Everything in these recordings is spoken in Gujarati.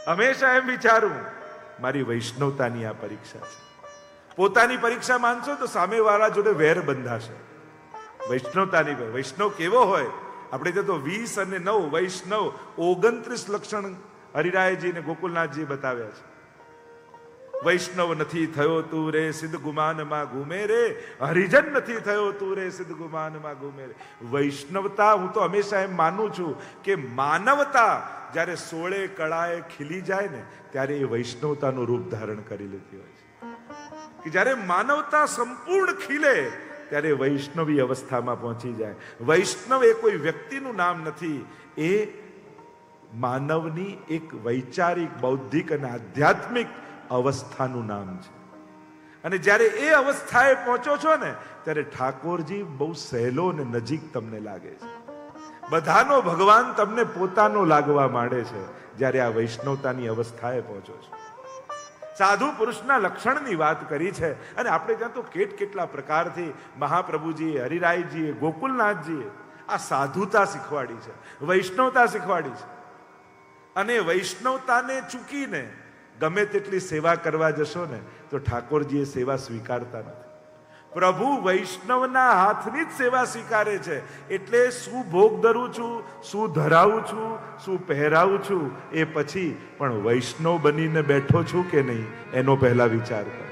હંમેશા એમ વિચારું, મારી વૈષ્ણવતાની આ પરીક્ષા છે. પોતાની પરીક્ષા માનશો તો સામેવાળા જોડે વેર બંધાશે. વૈષ્ણવતાની વૈષ્ણવ કેવો હોય? આપણે તો 20 અને 9 વૈષ્ણવ 29 લક્ષણ હરિરાયજી ને ગોકુલનાથજી બતાવ્યા છે. વૈષ્ણવ નથી થયો તું રે સિદ્ધ ગુમાનમાં ઘૂમે રે, હરિજન નથી થયો તું રે સિદ્ધ ગુમાનમાં ઘૂમે રે. વૈષ્ણવતા, હું તો હંમેશા એમ માનું છું કે માનવતા જ્યારે 16 કળાએ ખીલી જાય ને ત્યારે એ વૈષ્ણવતાનું રૂપ ધારણ કરી લેતી હોય છે. કે જ્યારે માનવતા સંપૂર્ણ ખીલે ત્યારે વૈષ્ણવી અવસ્થામાં પહોંચી જાય. વૈષ્ણવ એ કોઈ વ્યક્તિનું નામ નથી, એ માનવની એક વૈચારિક, બૌદ્ધિક અને આધ્યાત્મિક અવસ્થાનું નામ છે. અને જ્યારે એ અવસ્થાએ પહોંચો છો ને ત્યારે ઠાકોરજી બહુ સહેલો અને નજીક તમને લાગે છે. બધાનો ભગવાન તમને પોતાનો લાગવા માંડે છે જ્યારે આ વૈષ્ણવતાની અવસ્થાએ પહોંચો છો. સાધુ પુરુષના લક્ષણની વાત કરી છે અને આપણે ત્યાં તો કેટલા પ્રકારથી મહાપ્રભુજીએ, હરિરાયજીએ, ગોકુલનાથજીએ આ સાધુતા શીખવાડી છે, વૈષ્ણવતા શીખવાડી છે. અને વૈષ્ણવતાને ચૂકીને ગમે તેટલી સેવા કરવા જશો ને તો ઠાકોરજી એ સેવા સ્વીકારતા નથી. પ્રભુ વૈષ્ણવના હાથની જ સેવા સ્વીકારે છે. એટલે શું ભોગ ધરું છું, શું ધરાવું છું, શું પહેરાવું છું એ પછી, પણ વૈષ્ણવ બનીને બેઠો છું કે નહીં એનો પહેલા વિચાર કર.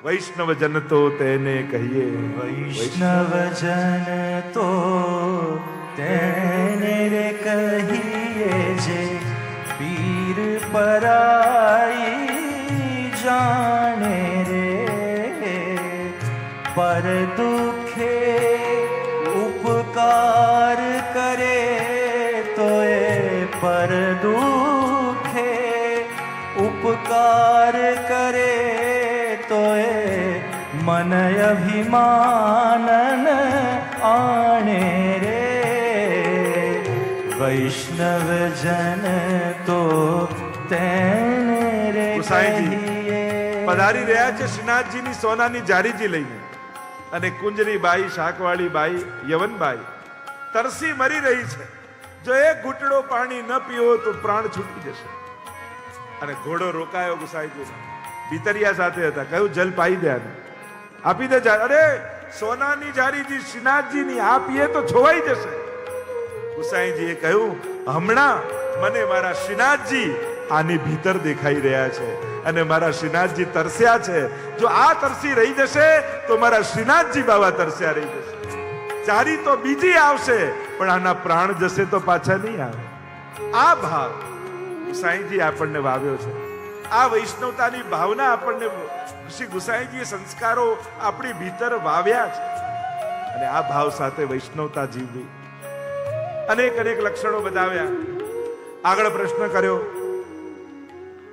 વૈષ્ણવ જન તો તેને કહીએ, વૈષ્ણવ જન તો તેને રે કહીએ જે પીર પરાઈ જાણે રે. પર દુખે ઉપકાર કરે તો એ પર દુખે ઉપકાર કરે તો એ મન અભિમાનન આણે રે. વૈષ્ણવ જન તો તેને રે કહીએ. પધારી રહ્યા છે શ્રીનાથજીની સોનાની જારીજી લઈને, અને કુંજની બાઈ, શાકવાળી બાઈ, યવનબાઈ તરસી મરી રહી છે. જો એક ઘૂંટડો પાણી ન પીવો તો પ્રાણ છૂટી જશે. અને ઘોડો રોકાયો ગુસાઈજીનો, ભીતરિયા સાથે હતા, કહ્યું જલ પાઈ દે, આપી દે. અરે સોનાની જારીજી શ્રીનાથજીની, આ પીએ તો છોવાઈ જશે. ગુસાઈજીએ કહ્યું હમણાં મને મારા શ્રીનાથજી આની ભીતર દેખાઈ રહ્યા છે અને મારા શ્રીનાથજી તરસ્યા છે. જો આ તરસી રહી જશે તો મારા શ્રીનાથજી બાવા તરસ્યા રહી જશે. ચારી તો બીજી આવશે પણ આના પ્રાણ જશે તો પાછા નહીં આવે. આ ભાવ ગુસાઈજી આપણને વાવ્યો છે. આ વૈષ્ણવતાની ભાવના આપણને શ્રી ગુસાઈજીએ સંસ્કારો આપણી ભીતર વાવ્યા છે. અને આ ભાવ સાથે વૈષ્ણવતા જીવવી. અનેક લક્ષણો બતાવ્યા. આગળ પ્રશ્ન કર્યો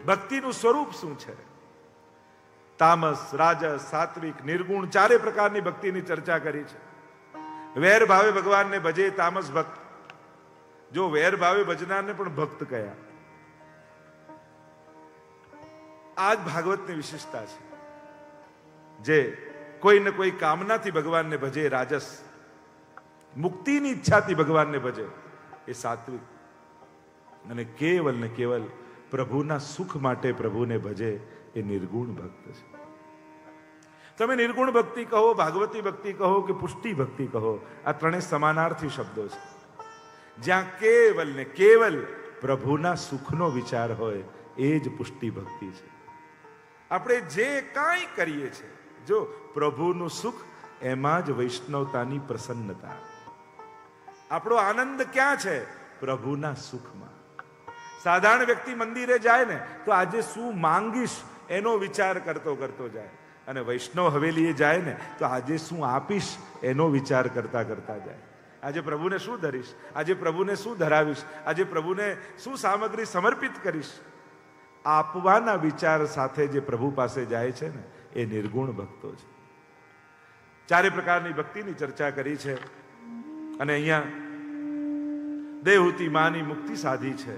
ભક્તિનું સ્વરૂપ શું છે? તામસ, રાજસ, સાત્વિક, નિર્ગુણ, ચારે પ્રકારની ભક્તિની ચર્ચા કરી છે. વેર ભાવે ભગવાનને ભજે તામસ ભક્ત. જો વેર ભાવે ભજનારને પણ ભક્ત કયા. આ જ ભાગવતની વિશેષતા છે. જે કોઈ ને કોઈ કામનાથી ભગવાનને ભજે રાજસ, મુક્તિની ઈચ્છાથી ભગવાનને ભજે એ સાત્વિક, અને કેવલ ને કેવલ પ્રભુના સુખ માટે પ્રભુને ભજે એ નિર્ગુણ ભક્ત છે. તમે નિર્ગુણ ભક્તિ કહો, ભાગવતી ભક્તિ કહો કે પુષ્ટિ ભક્તિ કહો, આ ત્રણેય સમાનાર્થી શબ્દો છે. જ્યાં કેવલ ને કેવલ પ્રભુના સુખનો વિચાર હોય એ જ પુષ્ટિ ભક્તિ છે. આપણે જે કાંઈ કરીએ છીએ જો પ્રભુનું સુખ, એમાં જ વૈષ્ણવતાની પ્રસન્નતા. આપણો આનંદ ક્યાં છે? પ્રભુના સુખમાં. સાધારણ વ્યક્તિ મંદિરે જાય ને તો આજે શું માંગીશ એનો વિચાર કરતો જાય, અને વૈષ્ણવ હવેલીએ જાય ને તો આજે શું આપીશ એનો વિચાર કરતા જાય. આજે પ્રભુને શું ધરીશ, આજે પ્રભુને શું ધરાવીશ, આજે પ્રભુને શું સામગ્રી સમર્પિત કરીશ, આપવાના વિચાર સાથે જે પ્રભુ પાસે જાય છે ને એ નિર્ગુણ ભક્તો છે. ચારે પ્રકારની ભક્તિની ચર્ચા કરી છે. અને અહીંયા દેવહૂતિ માની મુક્તિ સાધી છે.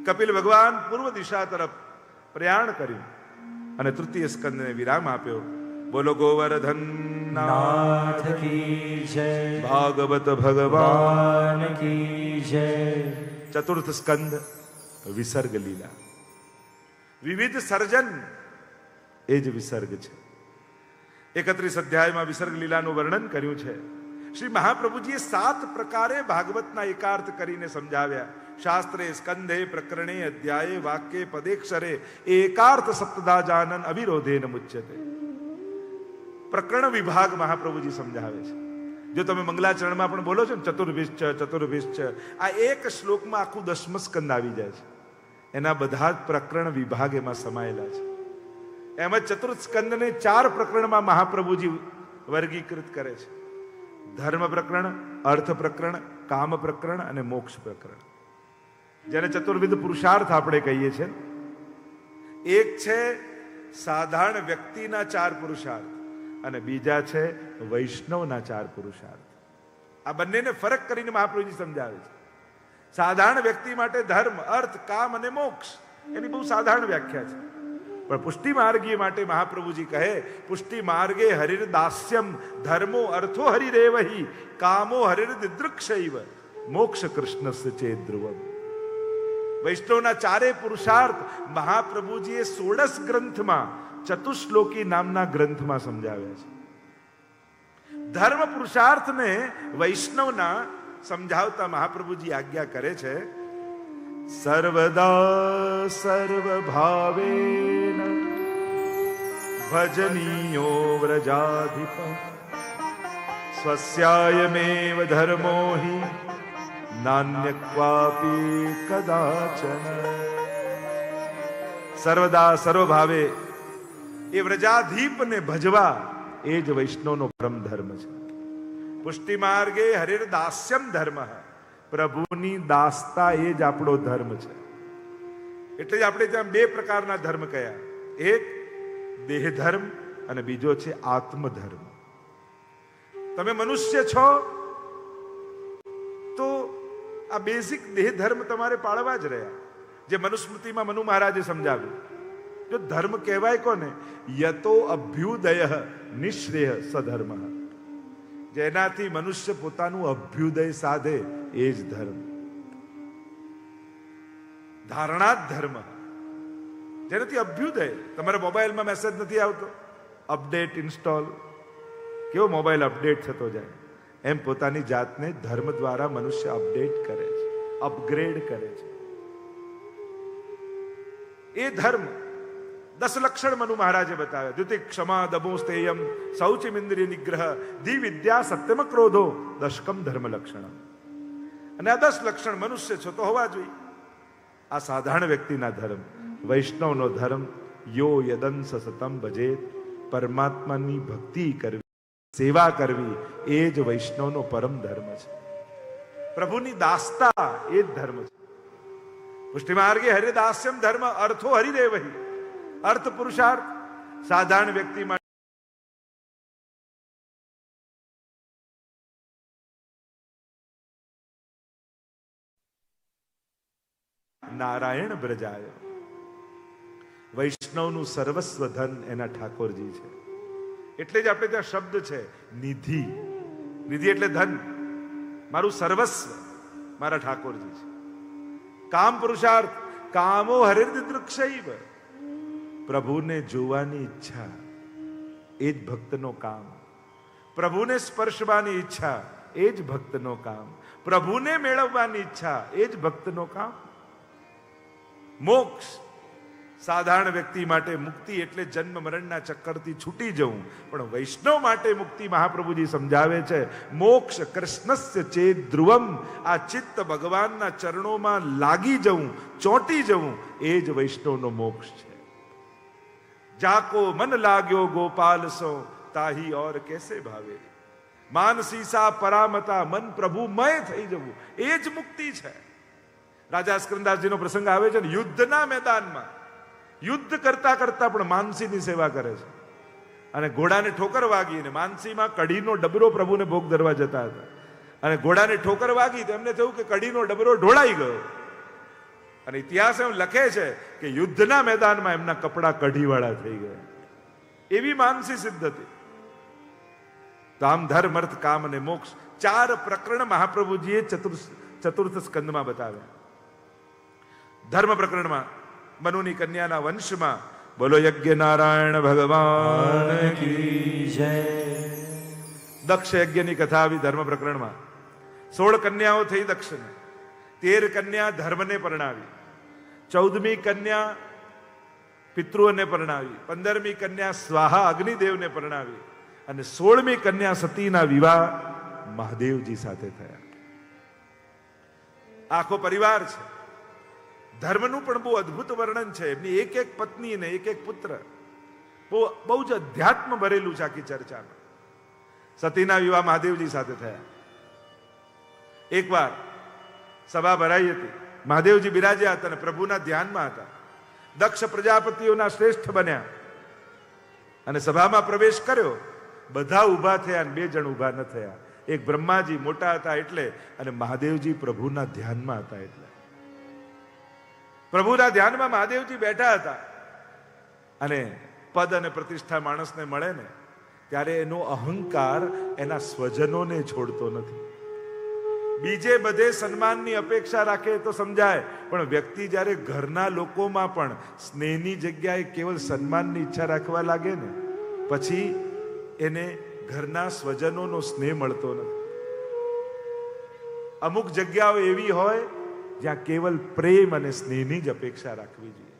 કપિલ ભગવાન પૂર્વ દિશા તરફ પ્રયાણ કર્યું અને તૃતીય સ્કંદને વિરામ આપ્યો. બોલો ગોવર્ધન નાથ કી જય, ભાગવત ભગવાન કી જય. ચતુર્થ સ્કંદ વિસર્ગ લીલા. વિવિધ સર્જન એ જ વિસર્ગ છે. 31 અધ્યાયમાં વિસર્ગ લીલાનું વર્ણન કર્યું છે. શ્રી મહાપ્રભુજીએ 7 પ્રકારે ભાગવતના એકાર્થ કરીને સમજાવ્યા. શાસ્ત્રે સ્કંધે પ્રકરણે અધ્યાયે વાક્યે પદેક્ષરે એકાર્થ સપ્તદા જાનન અવિરોધેન મુચ્યતે. પ્રકરણ વિભાગ મહાપ્રભુજી સમજાવે છે. જો તમે મંગલાચરણમાં પણ બોલો છો ને ચતુર્ભિશ્ચ ચતુર્ભિશ્ચ, આ એક શ્લોકમાં આખું 10મો સ્કંદ આવી જાય છે. એના બધા જ પ્રકરણ વિભાગ એમાં સમાયેલા છે. એમ જ ચતુર્થ સ્કંદને 4 પ્રકરણમાં મહાપ્રભુજી વર્ગીકૃત કરે છે. ધર્મ પ્રકરણ, અર્થ પ્રકરણ, કામ પ્રકરણ અને મોક્ષ પ્રકરણ, જેને ચતુર્વિધ પુરુષાર્થ આપણે કહીએ છીએ. એક છે સાધારણ વ્યક્તિના 4 પુરુષાર્થ અને બીજા છે વૈષ્ણવના 4 પુરુષાર્થ. આ બંનેને ફરક કરીને મહાપ્રભુજી સમજાવે છે. સાધારણ વ્યક્તિ માટે ધર્મ, અર્થ, કામ અને મોક્ષ એની બહુ સાધારણ વ્યાખ્યા છે. પણ પુષ્ટિ માર્ગીય માટે મહાપ્રભુજી કહે પુષ્ટિ માર્ગે હરિર દાસ્યમ ધર્મો અર્થો હરિરેવહી કામો હરિર દિદૃક્ષૈવ મોક્ષ કૃષ્ણસ્ય ચેત ધ્રુવમ. વૈષ્ણવના 4 પુરુષાર્થ મહાપ્રભુજીએ 16 ગ્રંથમાં ચતુશ્લોકી નામના ગ્રંથમાં સમજાવ્યા છે. ધર્મ પુરુષાર્થને વૈષ્ણવના સમજાવતા મહાપ્રભુજી આજ્ઞા કરે છે સર્વદા સર્વભાવેન ભજનીયો વ્રજાધિપ સ્વસ્યાયમેવ ધર્મો હિ નાન્ય ક્વાપી કદાચન. સર્વદા સર્વભાવે એ વ્રજાધીપને ભજવા એ જ વૈષ્ણવનો પરમ ધર્મ છે. પુષ્ટિ માર્ગે હરિર દાસ્યમ ધર્મ, પ્રભુની દાસતા એ જ આપણો ધર્મ છે. એટલે જ આપણે ત્યાં 2 પ્રકારના ધર્મ કયા, એક દેહ ધર્મ અને બીજો છે આત્મધર્મ. તમે મનુષ્ય છો તો આ બેઝિક દેહ ધર્મ તમારે પાળવા જ રહ્યા, જે મનુસ્મૃતિમાં મનુ મહારાજે સમજાવ્યું. જો ધર્મ કહેવાય કોને, યતો અભ્યુદય નિશ્રેય સધર્મ, જેનાથી મનુષ્ય પોતાનું અભ્યુદય સાધે એ જ ધર્મ. ધારણા જ ધર્મ, જેનાથી અભ્યુદય. તમારા મોબાઈલમાં મેસેજ નથી આવતો, અપડેટ ઇન્સ્ટોલ, કેવો મોબાઈલ અપડેટ થતો જાય, એમ પોતાની જાતને ધર્મ દ્વારા મનુષ્ય અપડેટ કરે છે, અપગ્રેડ કરે છે. એ ધર્મ 10 લક્ષણ મનુ મહારાજે બતાવ્યા. દ્યુતિ ક્ષમા દમો સ્તેયમ શૌચિમ ઇન્દ્રિય નિગ્રહ ધી વિદ્યા સત્યમ ક્રોધો દશકમ ધર્મ લક્ષણ. અને આ 10 લક્ષણ મનુષ્ય છો તો હોવા જોઈએ. આ સાધારણ વ્યક્તિના ધર્મ. વૈષ્ણવનો ધર્મ યો યદંસ સતમ ભજેત, પરમાત્માની ભક્તિ કરવી, સેવા કરવી એ જ વૈષ્ણવનો પરમ ધર્મ છે. પ્રભુની દાસતા એ જ ધર્મ છે. પુષ્ટિ માર્ગે હરિદાસ્યમ ધર્મ અર્થો હરિરેવહી, અર્થ પુરુષાર્થ સાધારણ વ્યક્તિ માટે નારાયણ બ્રજાય. વૈષ્ણવનું સર્વસ્વ ધન એના ઠાકોરજી છે. એટલે જ આપણે ત્યાં શબ્દ છે નિધિ. નિધિ એટલે ધન. મારું સર્વસ્વ મારા ઠાકોરજી છે. કામ પુરુષાર્થ કામો હરિર્દૃક્ષૈવ, પ્રભુને જોવાની ઈચ્છા એ જ ભક્તનો કામ. પ્રભુને સ્પર્શવાની ઈચ્છા એ જ ભક્તનો કામ. પ્રભુને મેળવવાની ઈચ્છા એ જ ભક્તનો કામ. મોક્ષ સાધારણ વ્યક્તિ માટે મુક્તિ એટલે જન્મ મરણના ચક્કરથી છૂટી જવું, પણ વૈષ્ણવ માટે મુક્તિ મહાપ્રભુજી સમજાવે છે મોક્ષ કૃષ્ણસ્ય ચેત ધ્રુવમ. આ ચિત્ત ભગવાનના ચરણોમાં લાગી જવું, ચોંટી જવું એ જ વૈષ્ણવનો મોક્ષ છે. જાકો મન લાગ્યો ગોપાલ સો તાહી ઓર કેસે ભાવે, માનસીસા પરામતા, મન પ્રભુમય થઈ જવું એ જ મુક્તિ છે. રાજા સ્કંદાસજીનો પ્રસંગ આવે છે ને, યુદ્ધના મેદાનમાં યુદ્ધ કરતા કરતા પણ માનસીની સેવા કરે છે. અને ઘોડાને ઠોકર વાગી અને માનસીમાં કઢીનો ડબરો પ્રભુને ભોગ ધરવા જતા હતા, અને ઘોડાને ઠોકર વાગી તો એમને થયું કે કઢીનો ડબરો ઢોળાઈ ગયો. અને ઇતિહાસ એમ લખે છે કે યુદ્ધના મેદાનમાં એમના કપડા કઢીવાળા થઈ ગયા. એવી માનસી સિદ્ધ હતી. તો આમ ધર્મ અર્થ કામ અને મોક્ષ 4 પ્રકરણ મહાપ્રભુજીએ ચતુર્થ સ્કંદમાં બતાવ્યા. ધર્મ પ્રકરણમાં મનુની કન્યાના વંશમાં બોલો યજ્ઞ નારાયણ ભગવાન કી જય. દક્ષ યજ્ઞની કથા આવી ધર્મ પ્રકરણમાં. 16 કન્યાઓ થઈ દક્ષને. 13 કન્યા ધર્મને પરણાવી, 14મી કન્યા પિતૃઓને પરણાવી, 15મી કન્યા સ્વાહા અગ્નિદેવને પરણાવી અને 16મી કન્યા સતીના વિવાહ મહાદેવજી સાથે થયા. આખો પરિવાર છે. ધર્મનું પણ બહુ અદ્ભુત વર્ણન છે. એમની એક એક પત્ની ને એક એક પુત્ર. બહુ જ અધ્યાત્મ ભરેલું છે આખી ચર્ચામાં. સતીના વિવાહ મહાદેવજી સાથે થયા. એકવાર સભા ભરાઈ હતી, મહાદેવજી બિરાજ્યા હતા અને પ્રભુના ધ્યાનમાં હતા. દક્ષ પ્રજાપતિઓના શ્રેષ્ઠ બન્યા અને સભામાં પ્રવેશ કર્યો. બધા ઊભા થયા અને 2 જણ ઊભા ન થયા. એક બ્રહ્માજી મોટા હતા એટલે, અને મહાદેવજી પ્રભુના ધ્યાનમાં હતા એટલે. પ્રભુના ધ્યાનમાં મહાદેવજી બેઠા હતા અને પદ અને પ્રતિષ્ઠા માણસને મળે ને ત્યારે એનો અહંકાર એના સ્વજનોને છોડતો નથી. બીજે બધે સન્માનની અપેક્ષા રાખે તો સમજાય, પણ વ્યક્તિ જ્યારે ઘરના લોકોમાં પણ સ્નેહની જગ્યાએ કેવલ સન્માનની ઈચ્છા રાખવા લાગે ને પછી એને ઘરના સ્વજનોનો સ્નેહ મળતો નથી. અમુક જગ્યાઓ એવી હોય જ્યાં કેવલ પ્રેમ અને સ્નેહની જ અપેક્ષા રાખવી જોઈએ.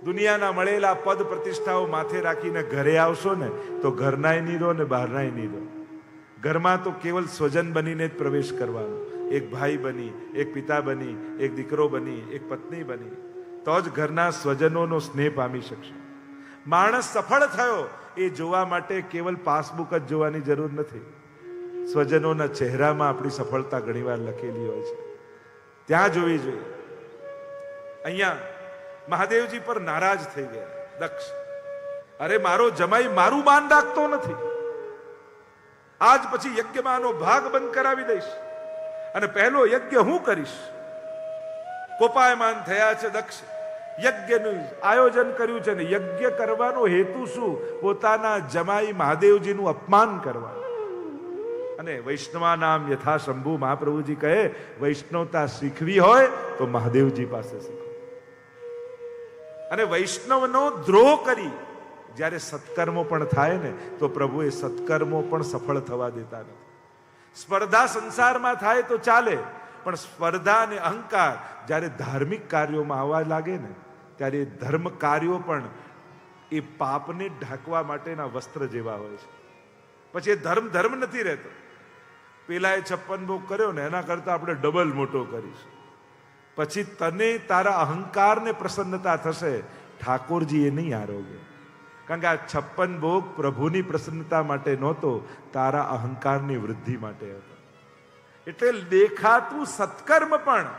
દુનિયાના મળેલા પદ પ્રતિષ્ઠાઓ માથે રાખીને ઘરે આવશો ને તો ઘરનાય નહીં રહો ને બહારનાય નહીં રહો. ઘરમાં તો કેવલ સ્વજન બનીને જ પ્રવેશ કરવાનો. એક ભાઈ બની, એક પિતા બની, એક દીકરો બની, એક પત્ની બની, તો જ ઘરના સ્વજનોનો સ્નેહ પામી શકશે. માણસ સફળ થયો એ જોવા માટે કેવલ પાસબુક જ જોવાની જરૂર નથી. સ્વજનોના ચહેરામાં આપણી સફળતા ઘણીવાર લખેલી હોય છે, ત્યાં જોવી જોઈએ. અહીંયા મહાદેવજી પર નારાજ થઈ ગયા દક્ષ. અરે મારો જમાઈ મારું માન રાખતો નથી, આજ પછી યજ્ઞમાંનો ભાગ બંધ કરાવી દઈશ અને પહેલો યજ્ઞ હું કરીશ. કોપાયમાન થયા છે દક્ષ. યજ્ઞનું આયોજન કર્યું છે ને યજ્ઞ કરવાનો હેતુ શું? પોતાના જમાઈ મહાદેવજીનું અપમાન કરવાનું. અને વૈષ્ણવા નામ યથા શંભુ મહાપ્રભુજી કહે વૈષ્ણવતા શીખવી હોય તો મહાદેવજી પાસે શીખો. અને વૈષ્ણવનો દ્રોહ કરી જ્યારે સત્કર્મો પણ થાય ને તો પ્રભુ એ સત્કર્મો પણ સફળ થવા દેતા નથી. સ્પર્ધા સંસારમાં થાય તો ચાલે, પણ સ્પર્ધા અને અહંકાર જ્યારે ધાર્મિક કાર્યોમાં આવવા લાગે ને ત્યારે ધર્મ કાર્યો પણ એ પાપને ઢાંકવા માટેના વસ્ત્ર જેવા હોય છે. પછી એ ધર્મ નથી રહેતો. પેલાએ 56 ભોગ કર્યો ને એના કરતા આપણે ડબલ મોટો કરીશું. પછી તને તારા અહંકારને પ્રસન્નતા થશે, ઠાકોરજી એ નહીં આરોગ્ય. કારણ કે આ 56 ભોગ પ્રભુની પ્રસન્નતા માટે નહોતો, તારા અહંકારની વૃદ્ધિ માટે હતો. એટલે દેખાતું સત્કર્મ પણ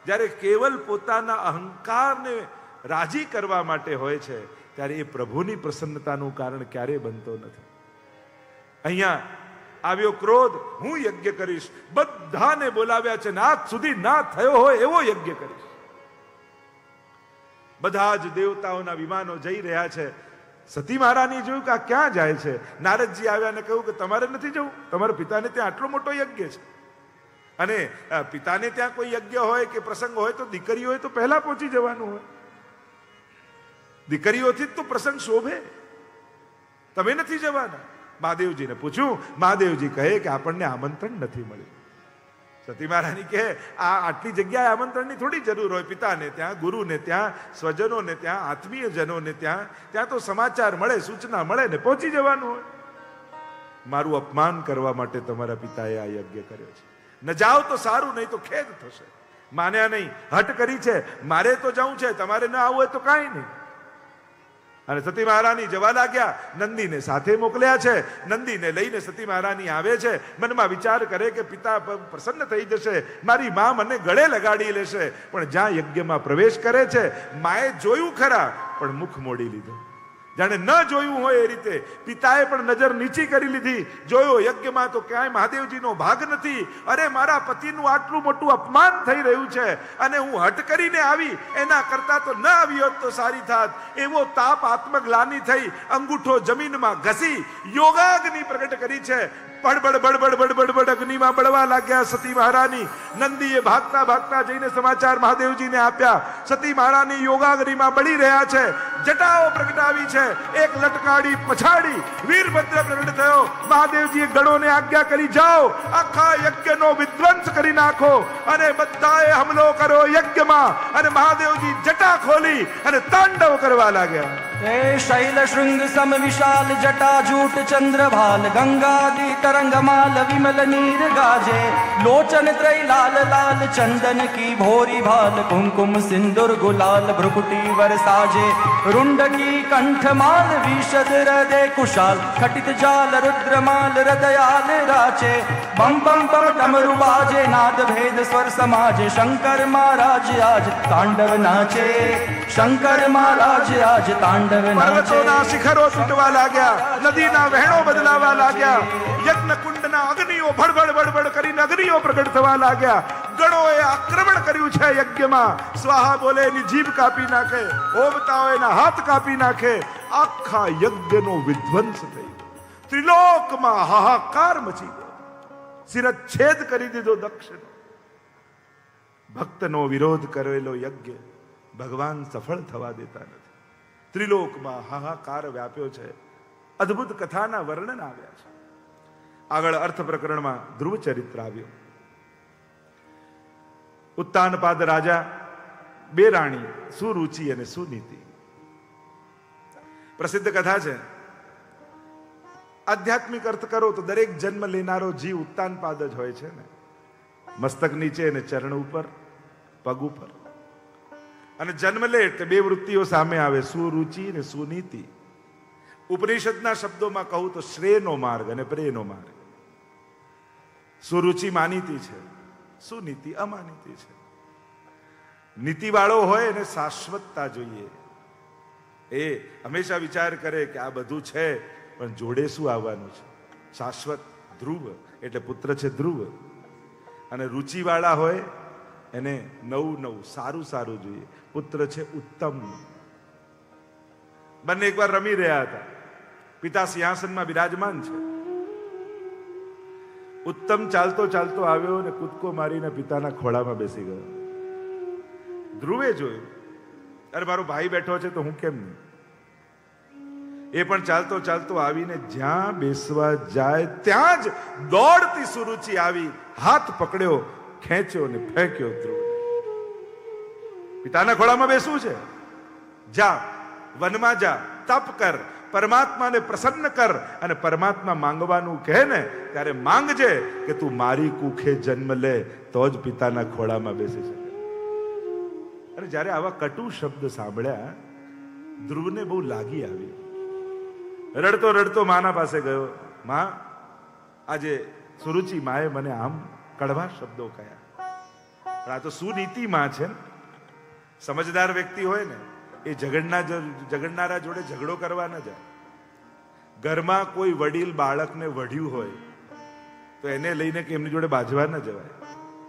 જ્યારે કેવલ પોતાના અહંકારને રાજી કરવા માટે હોય છે ત્યારે એ પ્રભુની પ્રસન્નતાનું કારણ ક્યારેય બનતો નથી. અહીંયા આવ્યો ક્રોધ, હું યજ્ઞ કરીશ, બધાને બોલાવ્યા છે, આજ સુધી ના થયો હોય એવો યજ્ઞ કરીશ. બધા જ દેવતાઓના વિમાનો જઈ રહ્યા છે. સતી મહારાણી જોયું કે આ ક્યાં જાય છે. નારદજી આવ્યા અને કહ્યું કે તમારે નથી જવું, તમારા પિતાને ત્યાં આટલો મોટો યજ્ઞ છે. અને પિતાને ત્યાં કોઈ યજ્ઞ હોય કે પ્રસંગ હોય તો દીકરીઓ હોય તો પહેલા પહોંચી જવાનું હોય. દીકરીઓથી જ તો પ્રસંગ શોભે, તમે નથી જવાના. મહાદેવજીને પૂછ્યું, મહાદેવજી કહે કે આપણને આમંત્રણ નથી મળ્યું. સતી મહારાણી કહે આ આટલી જગ્યાએ આમંત્રણની થોડી જરૂર હોય. પિતાને ત્યાં, ગુરુને ત્યાં, સ્વજનોને ત્યાં, આત્મીયજનોને ત્યાં, ત્યાં તો સમાચાર મળે, સૂચના મળે ને પહોંચી જવાનું હોય. મારું અપમાન કરવા માટે તમારા પિતાએ આ યજ્ઞ કર્યો છે. ન જાઓ તો સારું, નહીં તો ખેદ થશે. માન્યા નહીં, હટ કરી છે, મારે તો જવું છે, તમારે ન આવવું હોય તો કાંઈ નહીં. અને સતી મહારાણી જવા લાગ્યા. નંદીને સાથે મોકલ્યા છે. નંદીને લઈને સતી મહારાણી આવે છે. મનમાં વિચાર કરે કે પિતા પ્રસન્ન થઈ જશે, મારી મા મને ગળે લગાડી લેશે. પણ જ્યાં યજ્ઞમાં પ્રવેશ કરે છે માએ જોયું ખરા પણ મુખ મોડી લીધું. જાણે ન જોયું હોય એ રીતે પિતાએ પણ નજર નીચી કરી લીધી. જોયો યજ્ઞમાં તો ક્યાંય મહાદેવજીનો ભાગ નથી. અરે મારા પતિનું આટલું મોટું અપમાન થઈ રહ્યું છે અને હું હટ કરીને આવી, એના કરતા તો ન આવી હોત તો સારી થાત. એવો તાપ આત્મગ્લાની થઈ અંગૂઠો જમીનમાં ઘસી યોગાગ્નિ પ્રગટ કરી છે. બડબડ બડબડ બડબડ બડ અગ્નિમાં બળવા લાગ્યા સતી મહારાની. નંદીએ ભાગતા ભાગતા જઈને સમાચાર મહાદેવજીને આપ્યા. સતી મહારાની યોગાગ્નિમાં બળી રહ્યા છે, જટાઓ પ્રગટાવી છે, એક લટકાડી પછાડી વીરભદ્ર પ્રગટ થયો. મહાદેવજીએ ગણોને આજ્ઞા કરી, જાઓ આખા યજ્ઞનો વિધ્વંસ કરી નાખો અને બધાએ હમલો કરો યજ્ઞમાં. અને મહાદેવજી જટા ખોલી અને તાંડવ કરવા લાગ્યા. हे शैल शृंग सम विशाल जटा जूट चंद्रभाल गंगादि तरंगमाल विमल नीर गाजे लोचन त्रय लाल लाल चंदन की भोरी भाल कुमकुम सिंदूर गुलाल भ्रुकुटी वरसाजे रुंड की कंठ माल विशद हृदय कुशाल खटित जाल रुद्रमाल हृदयाल राचे बम बम बम डमरु बाजे नाद भेद स्वर समाजे शंकर महाराज आज तांडव नाचे शंकर महाराज आज तांडव પર્વતોના શિખરો તૂટવા લાગ્યા, નદીના વહેણો બદલાવા લાગ્યા, યજ્ઞ કુંડના અગ્નિઓ ભડભડ ભડભડ કરીને અગ્નિઓ પ્રગટ થવા લાગ્યા. ગણોએ આક્રમણ કર્યું છે યજ્ઞમાં. સ્વાહા બોલે એની જીભ કાપી નાખે, હોમતા હોય એના હાથ કાપી નાખે. આખા યજ્ઞનો વિધ્વંસ થઈ ગયો. ત્રિલોકમાં હાહાકાર મચી ગયો. શિરચ્છેદ કરી દીધો દક્ષનો. ભક્તનો વિરોધ કરેલો યજ્ઞ ભગવાન સફળ થવા દેતા નથી. ત્રિલોકમાં હાહાકાર વ્યાપ્યો છે. અદ્ભુત કથાના વર્ણન આવ્યા છે. આગળ અર્થ પ્રકરણમાં ધ્રુવ ચરિત્ર આવ્યો. ઉત્તાનપાદ રાજા, બે રાણી, સુરુચિ અને સુનીતિ. પ્રસિદ્ધ કથા છે. આધ્યાત્મિક અર્થ કરો તો દરેક જન્મ લેનારો જીવ ઉત્તાનપાદ જ હોય છે ને. મસ્તક નીચે અને ચરણ ઉપર, પગ ઉપર. અને જન્મ લે એટલે બે વૃત્તિઓ સામે આવે, સુરુચિ અને સુનીતિ. ઉપનિષદના શબ્દોમાં કહું તો શ્રેયનો માર્ગ અને પ્રેયનો માર્ગ. સુરુચિ માનીતી છે, સુનીતિ અમાનીતી છે. નીતિવાળો હોય એને શાશ્વતતા જોઈએ. એ હંમેશા વિચાર કરે કે આ બધું છે પણ જોડે શું આવવાનું છે. શાશ્વત ધ્રુવ એટલે પુત્ર છે ધ્રુવ. અને રુચિવાળા હોય એને નવું નવું સારું સારું જોઈએ. પુત્ર છે ઉત્તમ. બંને એકવાર રમી રહ્યા હતા. પિતા સિંહાસનમાં બિરાજમાન છે. ઉત્તમ ચાલતો ચાલતો આવ્યો અને કૂદકો મારીને પિતાના ખોળામાં બેસી ગયો. ધ્રુવે જોયું, અરે મારો ભાઈ બેઠો છે તો હું કેમ નહીં. એ પણ ચાલતો ચાલતો આવીને જ્યાં બેસવા જાય ત્યાં જ દોડતી સુરુચિ આવી, હાથ પકડ્યો, ખેંચ્યો ને ફેંક્યો ધ્રુવ. પિતાના ખોળામાં બેસવું છે, જા વનમાં જા, તપ કર, પરમાત્માને પ્રસન્ન કર. અને પરમાત્મા માંગવાનું કહે ને ત્યારે માંગજે કે તું મારી કુખે જન્મ લે તો જ પિતાના ખોળામાં બેસી શકે. અને જ્યારે આવા કટુ શબ્દ સાંભળ્યા ધ્રુવને બહુ લાગી આવી. રડતો રડતો માના પાસે ગયો. માં, આજે સુરુચિ માએ મને આમ કડવા શબ્દો કહ્યા. પણ આ તો સુનીતિ માં છે ને. સમજદાર વ્યક્તિ હોય ને એ ઝઘડનારા જોડે ઝઘડો કરવા ન જાય. ઘરમાં કોઈ વડીલ બાળકને વઢ્યું હોય તો એને લઈને કે એમની જોડે બાજવા ન જવાય.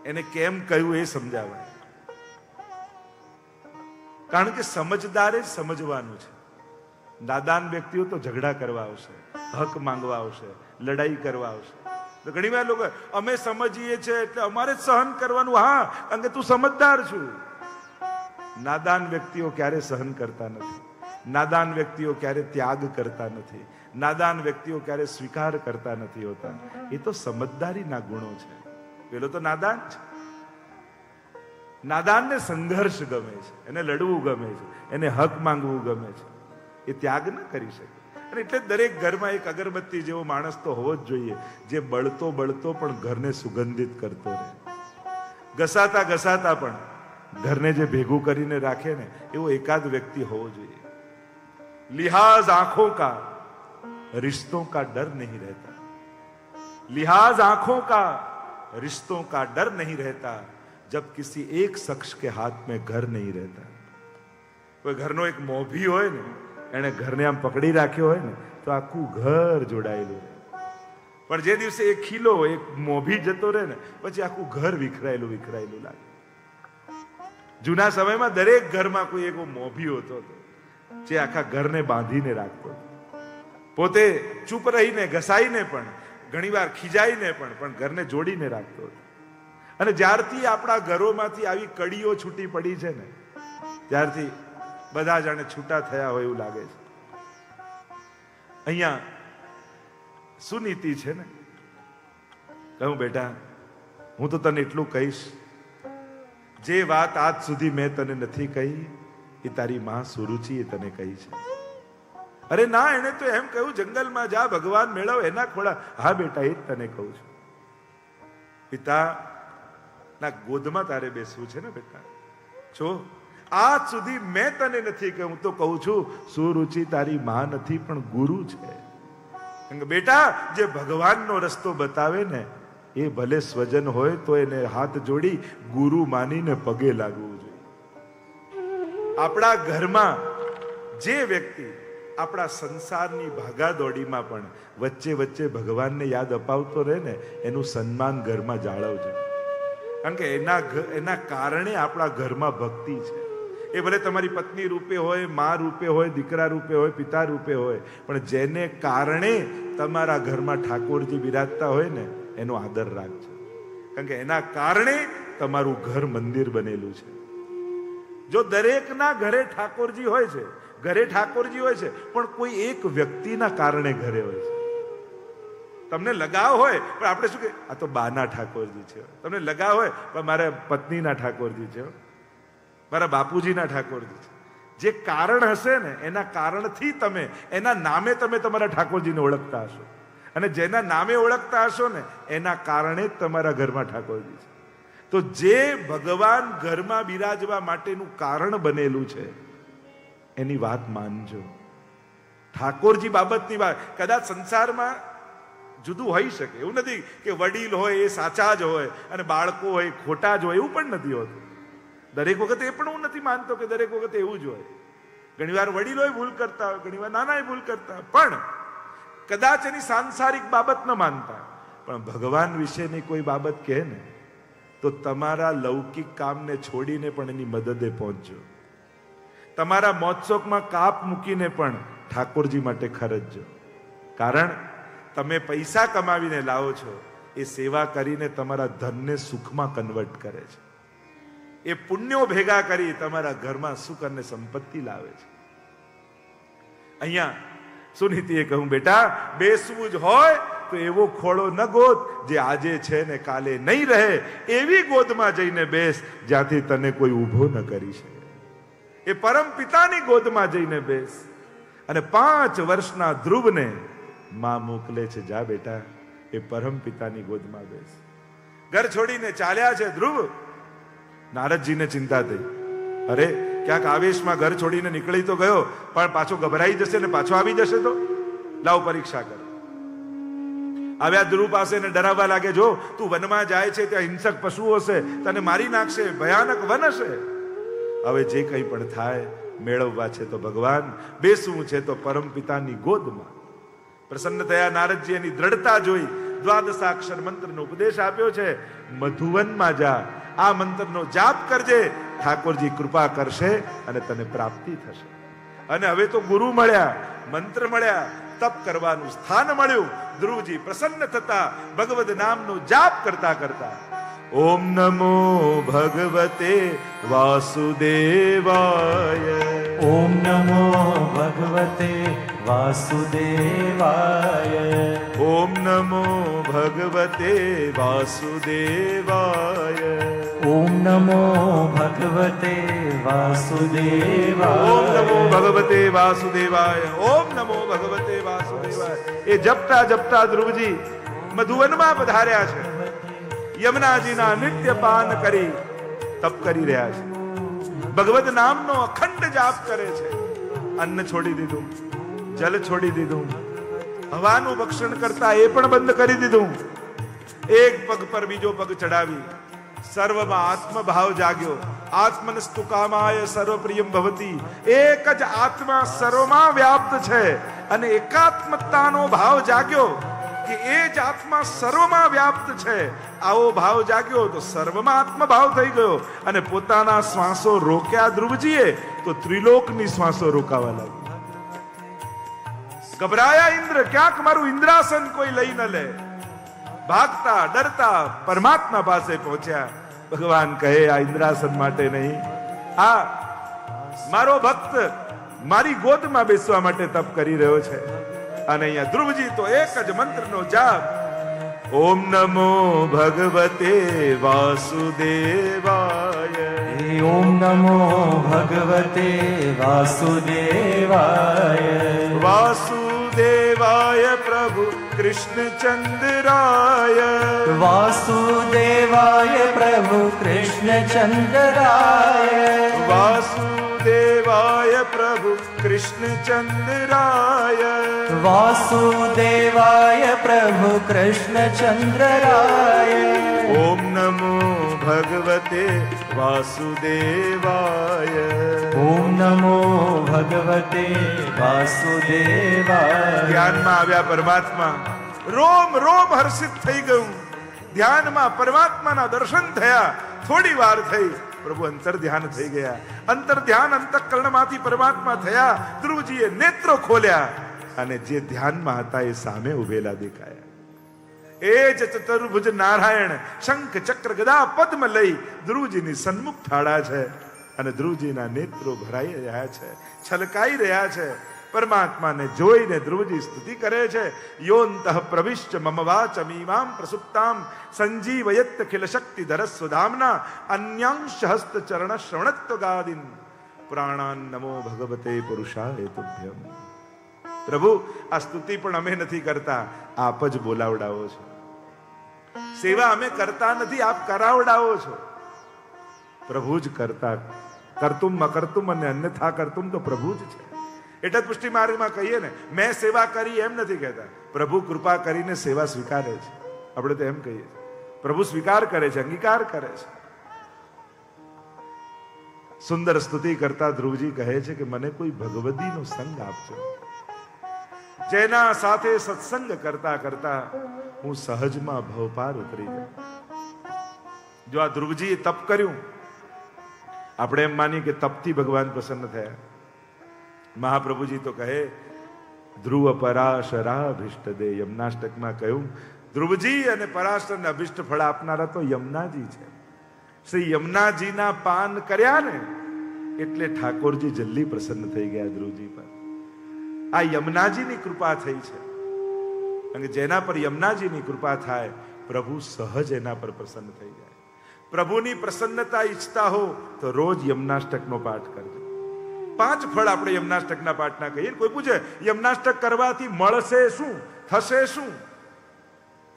એને કેમ કહ્યું એ સમજાવાય. કારણ કે સમજદારે જ સમજવાનું છે. નાદાન વ્યક્તિઓ તો ઝઘડા કરવા આવશે, હક માંગવા આવશે, લડાઈ કરવા આવશે. તો ઘણી વાર લોકો અમે સમજીએ છીએ એટલે અમારે જ સહન કરવાનું. હા, કારણ કે તું સમજદાર છું. નાદાન વ્યક્તિઓ ક્યારે સહન કરતા નથી. નાદાન વ્યક્તિઓ ક્યારે ત્યાગ કરતા નથી. નાદાન વ્યક્તિઓ ક્યારે સ્વીકાર કરતા નથી હોતા. એ તો સમજદારીના ગુણો છે. પેલો તો નાદાન છે. નાદાનને સંઘર્ષ ગમે છે, એને લડવું ગમે છે, એને હક માંગવું ગમે છે. એ ત્યાગ ન કરી શકે. અને એટલે દરેક ઘરમાં એક અગરબત્તી જેવો માણસ તો હોવો જ જોઈએ, જે બળતો બળતો પણ ઘરને સુગંધિત કરતો રહે. ઘસાતા ઘસાતા પણ ઘરને જે ભેગું કરીને રાખે ને એવો એકાદ વ્યક્તિ હોવો જોઈએ. लिहाज आंखों का रिश्तों का डर नहीं रहता. लिहाज आंखों का रिश्तों का डर नहीं रहता जब किसी एक शख्स के हाथ में घर नहीं रहता. કોઈ ઘરનો એક મોભી હોય ને એને ઘરને આમ પકડી રાખ્યો હોય ને તો આખું ઘર જોડાયેલું રહે. પણ જે દિવસે એક ખીલો એક મોભી જતો રહે ને પછી આખું ઘર વિખરાયેલું વિખરાયેલું લાગે. જૂના સમયમાં દરેક ઘરમાં કોઈ એવો મોભી હોતો હતો જે આખા ઘરને બાંધીને રાખતો. પોતે ચૂપ રહીને ઘસાઈને પણ ઘણીવાર ખીજાઈને પણ ઘરને જોડીને રાખતો હતો. અને જ્યારથી આપણા ઘરોમાંથી આવી કડીઓ છૂટી પડી છે ને, ત્યારથી બધા જાણે છૂટા થયા હોય એવું લાગે છે. અહીંયા સુનીતિ છે ને, કહું બેટા, હું તો તને એટલું કહીશ, જે વાત આજ સુધી મેં તને નથી કહી એ તારી માં સુરુચિએ તને કહી છે. અરે ના, એને તો એમ કહ્યું જંગલમાં જા, ભગવાન મેળવ એના ખોળા. હા બેટા, એ જ તને કહું છું. પિતા ના ગોદમાં તારે બેસવું છે ને બેટા. જો આજ સુધી મેં તને નથી કહ્યું, હું તો કહું છું સુરુચિ તારી માં નથી પણ ગુરુ છે. બેટા, જે ભગવાનનો રસ્તો બતાવે ને એ ભલે સ્વજન હોય તો એને હાથ જોડી ગુરુ માનીને પગે લાગવું જોઈએ. આપણા ઘરમાં જે વ્યક્તિ આપણા સંસારની ભાગાદોડીમાં પણ વચ્ચે વચ્ચે ભગવાનને યાદ અપાવતો રહે ને, એનું સન્માન ઘરમાં જાળવજો. કારણ કે એના કારણે આપણા ઘરમાં ભક્તિ છે. એ ભલે તમારી પત્ની રૂપે હોય, મા રૂપે હોય, દીકરા રૂપે હોય, પિતા રૂપે હોય, પણ જેને કારણે તમારા ઘરમાં ઠાકોરજી બિરાજતા હોય ને એનો આદર રાખજો. કારણ કે એના કારણે તમારું ઘર મંદિર બનેલું છે. જો દરેકના ઘરે ઠાકોરજી હોય છે, ઘરે ઠાકોરજી હોય છે, પણ કોઈ એક વ્યક્તિના કારણે ઘરે હોય છે. તમને લગાવ હોય પણ આપણે શું કે આ તો બાના ઠાકોરજી છે, તમને લગાવ હોય પણ મારા પત્નીના ઠાકોરજી છે, મારા બાપુજીના ઠાકોરજી છે. જે કારણ હશે ને એના કારણથી તમે, એના નામે તમે તમારા ઠાકોરજીને ઓળખતા હશો. અને જેના નામે ઓળખતા હશો ને એના કારણે જ તમારા ઘરમાં ઠાકોરજી છે. તો જે ભગવાન ઘરમાં બિરાજવા માટેનું કારણ બનેલું છે એની વાત માનજો. ઠાકોરજી બાબતની વાત કદાચ સંસારમાં જુદું હોઈ શકે, એવું નથી કે વડીલ હોય એ સાચા જ હોય અને બાળકો હોય ખોટા જ હોય, એવું પણ નથી હોતું. દરેક વખતે એ પણ હું નથી માનતો કે દરેક વખતે એવું જ હોય. ઘણીવાર વડીલોય ભૂલ કરતા હોય, ઘણીવાર નાનાએ ભૂલ કરતા હોય, પણ કદાચ એની સાંસારિક બાબત ન માનતા, પણ ભગવાન વિશેની કોઈ બાબત કહે ને તો તમારા લૌકિક કામને છોડીને પણ એની મદદે પહોંચજો. તમારા મોજશોખમાં કાપ મૂકીને પણ ઠાકોરજી માટે ખર્ચજો. કારણ તમે પૈસા કમાવીને લાવો છો, એ સેવા કરીને તમારા ધનને સુખમાં કન્વર્ટ કરે છે. એ પુણ્યો ભેગા કરી તમારા ઘરમાં સુખ અને સંપત્તિ લાવે છે. અહીંયા સુનીતિએ કહ્યું, બેટા, બેસવું જ હોય તો એવો ખોળો ન ગોદ જે આજે છે ને કાલે નહીં રહે. એવી ગોદમાં જઈને બેસ જ્યાંથી તને કોઈ ઊભો ન કરી શકે. એ પરમ પિતાની ગોદમાં જઈને બેસ. અને 5 વર્ષના ધ્રુવને માં મોકલે છે, જા બેટા, એ પરમ પિતાની ગોદમાં બેસ. ઘર છોડીને ચાલ્યા છે ધ્રુવ. નારદજીને ચિંતા થઈ, અરે ક્યાંક આવેશમાં ઘર છોડીને નીકળી તો ગયો, પણ પાછો ગભરાઈ જશે ને પાછો આવી જશે તો લાવ પરીક્ષા કર. આવ્યા ધ્રુવ પાસે ને ડરાવવા લાગે, જો તું વનમાં જાય છે ત્યાં હિંસક પશુઓ હશે, તને મારી નાખશે, ભયાનક વન હશે. હવે જે કંઈ પણ થાય મેળવવા છે તો ભગવાન, બેસવું છે તો પરમ પિતાની ગોદમાં. પ્રસન્ન થયા નારદજી. એની દ્રઢતા જોઈ 12 મંત્રનો ઉપદેશ આપ્યો છે. મધુવનમાં જા, આ મંત્રનો જાપ કરજે, ઠાકોરજી કૃપા કરશે અને તને પ્રાપ્તિ થશે. અને હવે તો ગુરુ મળ્યા, મંત્ર મળ્યા, તપ કરવાનું સ્થાન મળ્યું. ધ્રુવજી પ્રસન્ન થતા ભગવદ નામનો જાપ કરતા કરતા ઓમ નમો ભગવતે વાસુદેવાય, ઓમ નમો ભગવતે વાસુદેવાય, ઓમ નમો ભગવતે વાસુદેવાય, ઓમ નમો ભગવતે વાસુદેવાય, ઓમ નમો ભગવતે વાસુદેવાય, ઓમ નમો ભગવતે વાસુદેવાય. એ જપતા જપતા ધ્રુવજી મધુવનમાં પધાર્યા છે. યમુનાજીના નિત્ય પાન કરી તપ કરી રહ્યા છે. ભગવદ નામનો અખંડ જાપ કરે છે. અન્ન છોડી દીધું, જલ છોડી દીધું, હવાનું ભક્ષણ કરતા એ પણ બંધ કરી દીધું. એક પગ પર બીજો પગ ચડાવી સર્વમાં આત્મભાવ જાગ્યો. આત્મનસ્તુ કામાય સર્વપ્રિયમ ભવતી. એક જ આત્મા સર્વમાં વ્યાપ્ત છે અને એકાત્મતાનો ભાવ જાગ્યો કે એ જ આત્મા સર્વમાં વ્યાપ્ત છે. આવો ભાવ જાગ્યો તો સર્વમાં આત્મભાવ થઈ ગયો અને પોતાના શ્વાસો રોક્યા ધ્રુવજીએ તો ત્રિલોકની શ્વાસો રોકાવા લાગી. ગભરાયા ઇન્દ્ર, ક્યાંક મારું ઇન્દ્રાસન કોઈ લઈ ન લે. ભાગતા ડરતા પરમાત્મા પાસે પહોંચ્યા. ભગવાન કહે આ ઇન્દ્રાસન માટે નહીં, આ મારો ભક્ત મારી ગોદમાં બેસવા માટે તપ કરી રહ્યો છે. અને અહીંયા ધ્રુવજી તો એક જ મંત્રનો જાપ, ઓમ નમો ભગવતે વાસુદેવાય. ઓમ નમો ભગવતે વાસુદેવાય. વાસુદેવાય પ્રભુ કૃષ્ણચંદ્રાય. વાસુદેવાય પ્રભુ કૃષ્ણચંદ્રાય. વાસુદેવાય પ્રભુ કૃષ્ણચંદ્રાય. વાસુદેવાય પ્રભુ કૃષ્ણચંદ્રાય. ઓમ નમો ભગવતે વાસુદેવાય. ઓમ નમો ભગવતે વાસુદેવાય. ધ્યાનમાં આવ્યા પરમાત્મા, રોમ રોમ હર્ષિત થઈ ગયું. ધ્યાનમાં પરમાત્માના દર્શન થયા. થોડી વાર થઈ, પ્રભુ અંતર ધ્યાન થઈ ગયા. અંતર ધ્યાન અંતઃકરણમાંથી પરમાત્મા થયા. ધ્રુવજીએ નેત્રો ખોલ્યા અને જે ધ્યાનમાં હતા એ સામે ઉભેલા દેખાયા. એ જ ચતુર્ભુજ નારાયણ શંખ ચક્ર ગદા પદ્મ લઈ ધ્રુવજીની સન્મુખ થાળા છે. અને ધ્રુવજીના નેત્રો ભરાઈ રહ્યા છે, છલકાઈ રહ્યા છે. પરમાત્માને જોઈને ધ્રુવજી સ્તુતિ કરે છે. યોંતઃ પ્રવિશ્ચ મમ વાચમીમામ પ્રસુપ્તામ સંજીવયત ખિલ શક્તિધર સ્વધામના અન્યાંશ હસ્ત ચરણ શ્રવણત્વ ગાદિન પ્રાણાન નમો ભગવતે પુરુષાય તુભ્યમ. પ્રભુ આ સ્તુતિ પણ અમે નથી કરતા, આપ જ બોલાવડાવો છો. સેવા અમે કરતા નથી, આપ કરાવડાવો છો. પ્રભુ જ કરતા, કરતુમ અકર્તુમ અને અન્યથા કરતુમ તો પ્રભુ જ છે. એટલે જ પુષ્ટિ માર્ગમાં કહીએ ને, મેં સેવા કરી એમ નથી કહેતા, પ્રભુ કૃપા કરીને સેવા સ્વીકારે છે. આપણે તો એમ કહીએ, પ્રભુ સ્વીકાર કરે છે, અંગીકાર કરે છે. સુંદર સ્તુતિ કરતા ધ્રુવજી કહે છે કે મને કોઈ ભગવદીનો સંગ આપજો, જેના સાથે સત્સંગ કરતા કરતા હું સહજમાં ભવપાર ઉતરી જાઉં. જો આ ધ્રુવજીએ તપ કર્યું, આપણે એમ માનીએ કે તપથી ભગવાન પ્રસન્ન થયા. મહાપ્રભુજી તો કહે ધ્રુવ પરાશરાભિષ્ટ દે. યમનાષ્ટકમાં કહ્યું ધ્રુવજી અને પરાશરને અભિષ્ટ ફળ આપનારા તો યમુનાજી છે. શ્રી યમુનાજીના પાન કર્યા ને એટલે ઠાકોરજી જલ્દી પ્રસન્ન થઈ ગયા ધ્રુવજી પર. આ યમુનાજીની કૃપા થઈ છે. અને જેના પર યમુનાજીની કૃપા થાય, પ્રભુ સહજ એના પર પ્રસન્ન થઈ જાય. પ્રભુની પ્રસન્નતા ઈચ્છતા હો તો રોજ યમનાષ્ટકનો પાઠ કરજો. 5 ફળ આપણે યમનાષ્ટકના પાઠના કહીએ. કોઈ પૂછે યમનાષ્ટક કરવાથી મળશે શું, થશે શું?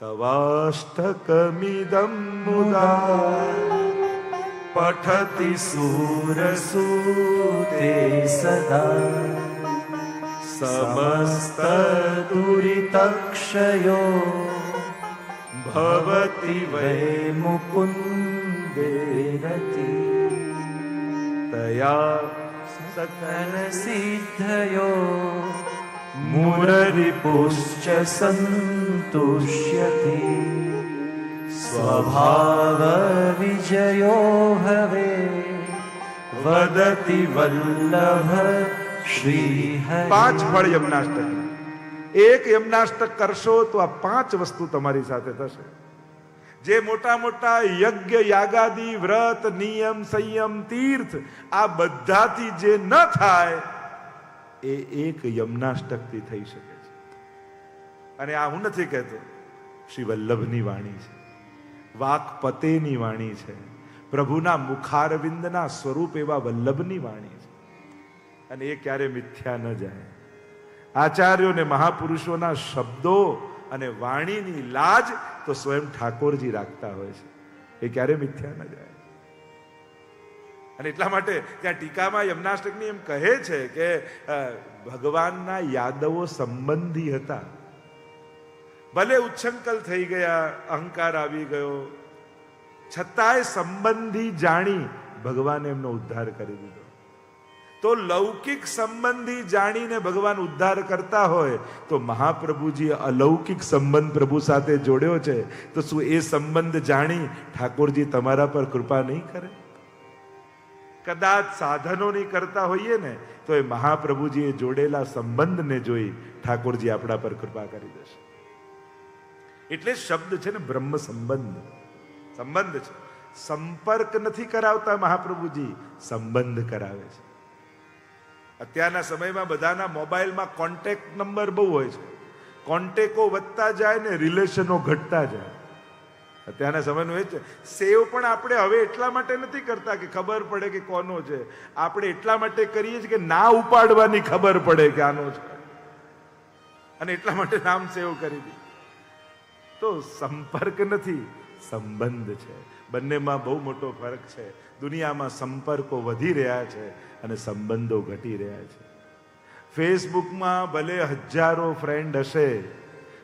તવાષ્ટકમિદં મુદા પઠતિ સુરસૂતે સદા સમસ્ત દુરિતક્ષયો ભવતિ વૈ મુકુંદે રતિ તયા સકલ સિદ્ધયો મુરરિપુશ્ચ સંતુષ્યતિ સ્વભાવ વિજયો હવે વદતિ વલ્લભ શ્રી હરિ. 5 ફળ યમનાષ્ટક. એક યમનાષ્ટક કરશો તો આ 5 વસ્તુ તમારી સાથે થશે. જે મોટા મોટા યજ્ઞ યાગાદી વ્રત નિયમ સંયમ તીર્થ આ બધાથી જે ન થાય એ એક યમનાષ્ટકથી થઈ શકે છે. અને આ હું નથી કહેતો, શ્રી વલ્લભની વાણી છે, વાકપતેની વાણી છે, પ્રભુના મુખારવિંદના સ્વરૂપ એવા વલ્લભની વાણી છે. અને એ ક્યારે મિથ્યા ન જાય. આચાર્યો ને મહાપુરુષોના શબ્દો અને વાણીની લાજ તો સ્વયં ઠાકોરજી રાખતા હોય છે. એ ક્યારે મિથ્યા ન જાય. અને એટલા માટે ત્યાં ટીકામાં યમનાષ્ટકની એમ કહે છે કે ભગવાનના યાદવો સંબંધી હતા. ભલે ઉચ્છંકલ થઈ ગયા, અહંકાર આવી ગયો, છતાંય સંબંધી જાણી ભગવાને એમનો ઉદ્ધાર કરી દીધો. તો લૌકિક સંબંધી જાણીને ભગવાન ઉદ્ધાર કરતા હોય તો મહાપ્રભુજીએ અલૌકિક સંબંધ પ્રભુ સાથે જોડ્યો છે, તો શું એ સંબંધ જાણી ઠાકોરજી તમારા પર કૃપા નહીં કરે? કદાચ સાધનોની કરતા હોઈએ ને તો એ મહાપ્રભુજીએ જોડેલા સંબંધને જોઈ ઠાકોરજી આપણા પર કૃપા કરી દેશે. એટલે શબ્દ છે ને બ્રહ્મ સંબંધ. સંબંધ છે, સંપર્ક નથી કરાવતા મહાપ્રભુજી, સંબંધ કરાવે છે. અત્યારના સમયમાં બધાના મોબાઈલમાં કોન્ટેક્ટ નંબર બહુ હોય છે. કોન્ટેકો વધતા જાય ને રિલેશનો ઘટતા જાય. અત્યારના સમયનું એ છે. સેવ પણ આપણે હવે એટલા માટે નથી કરતા કે ખબર પડે કે કોનો છે, આપણે એટલા માટે કરીએ છીએ કે ના ઉપાડવાની ખબર પડે કે આનો છે, અને એટલા માટે નામ સેવ કરી દે. તો સંપર્ક નથી, સંબંધ છે. બંનેમાં બહુ મોટો ફરક છે. દુનિયામાં સંપર્કો વધી રહ્યા છે અને સંબંધો ઘટી રહ્યા છે. ફેસબુકમાં ભલે હજારો ફ્રેન્ડ હશે,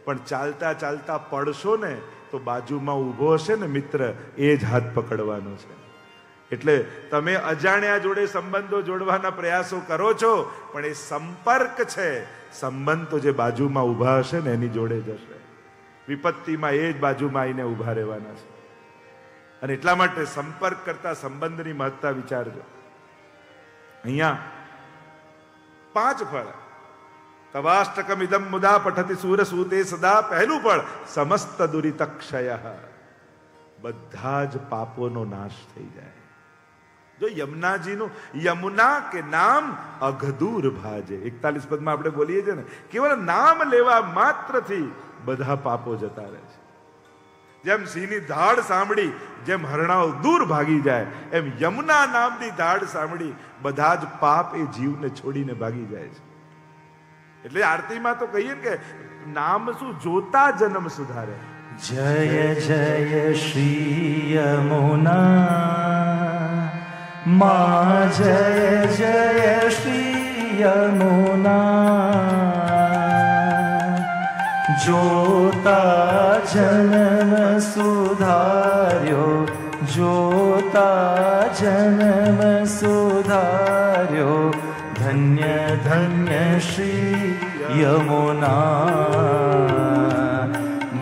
પણ ચાલતા ચાલતા પડશો ને તો બાજુમાં ઊભો હશે ને મિત્ર, એ જ હાથ પકડવાનો છે. એટલે તમે અજાણ્યા જોડે સંબંધો જોડવાના પ્રયાસો કરો છો, પણ એ સંપર્ક છે. સંબંધ તો જે બાજુમાં ઊભા હશે ને એની જોડે જ હશે. વિપત્તિમાં એ જ બાજુમાં આવીને ઊભા રહેવાના છે. અને એટલા માટે સંપર્ક કરતા સંબંધની મહત્તા વિચારજો. અહીંયા 5 ફળ. તવાષ્ટકમ ઇદમ મુદા પઠતિ સૂરસૂતે સદા. પહેલું ફળ સમસ્ત દુરિતક્ષય. બધા જ પાપોનો નાશ થઈ જાય. જો યમુનાજીનું, યમુના કે નામ અઘદૂર ભાજે, 41 પદમાં આપણે બોલીએ છીએ ને, કેવળ નામ લેવા માત્રથી બધા પાપો જતા રહે છે. જેમ સિંહની ધાડ સાંભળી જેમ હરણાઓ દૂર ભાગી જાય, એમ યમુના નામની ધાડ સાંભળી બધા જ પાપ એ જીવને છોડીને ભાગી જાય છે. એટલે આરતીમાં તો કહીએ કે નામ શું, જોતા જન્મ સુધારે. જય જય શ્રી યમુના, મા જય જય શ્રી યમુના. જોતા જન્મ સુધાર્યો, જોતા જન્મ સુધાર્યો. ધન્ય ધન્ય શ્રી યમુના,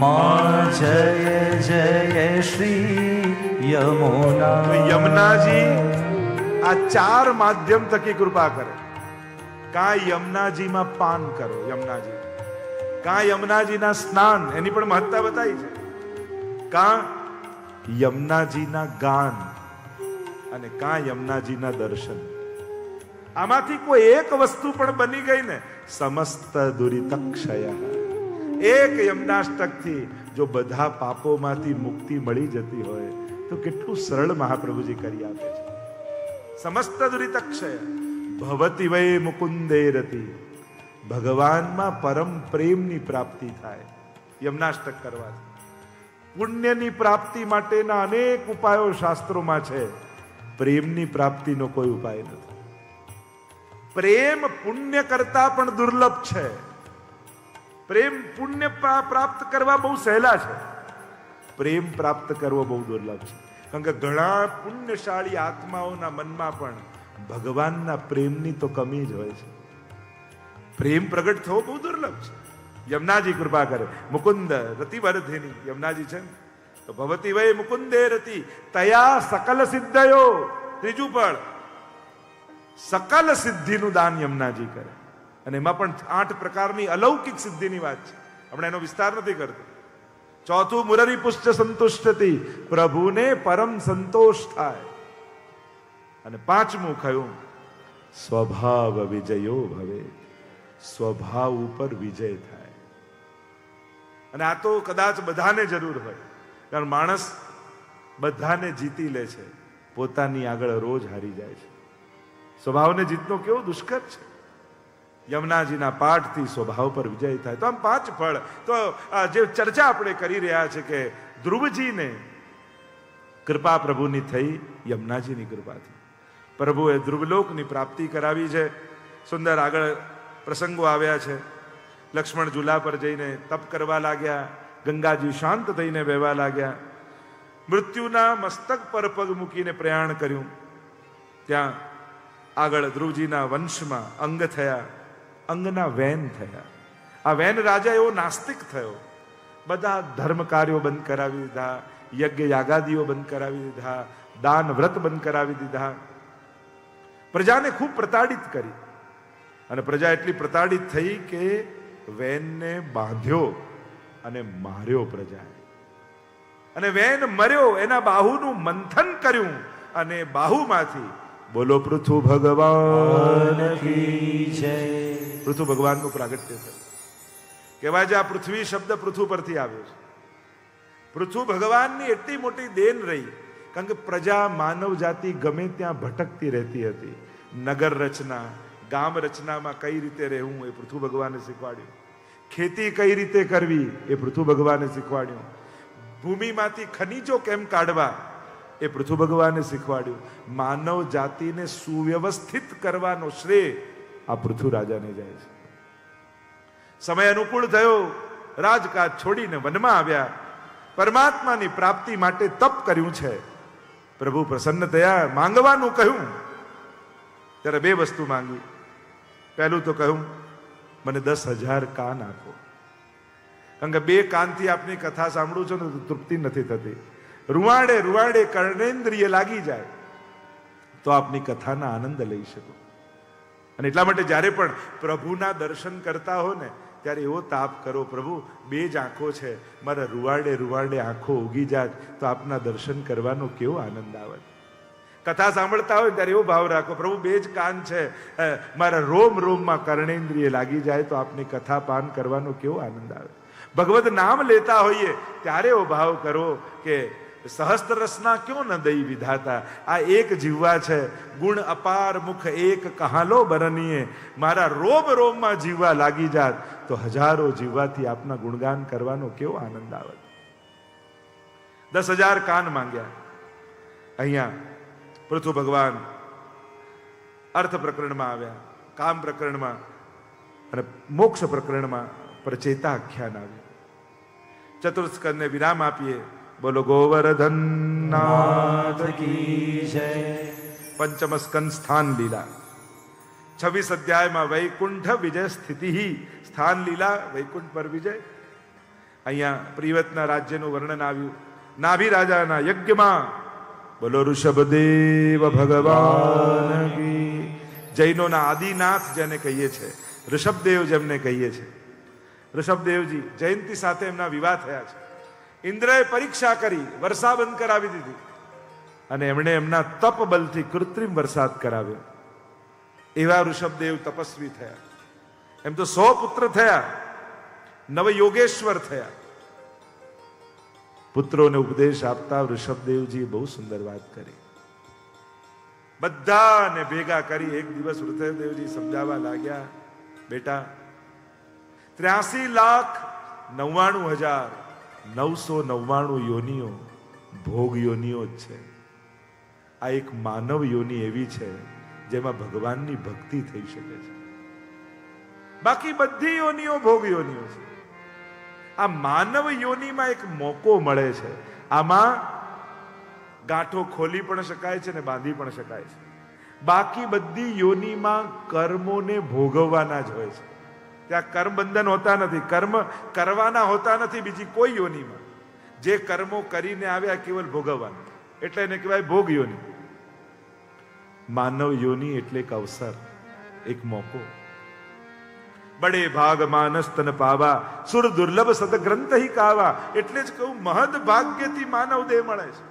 મા જય જય શ્રી યમુના. યમુનાજી આ 4 માધ્યમ થકી કૃપા કરે. કા યમુનાજીમાં પાન કરો, યમુનાજી. કા યમુનાજીના સ્નાન, એની પણ મહત્તા બતાવી છે. કા યમુનાજીના ગાન, અને કા યમુનાજીના દર્શન. આમાંથી કોઈ એક વસ્તુ પણ બની ગઈ ને, સમસ્ત દુરિતક્ષય. એક યમુનાષ્ટકથી જો બધા પાપોમાંથી મુક્તિ મળી જતી હોય તો કેટલું સરળ મહાપ્રભુજી કરી આપે છે. સમસ્ત દુરિતક્ષય ભવતિ વૈ મુકુંદે રતિ. ભગવાનમાં પરમ પ્રેમની પ્રાપ્તિ થાય યમુનાષ્ટક કરવાથી. પુણ્યની પ્રાપ્તિ માટેના અનેક ઉપાયો શાસ્ત્રોમાં છે, પ્રેમની પ્રાપ્તિનો કોઈ ઉપાય નથી. પ્રેમ પુણ્ય કરતા પણ દુર્લભ છે. પ્રેમ પુણ્ય પ્રાપ્ત કરવા બહુ સહેલા છે, પ્રેમ પ્રાપ્ત કરવો બહુ દુર્લભ છે. કારણ કે ઘણા પુણ્યશાળી આત્માઓના મનમાં પણ ભગવાનના પ્રેમની તો કમી જ હોય છે. પ્રેમ પ્રગટ થવો બહુ દુર્લભ છે. યમુનાજી કૃપા કરે. મુકુંદ રતિવર્ધિની યમુનાજી છે ને, તો ભવતી વૈ મુકુંદે રતિ તયા સકલ સિદ્ધયો. ત્રીજું ફળ સકલ સિદ્ધિનું દાન યમુનાજી કરે. અને એમાં પણ 8 પ્રકારની અલૌકિક સિદ્ધિની વાત છે, હમણાં એનો વિસ્તાર નથી કરતો. ચોથું મુરરી પુષ્ટ સંતુષ્ટતિ, પ્રભુને પરમ સંતોષ થાય. અને 5મું કયું સ્વભાવ વિજયો ભવે, સ્વભાવ ઉપર વિજય થાય. અને આ તો કદાચ બધાને જરૂર હોય, કારણ માણસ બધાને જીતી લે છે, પોતાની આગળ રોજ હારી જાય છે. સ્વભાવને જીતનો કેવો દુષ્કર છે. યમુનાજીના પાઠથી સ્વભાવ પર વિજય થાય. તો આમ 5 ફળ. તો જે ચર્ચા આપણે કરી રહ્યા છે કે ધ્રુવજીને કૃપા પ્રભુની થઈ યમુનાજીની કૃપાથી. પ્રભુએ ધ્રુવલોકની પ્રાપ્તિ કરાવી છે. સુંદર આગળ પ્રસંગો આવ્યા છે. લક્ષ્મણ ઝૂલા પર જઈને તપ કરવા લાગ્યા, ગંગાજી શાંત થઈને વહેવા લાગ્યા, મૃત્યુના મસ્તક પર પગ મૂકીને પ્રયાણ કર્યું. ત્યાં આગળ ધ્રુવજીના વંશમાં અંગ થયા, અંગના વેન થયા. આ વેન રાજા એવો નાસ્તિક થયો, બધા ધર્મ કાર્યો બંધ કરાવી દીધા, યજ્ઞ યાગાદીઓ બંધ કરાવી દીધા, દાન વ્રત બંધ કરાવી દીધા, પ્રજાને ખૂબ પ્રતાડિત કરી. અને પ્રજા એટલી પ્રતાડિત થઈ કે વેનને બાંધ્યો અને માર્યો પ્રજાએ. અને વેન મર્યો, એના બાહુનું મંથન કર્યું અને બાહુમાંથી બોલો પૃથુ ભગવાન કી જય. પૃથુ ભગવાનનું પ્રાગટ્ય થયું. કહેવાય છે આ પૃથ્વી શબ્દ પૃથુ પરથી આવ્યો છે. પૃથુ ભગવાનની એટલી મોટી દેન રહી, કારણ કે પ્રજા માનવ જાતિ ગમે ત્યાં ભટકતી રહેતી હતી. નગર રચના, ગામ રચનામાં કઈ રીતે રહેવું એ પૃથુ ભગવાને શીખવાડ્યું. ખેતી કઈ રીતે કરવી એ પૃથુ ભગવાને શીખવાડ્યું. ભૂમિમાંથી ખનીજો કેમ કાઢવા એ પૃથુ ભગવાને શીખવાડ્યું. માનવ જાતિને સુવ્યવસ્થિત કરવાનો શ્રેય આ પૃથુ રાજાને જાય છે. સમય અનુકૂળ થયો, રાજકાજ છોડીને વનમાં આવ્યા. પરમાત્માની પ્રાપ્તિ માટે તપ કર્યું છે. પ્રભુ પ્રસન્ન થયા, માંગવાનું કહ્યું ત્યારે બે વસ્તુ માંગી. પહેલું તો કહ્યું, મને 10,000 કાન આપો. કારણ કે બે કાનથી આપની કથા સાંભળું છું ને તો તૃપ્તિ નથી થતી. રૂવાડે રૂવાડે કર્ણેન્દ્રિય લાગી જાય તો આપની કથાના આનંદ લઈ શકો. અને એટલા માટે જ્યારે પણ પ્રભુના દર્શન કરતા હો ને ત્યારે એવો તાપ કરો, પ્રભુ બે જ આંખો છે, મારા રૂવાડે રૂવાડે આંખો ઉગી જાત તો આપના દર્શન કરવાનો કેવો આનંદ આવે. કથા સાંભળતા હોય ત્યારે એવો ભાવ રાખો, પ્રભુ બે જ કાન છે, મારા રોમ રોમમાં કર્ણેન્દ્રિય લાગી જાય તો આપની કથા પાન કરવાનો કેવો આનંદ આવે. ભગવદ નામ લેતા હોઈએ ત્યારે એવો ભાવ કરો કે સહસ્ત્ર રસના ક્યો ન દઈ વિધાતા. આ એક જીવવા છે, ગુણ અપાર મુખ એક કહાલો બરનીએ. મારા રોમ રોમમાં જીવવા લાગી જાત તો હજારો જીવવાથી આપના ગુણગાન કરવાનો કેવો આનંદ આવે. 10,000 કાન માંગ્યા. અહીંયા પૃથુ ભગવાન અર્થ પ્રકરણમાં આવ્યા, કામ પ્રકરણમાં અને મોક્ષ પ્રકરણમાં પ્રચેતા આખ્યાન આવ્યું. ચતુર્થ સ્કંદને વિરામ આપીએ. બોલો ગોવર્ધન નાથ કી જય. પંચમ સ્કંદ સ્થાન લીલા. 26 અધ્યાયમાં વૈકુંઠ વિજય સ્થિતિ, સ્થાન લીલા, વૈકુંઠ પર વિજય. અહીંયા પ્રિયવતના રાજ્યનું વર્ણન આવ્યું. નાભી રાજાના યજ્ઞમાં બોલો ઋષભદેવ ભગવાન કી. જૈનોના આદિનાથ જેને કહીએ છે, ઋષભદેવ જેમને કહીએ છે. ઋષભદેવજી જયંતી સાથે એમના વિવાહ થયા છે. ઇન્દ્રએ પરીક્ષા કરી, વર્ષા બંધ કરાવી દીધી અને એમણે એમના તપ બલથી કૃત્રિમ વરસાદ કરાવ્યો. એવા ઋષભદેવ તપસ્વી થયા. એમ તો 100 પુત્ર થયા, નવયોગેશ્વર થયા. પુત્રોને ઉપદેશ આપતા ઋષભદેવજી બહુ સુંદર વાત કરી. બધાને ભેગા કરી એક દિવસ ઋષભદેવજી સમજાવવા લાગ્યા, બેટા 83,99,999 યોનિઓ ભોગ યોનિઓ જ છે. આ એક માનવ યોનિ એવી છે જેમાં ભગવાનની ભક્તિ થઈ શકે છે. બાકી બધી યોનિઓ ભોગ યોનિઓ છે. આ માનવ યોનિમાં એક મોકો મળે છે. આમાં ગાંઠો ખોલી પણ શકાય છે ને બાંધી પણ શકાય છે. બાકી બધી યોનિમાં કર્મોને ભોગવવાના જ હોય છે. ત્યાં કર્મ બંધન હોતા નથી, કર્મ કરવાના હોતા નથી. બીજી કોઈ યોનિમાં જે કર્મો કરીને આવ્યા કેવલ ભોગવવાના, એટલે એને કહેવાય ભોગ યોનિ. માનવ યોનિ એટલે એક અવસર, એક મોકો. બડે ભાગ માનસ તન પાવા, સુર દુર્લભ સદ ગ્રંથ હી કાવા. એટલે જ કહું મહદ ભાગ્યથી માનવ દેહ મળે છે.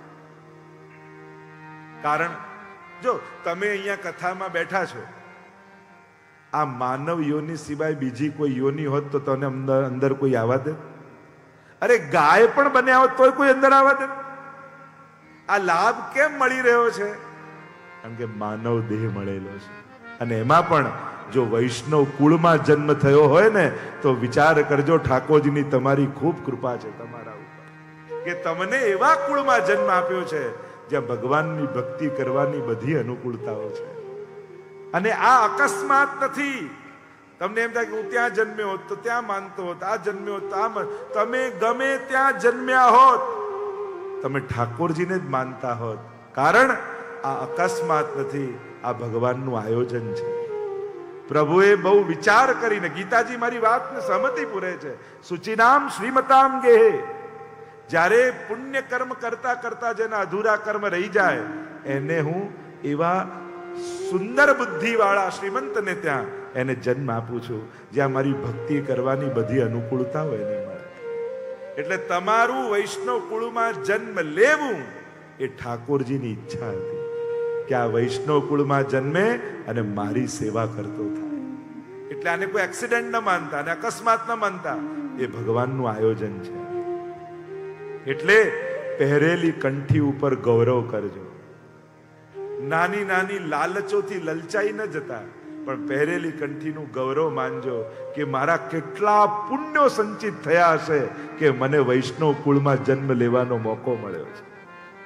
કારણ જો તમે અહીંયા કથામાં બેઠા છો, આ માનવ યોનિ સિવાય બીજી કોઈ યોનિ હોત તો તને અંદર કોઈ આવવા દે? અરે ગાય પણ બન્યા હોત તોય કોઈ અંદર આવવા દે? આ લાભ કેમ મળી રહ્યો છે? કારણ કે માનવ દેહ મળેલો છે. અને એમાં પણ જો વૈષ્ણવ કુળમાં જન્મ થયો હોય ને તો વિચાર કરજો, ઠાકોરજીની તમારી ખૂબ કૃપા છે તમારા ઉપર કે તમને એવા કુળમાં જન્મ આપ્યો છે જ્યાં ભગવાનની ભક્તિ કરવાની બધી અનુકૂળતાઓ છે. અને આ અકસ્માત નથી. તમને એમ થાય કે હું ત્યાં જન્મ્યો હોત તો ત્યાં માનતો હોત, આ જન્મ્યો હોત તો આ. તમે ગમે ત્યાં જન્મ્યા હોત, તમે ઠાકોરજીને જ માનતા હોત. કારણ આ અકસ્માત નથી, આ ભગવાનનું આયોજન છે. પ્રભુએ બહુ વિચાર કરીને, ગીતાજી મારી વાતને સહમતિ પૂરે છે. સુચિનામ શ્રીમતામ ગેહે. જ્યારે પુણ્ય કર્મ કરતા કરતા જેના અધૂરા કર્મ રહી જાય એને હું એવા સુંદર બુદ્ધિ વાળા શ્રીમંતને ત્યાં એને જન્મ આપું છું જ્યાં મારી ભક્તિ કરવાની બધી અનુકૂળતા હોય એને મળે. એટલે તમારું વૈષ્ણવ કુળમાં જન્મ લેવું એ ઠાકોરજીની ઈચ્છા હતી કે આ વૈષ્ણવ કુળમાં જન્મે અને મારી સેવા કરતો થાય. એટલે આને કોઈ એક્સિડન્ટ ન માનતા અને અકસ્માત ન માનતા, એ ભગવાનનું આયોજન છે. એટલે પહેરેલી કંઠી ઉપર ગૌરવ કરજો. નાની નાની લાલચોથી લલચાઈ ન જતા, પણ પહેરેલી કંઠીનું ગૌરવ માનજો કે મારા કેટલા પુણ્યો સંચિત થયા હશે કે મને વૈષ્ણવ કુળમાં જન્મ લેવાનો મોકો મળ્યો છે.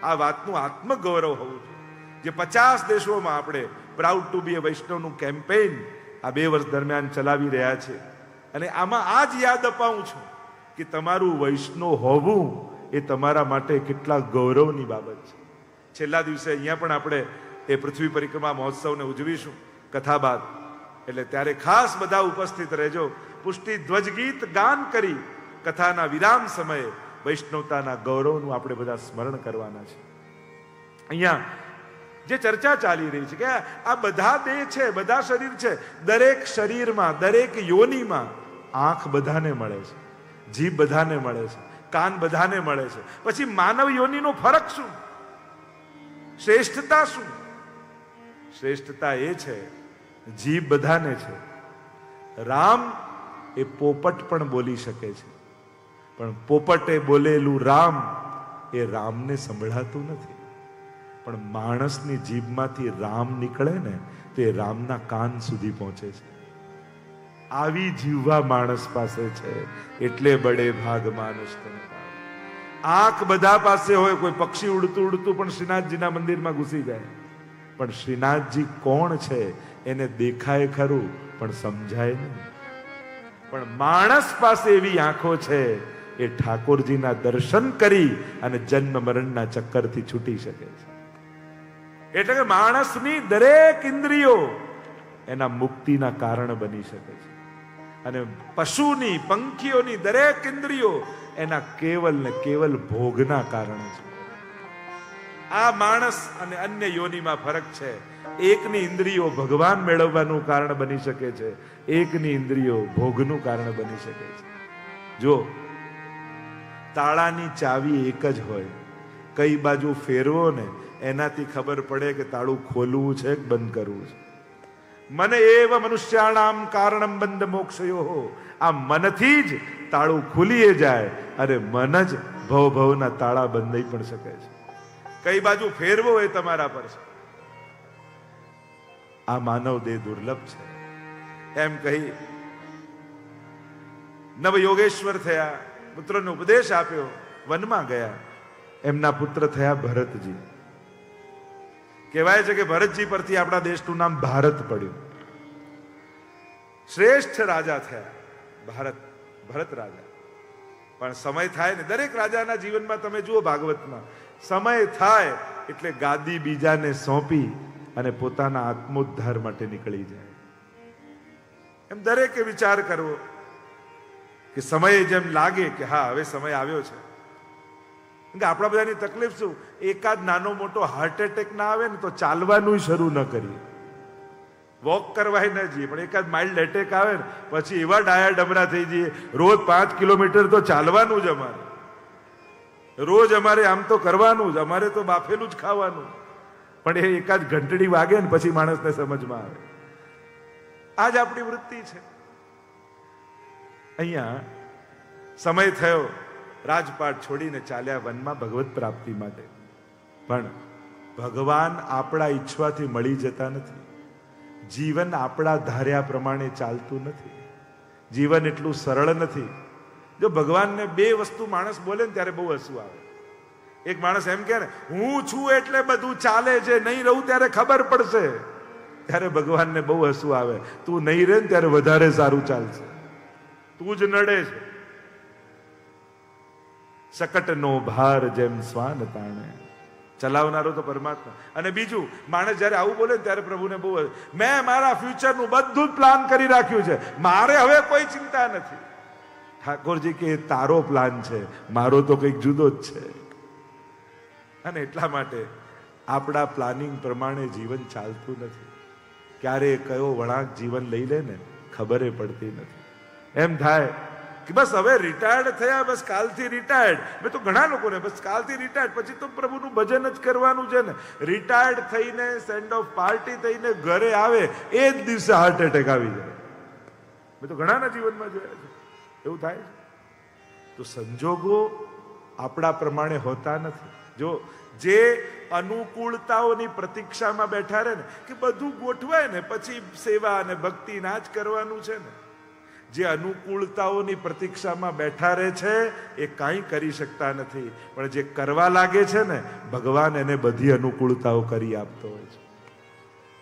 આ વાતનું આત્મગૌરવ હોવું જોઈએ. જે 50 દેશોમાં આપણે પ્રાઉડ ટુ બી એ વૈષ્ણવનું કેમ્પેઇન આ 2 વર્ષ દરમિયાન ચલાવી રહ્યા છે. અને આમાં આ જ યાદ અપાવું છું કે તમારું વૈષ્ણવ હોવું એ તમારા માટે કેટલા ગૌરવની બાબત છે. છેલ્લા દિવસે અહીંયા પણ આપણે એ પૃથ્વી પરિક્રમા મહોત્સવને ઉજવીશું કથા બાદ. એટલે ત્યારે ખાસ બધા ઉપસ્થિત રહેજો. પુષ્ટિ ધ્વજ ગીત ગાન કરી કથાના વિરામ સમયે વૈષ્ણવતાના ગૌરવનું આપણે બધા સ્મરણ કરવાના છે. અહીંયા જે ચર્ચા ચાલી રહી છે કે આ બધા દેહ છે, બધા શરીર છે, દરેક શરીરમાં, દરેક યોનિમાં આંખ બધાને મળે છે, જીભ બધાને મળે છે, કાન બધાને મળે છે. પછી માનવ યોનિનો ફરક શું? શ્રેષ્ઠતા શું? શ્રેષ્ઠતા એ છે જીભ બધાને છે. રામ એ પોપટ પણ બોલી શકે છે, પણ પોપટે બોલેલું રામ એ રામને સંભળાતું નથી. પણ માણસની જીભમાંથી રામ નીકળે ને તો એ રામના કાન સુધી પહોંચે છે. આવી જીવવા માણસ પાસે છે, એટલે બડે ભાગ માનુષ તને પાવે. આંખ બધા પાસે હોય, કોઈ પક્ષી ઉડતું ઉડતું પણ શ્રીનાથજીના મંદિરમાં ઘૂસી જાય, પણ શ્રીનાથજી કોણ છે એને દેખાય ખરું પણ સમજાય નહીં. પણ માણસ પાસે એવી આંખો છે, એ ઠાકોરજીના દર્શન કરી અને જન્મ મરણના ચક્કરથી છૂટી શકે છે. એટલે કે માણસની દરેક ઇન્દ્રિયો એના મુક્તિના કારણ બની શકે છે, અને પશુની, પંખીઓની દરેક ઇન્દ્રિયો એના કેવલ ને કેવલ ભોગના કારણે છે. આ માણસ અને અન્ય યોનિમાં ફરક છે. એકની ઇન્દ્રિયો ભગવાન મેળવવાનું કારણ બની શકે છે, એકની ઇન્દ્રિયો ભોગનું કારણ બની શકે છે. જો તાળાની ચાવી એક જ હોય, કઈ બાજુ ફેરવો ને એનાથી ખબર પડે કે તાળું ખોલવું છે કે બંધ કરવું છે. મને એવ મનુષ્યાણામ કારણમ બંધ મોક્ષયો. આ મનથી જ તાળું ખુલીએ જાય, અને મન જ ભવના તાળા બંધાઈ પણ શકે છે. કઈ બાજુ ફેરવો એ તમારા પર છે. આ માનવ દેહ દુર્લભ છે. એમ કહી નવ યોગેશ્વર થયા, પુત્રનો ઉપદેશ આપ્યો, વનમાં ગયા. એમના પુત્ર થયા ભરતજી. કહેવાય છે કે ભરતજી પરથી આપણા દેશનું નામ ભારત પડ્યું. શ્રેષ્ઠ રાજા થયા ભરત રાજા. પણ સમય થાય ને, દરેક રાજાના જીવનમાં તમે જુઓ ભાગવતમાં, સમય થાય એટલે ગાદી બીજાને સોંપી અને પોતાના આત્મોદ્ધાર માટે નીકળી જાય. એમ દરેકે વિચાર કરવો કે સમયે જેમ લાગે કે હા હવે સમય આવ્યો છે. આપણા બધાની તકલીફ શું? એકાદ નાનો મોટો હાર્ટ એટેક ના આવે ને તો ચાલવાનું શરૂ ન કરીએ, વોક કરવા ન જઈએ, પણ એકાદ માઇલ્ડ એટેક આવે ને પછી એવા ડાયા ડમરા થઈ જઈએ. રોજ 5 કિલોમીટર તો ચાલવાનું જ અમારે, રોજ અમારે આમ તો કરવાનું જ, અમારે તો બાફેલું જ ખાવાનું. પણ એ એકાદ ઘંટડી વાગે ને પછી માણસને સમજમાં આવે. આ જ આપણી વૃત્તિ છે. અહીંયા સમય થયો, રાજપાટ છોડીને ચાલ્યા વનમાં ભગવત પ્રાપ્તિ માટે. પણ ભગવાન આપણા ઈચ્છવાથી મળી જતા નથી. જીવન આપણા ધાર્યા પ્રમાણે ચાલતું નથી. જીવન એટલું સરળ નથી. જો ભગવાનને 2 વસ્તુ માણસ બોલે ને ત્યારે બહુ હસવું આવે. એક માણસ એમ કહે ને, હું છું એટલે બધું ચાલે છે, નહીં રહું ત્યારે ખબર પડશે. ત્યારે ભગવાનને બહુ હસવું આવે. તું નહીં રહે ને ત્યારે વધારે સારું ચાલશે, તું જ નડે છે. શકટનો ભાર જેમ શ્વાન તાણે. ચલાવનારો તો પરમાત્મા. અને બીજું, માણસ જયારે આવું બોલે ત્યારે પ્રભુને બહુ, મેં મારા ફ્યુચરનું બધું જ પ્લાન કરી રાખ્યું છે, મારે હવે કોઈ ચિંતા નથી. ઠાકોરજી કે તારો પ્લાન છે, મારો તો કંઈક જુદો જ છે. અને એટલા માટે આપણા પ્લાનિંગ પ્રમાણે જીવન ચાલતું નથી. ક્યારે કયો વળાંક જીવન લઈ લે ને ખબરે પડતી નથી. એમ થાય કે બસ હવે રિટાયર્ડ થયા, બસ કાલથી રિટાયર્ડ. મેં તો ઘણા લોકોને બસ કાલથી રિટાયર્ડ, પછી તો પ્રભુનું ભજન જ કરવાનું છે ને. રિટાયર્ડ થઈને સેન્ડ ઓફ પાર્ટી થઈને ઘરે આવે એ જ દિવસે હાર્ટ એટેક આવી જાય. મેં તો ઘણાના જીવનમાં જોયા છે, એવું થાય છે. તો સંજોગો આપણા પ્રમાણે હોતા નથી. જો જે અનુકૂળતાઓની પ્રતીક્ષામાં બેઠા રહે ને, કે બધું ગોઠવાય ને પછી સેવા અને ભક્તિ ના જ કરવાનું છે ને, જે અનુકૂળતાઓની પ્રતીક્ષામાં બેઠા રહે છે એ કાંઈ કરી શકતા નથી. પણ જે કરવા લાગે છે ને, ભગવાન એને બધી અનુકૂળતાઓ કરી આપતો હોય છે.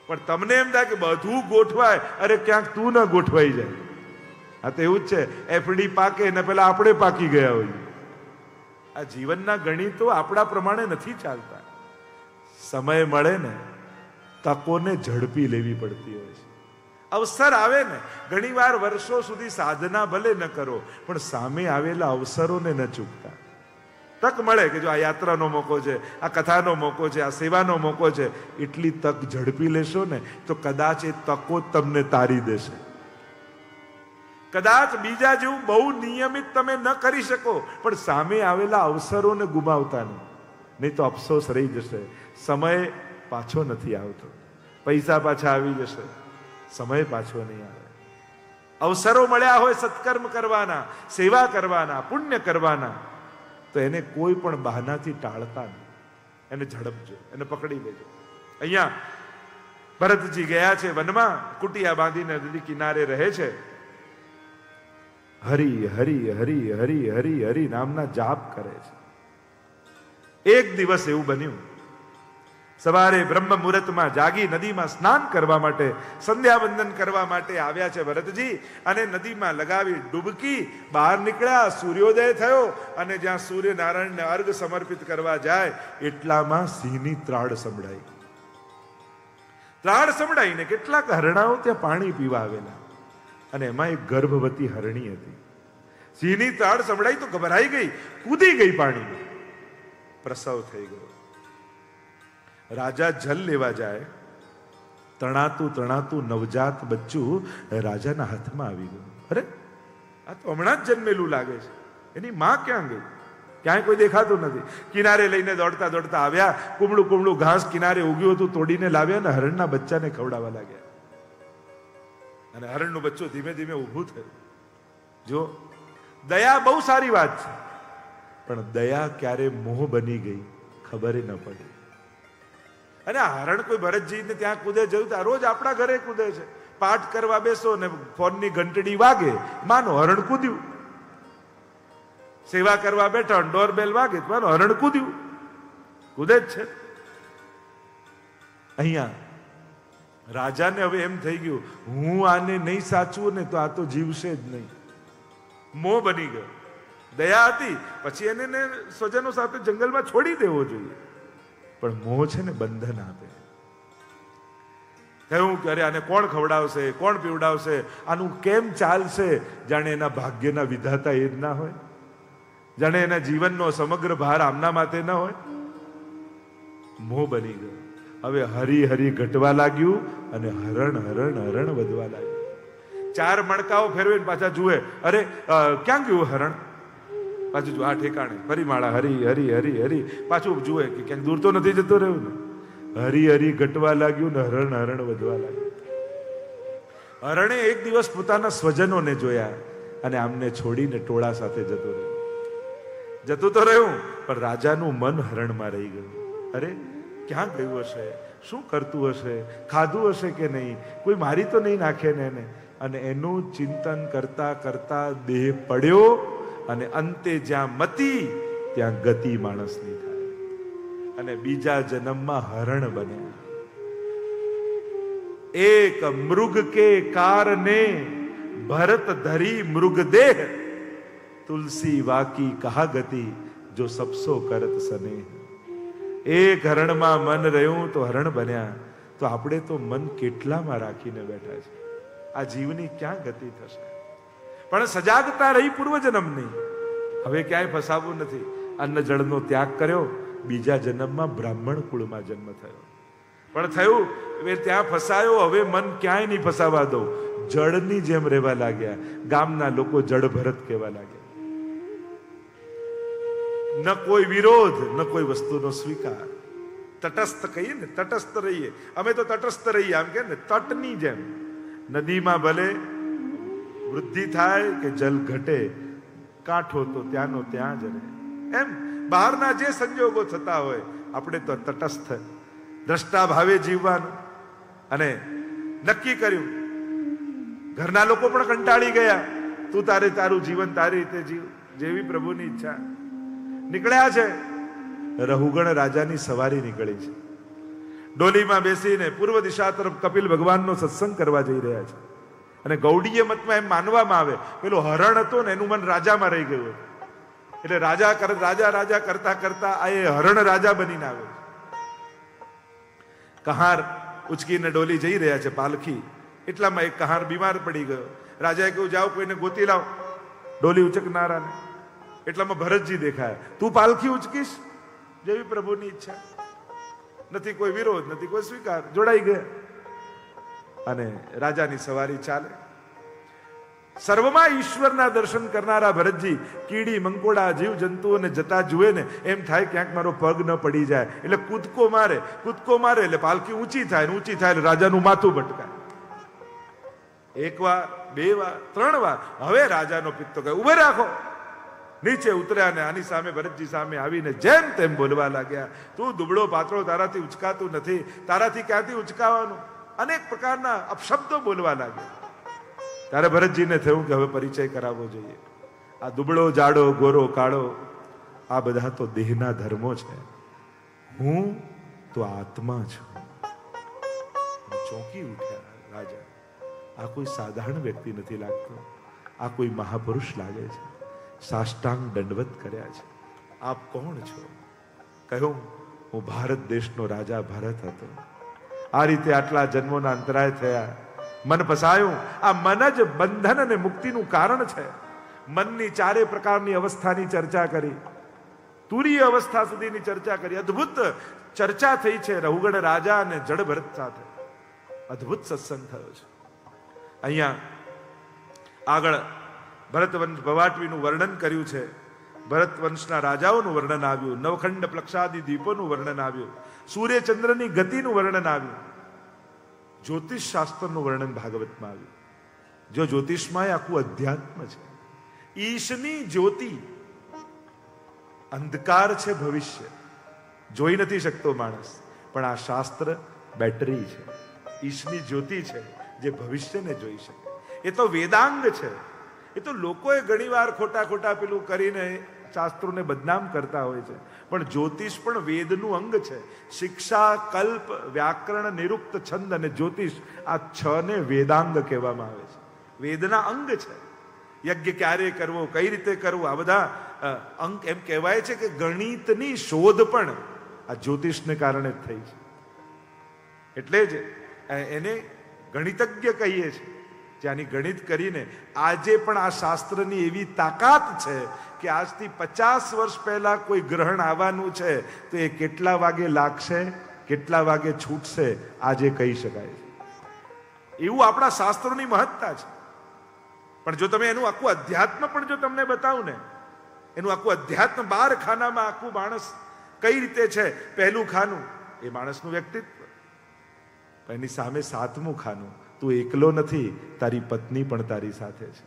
પણ તમને એમ થાય કે બધું ગોઠવાય, અરે ક્યાંક તું ન ગોઠવાઈ જાય. આ તો એવું જ છે, એફડી પાકે ને પેલા આપણે પાકી ગયા હોઈએ. આ જીવનના ગણિતો આપણા પ્રમાણે નથી ચાલતા. સમય મળે ને તકોને ઝડપી લેવી પડતી હોય છે. અવસર આવે ને, ઘણી વાર વર્ષો સુધી સાધના ભલે ન કરો પણ સામે આવેલા અવસરોને ન ચૂકતા. તક મળે કે જો આ યાત્રાનો મોકો છે, આ કથાનો મોકો છે, આ સેવાનો મોકો છે, એટલી તક ઝડપી લેશો ને તો કદાચ એ તકો તમને તારી દેશે. કદાચ બીજા જેવું બહુ નિયમિત તમે ન કરી શકો પણ સામે આવેલા અવસરોને ગુમાવતા નહીં તો અફસોસ રહી જશે. સમય પાછો નથી આવતો, પૈસા પાછા આવી જશે, સમય પાછો નહીં આવે. અવસરો મળ્યા હોય સત્કર્મ કરવાના, સેવા કરવાના, પુણ્ય કરવાના, તો એને કોઈ પણ બહાનાથી ટાળતા નહીં. એને ઝડપજો, એને પકડી લેજો. અહીંયા ભરતજી ગયા છે વનમાં, કુટિયા બાંધીને નદી કિનારે રહે છે. હરી હરી હરી હરી હરી હરી નામના જાપ કરે છે. એક દિવસ એવું બન્યું, સવારે બ્રહ્મ મુહૂર્તમાં જાગી નદીમાં સ્નાન કરવા માટે, સંધ્યાવંદન કરવા માટે આવ્યા છે ભરતજી, અને નદીમાં લગાવી ડૂબકી બહાર નીકળ્યા. સૂર્યોદય થયો અને જ્યાં સૂર્યનારાયણને અર્ઘ સમર્પિત કરવા જાય એટલામાં સિંહની ત્રાડ સંભળાઈ. ત્રાડ સંભળાઈને કેટલાક હરણાઓ ત્યાં પાણી પીવા આવેલા, અને એમાં એક ગર્ભવતી હરણી હતી. સિંહની ત્રાડ સંભળાઈ તો ગભરાઈ ગઈ, કૂદી ગઈ પાણીમાં, પ્રસવ થઈ ગયો. રાજા જલ લેવા જાય, તણાતું નવજાત બચ્ચું રાજાના હાથમાં આવી ગયું. અરે આ તો હમણાં જ જન્મેલું લાગે છે, એની માં ક્યાં ગઈ? ક્યાંય કોઈ દેખાતું નથી. કિનારે લઈને દોડતા દોડતા આવ્યા, કુમળું ઘાસ કિનારે ઉગ્યું હતું તોડીને લાવ્યા અને હરણના બચ્ચાને ખવડાવવા લાગ્યા. અને હરણનું બચ્ચું ધીમે ધીમે ઊભું થયું. જો દયા બહુ સારી વાત છે, પણ દયા ક્યારે મોહ બની ગઈ ખબર ન પડી. અને આ હરણ કોઈ ભરતજીને ત્યાં કૂદે જવું, રોજ આપણા ઘરે કૂદે છે. પાઠ કરવા બેસો ને ફોનની ઘંટડી વાગે, માનો હરણ કૂદ્યું. સેવા કરવા બેઠા, ડોરબેલ વાગે, માનો હરણ કૂદ્યું. કૂદે જ છે. અહીંયા રાજાને હવે એમ થઈ ગયું, હું આને નહીં સાચવું ને તો આ તો જીવશે જ નહીં. મોહ બની ગયો. દયા હતી, પછી એને સ્વજનો સાથે જંગલમાં છોડી દેવો જોઈએ, પણ મોહ છે ને બંધન આપે. કહ્યું કે અરે આને કોણ ખવડાવશે, કોણ પીવડાવશે, આનું કેમ ચાલશે? જાણે એના ભાગ્યના વિધાતા એ જ ના હોય, જાણે એના જીવનનો સમગ્ર ભાર આમના માથે ન હોય. મોહ બની ગયો. હવે હરી હરી ઘટવા લાગ્યું અને હરણ વધવા લાગ્યું. 4 મણકાઓ ફેરવીને પાછા જુએ, અરે ક્યાં ગયું હરણ? પાછું જો આ ઠેકાણે ફરી માળા, હરી હરી હરી હરી, પાછું જુએ કે ક્યાંક દૂર તો નથી જતો રહ્યું ને. હરી હરી ઘટવા લાગ્યું ને હરણ વધવા લાગ્યું. હરણે એક દિવસ પોતાના સ્વજનોને જોયા અને આમને છોડીને ટોળા સાથે જતું તો રહ્યું, પણ રાજાનું મન હરણમાં રહી ગયું. અરે ક્યાં ગયું હશે, શું કરતું હશે, ખાધું હશે કે નહીં, કોઈ મારી તો નહીં નાખે ને એને. અને એનું ચિંતન કરતા કરતા દેહ પડ્યો અને અંતે જ્યાં મતિ ત્યાં ગતિ માણસની થાય, અને બીજા જન્મમાં હરણ બન્યા. એક મૃગ કે કારને ભરત ધરી મૃગ દેહ, તુલસી વાકી કહા ગતિ જો સબસો કરત સને. એક હરણમાં મન રહ્યું તો હરણ બન્યા. તો આપણે તો મન કેટલામાં રાખીને બેઠા છે. આ જીવની ક્યાં ગતિ થશે? પણ સજાગતા રહી પૂર્વજન્મની. હવે ક્યાંય ફસાવવું નથી. અન્ન જળનો ત્યાગ કર્યો, બીજા જન્મમાં બ્રાહ્મણ કુળમાં જન્મ થયો. પણ થયું હવે ત્યાં ફસાયો, હવે મન ક્યાંય નહીં ફસાવા દઉં. જળની જેમ રહેવા લાગ્યા. ગામના લોકો જળ ભરત કહેવા લાગ્યા. ન કોઈ વિરોધ, ન કોઈ વસ્તુનો સ્વીકાર. તટસ્થ કહીએ ને, તટસ્થ રહીએ. અમે તો તટસ્થ રહીએ, આમ કે ને તટની જેમ. નદીમાં ભલે વૃદ્ધિ થાય કે જલ ઘટે, કાંઠો તો ત્યાંનો ત્યાં જ રહે. એમ બહારના જે સંજોગો થતા હોય, આપણે તો તટસ્થ દ્રષ્ટા ભાવે જીવવાનું. અને નક્કી કર્યું, ઘરના લોકો પણ કંટાળી ગયા. તું તારું જીવન તારી રીતે જીવ, જેવી પ્રભુની ઈચ્છા. નીકળ્યા છે. રહુગણ રાજાની સવારી નીકળી છે. ડોલીમાં બેસીને પૂર્વ દિશા તરફ કપિલ ભગવાનનો સત્સંગ કરવા જઈ રહ્યા છે. અને ગૌડીય મતમાં એમ માનવામાં આવે, પેલો હરણ હતો ને એનું મન રાજામાં રહી ગયું, એટલે રાજા કરતા કરતા આ એ હરણ રાજા બનીને આવે. કહાર ઉચકીને ડોલી જઈ રહ્યા છે, પાલખી. એટલામાં એક કહાર બીમાર પડી ગયો. રાજાએ કહ્યું, જાઓ કોઈને ગોતી લાવ ડોલી ઉચકનારાને. એટલામાં ભરતજી દેખાયા. તું પાલખી ઉચકીશ? જેવી પ્રભુની ઈચ્છા. નથી કોઈ વિરોધ, નથી કોઈ સ્વીકાર. જોડાઈ ગયા અને રાજાની સવારી ચાલે. સર્વમાં ઈશ્વરના દર્શન કરનારા ભરતજી કીડી મંકોડા જીવ જંતુઓને જતા જુએ ને એમ થાય ક્યાંક મારો પગ ન પડી જાય, એટલે કૂદકો મારે એટલે પાલખી ઊંચી થાય ને ઊંચી થાય એટલે રાજાનું માથું ભટકાય. એક વાર, બે વાર, ત્રણ વાર. હવે રાજાનો પિત્તો કહે, ઉભે રાખો. નીચે ઉતર્યા ને આની સામે ભરતજી સામે આવીને જેમ તેમ બોલવા લાગ્યા. તું દુબળો પાતળો, તારાથી ઉચકાતું નથી, તારાથી ક્યાંથી ઉચકાવાનું? અનેક પ્રકારના અપશબ્દો બોલવા લાગ્યા. ત્યારે ભરતજીને થયું કે હવે પરિચય કરાવવો જોઈએ. આ દુબળો જાડો ગોરો કાળો આ બધા તો દેહના ધર્મો છે, હું તો આત્મા છું. ચોંકી ઉઠ્યા રાજા. આ કોઈ સાધારણ વ્યક્તિ નથી લાગતો, આ કોઈ મહાપુરુષ લાગે છે. સાષ્ટાંગ દંડવત કર્યા છે. આપ કોણ છો? કહ્યું, હું ભારત દેશનો રાજા ભરત હતો. આ રીતે આટલા જન્મોના અંતરાય થયા, મન ફસાયું. આ મન જ બંધન અને મુક્તિનું કારણ છે. મનની ચારે પ્રકારની અવસ્થાની ચર્ચા કરી, તુરીય અવસ્થા સુધીની ચર્ચા કરી. અદ્ભુત ચર્ચા થઈ છે રહુગણ રાજા અને જડ ભરત સાથે. અદ્ભુત સત્સંગ થયો છે. અહીંયા આગળ ભરતવંશ ભવાટવીનું વર્ણન કર્યું છે. ભરત વંશના રાજાઓનું વર્ણન આવ્યું, નવખંડ પ્લક્ષાદી દીપોનું વર્ણન આવ્યું, સૂર્યચંદ્રની ગતિનું વર્ણન આવ્યું, જ્યોતિષ શાસ્ત્રનું વર્ણન ભાગવતમાં આવ્યું. જો જ્યોતિષમાં એ આખું અધ્યાત્મ છે. ઈશની જ્યોતિ અંધકાર છે, ભવિષ્ય જોઈ નથી શકતો માણસ, પણ આ શાસ્ત્ર બેટરી છે, ઈશની જ્યોતિ છે જે ભવિષ્યને જોઈ શકે. એ તો વેદાંગ છે. એ તો લોકોએ ઘણીવાર ખોટા પેલું કરીને શાસ્ત્રોને બદનામ કરતા હોય છે, પણ જ્યોતિષ પણ વેદનું અંગ છે. શિક્ષા, કલ્પ, વ્યાકરણ, નિરુક્ત, છંદ અને જ્યોતિષ, આ છ ને વેદાંગ કહેવામાં આવે છે. વેદના અંગ છે. યજ્ઞ ક્યારે કરવો, કઈ રીતે કરવો, આ બધા અંગ. એમ કહેવાય છે કે ગણિતની શોધ પણ આ જ્યોતિષને કારણે જ થઈ છે. એટલે જ એને ગણિતજ્ઞ કહીએ છીએ. જ્યાંની ગણિત કરીને આજે પણ આ શાસ્ત્રની એવી તાકાત છે કે આજથી 50 વર્ષ પહેલા કોઈ ગ્રહણ આવવાનું છે તો એ કેટલા વાગે લાગશે, કેટલા વાગે છૂટશે, આજે કહી શકાય છે. એવું આપણા શાસ્ત્રોની મહત્તા છે. પણ જો તમે એનું આખું અધ્યાત્મ પણ જો તમને બતાવું ને, એનું આખું અધ્યાત્મ 12 ખાનામાં આખું માણસ કઈ રીતે છે. પહેલું ખાનું એ માણસનું વ્યક્તિત્વ, એની સામે 7મું ખાનું, તું એકલો નથી, તારી પત્ની પણ તારી સાથે છે.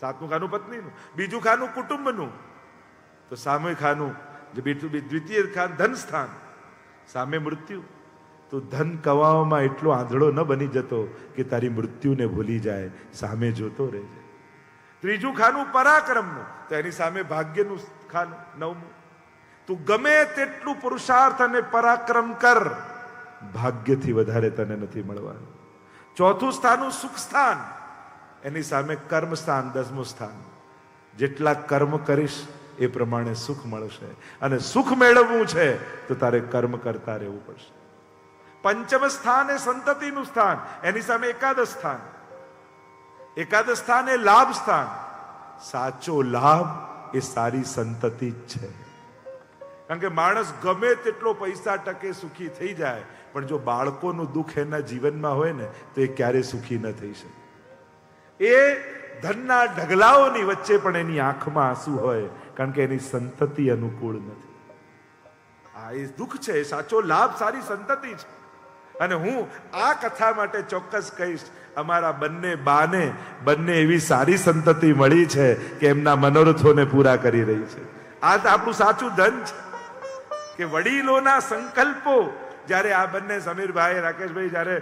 7મું ખાનું પત્નીનું. બીજું ખાનું કુટુંબનું. તો સામે ખાનું દ્વિતીય ખાન ધન સ્થાન, સામે મૃત્યુ. તો ધન કમાવામાં એટલો આંધળો ન બની જતો કે તારી મૃત્યુને ભૂલી જાય, સામે જોતો રહેજે. ત્રીજું ખાનું પરાક્રમનું, તો એની સામે ભાગ્યનું ખાનું 9મું. તું ગમે તેટલું પુરુષાર્થ અને પરાક્રમ કર, ભાગ્યથી વધારે તને નથી મળવાનું. ચોથું સ્થાનનું સુખ સ્થાન, એની સામે કર્મ સ્થાન 10મું સ્થાન. જેટલા કર્મ કરીશ એ પ્રમાણે સુખ મળશે, અને સુખ મેળવવું છે તો તારે કર્મ કરતા રહેવું પડશે. પંચમ સ્થાન એ સંતતિનું સ્થાન, એની સામે એકાદશ સ્થાન. એકાદશ સ્થાન એ લાભ સ્થાન. સાચો લાભ એ સારી સંતતિ જ છે. કારણ કે માણસ ગમે તેટલો પૈસા ટકે સુખી થઈ જાય, પણ જો બાળકોનું દુઃખ એના જીવનમાં હોય ને તો એ ક્યારે સુખી ન થઈ શકે. એ ધનના ઢગલાઓની વચ્ચે પણ એની આંખમાં આંસુ હોય, કારણ કે એની સંતતિ અનુકૂળ નથી. આ એ દુઃખ છે, એ સાચો લાભ સારી સંતતિ છે. અને હું આ કથા માટે ચોક્કસ કહીશ, અમારા બંને એવી સારી સંતતિ મળી છે કે એમના મનોરથોને પૂરા કરી રહી છે. આ તો આપણું સાચું ધન છે કે વડીલોના સંકલ્પો, જ્યારે આ બંને સમીરભાઈ, રાકેશભાઈ જ્યારે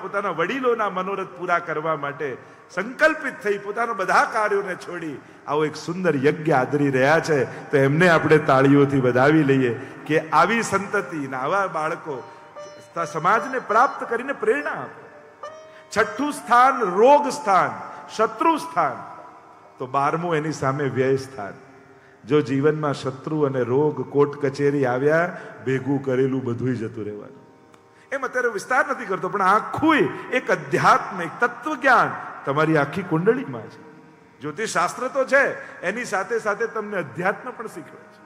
પોતાના વડીલોના મનોરથ પૂરા કરવા માટે સંકલ્પિત થઈ પોતાના બધા કાર્યોને છોડી આવો એક સુંદર યજ્ઞ આદરી રહ્યા છે, તો એમને આપણે તાળીઓથી વધાવી લઈએ કે આવી સંતતિ ને આવા બાળકો સમાજને પ્રાપ્ત કરીને પ્રેરણા આપે. છઠ્ઠું સ્થાન રોગ સ્થાન, શત્રુ સ્થાન, તો 12મું એની સામે વ્યય સ્થાન. જો જીવનમાં શત્રુ અને રોગ, કોર્ટ કચેરી આવ્યા, ભેગું કરેલું બધું જતું રહેવાનું. એમ અત્યારે વિસ્તાર નથી કરતો, પણ આખું એક અધ્યાત્મ, એક તત્વજ્ઞાન તમારી આખી કુંડળીમાં છે. જ્યોતિષ શાસ્ત્ર તો છે, એની સાથે સાથે તમને અધ્યાત્મ પણ શીખવે છે.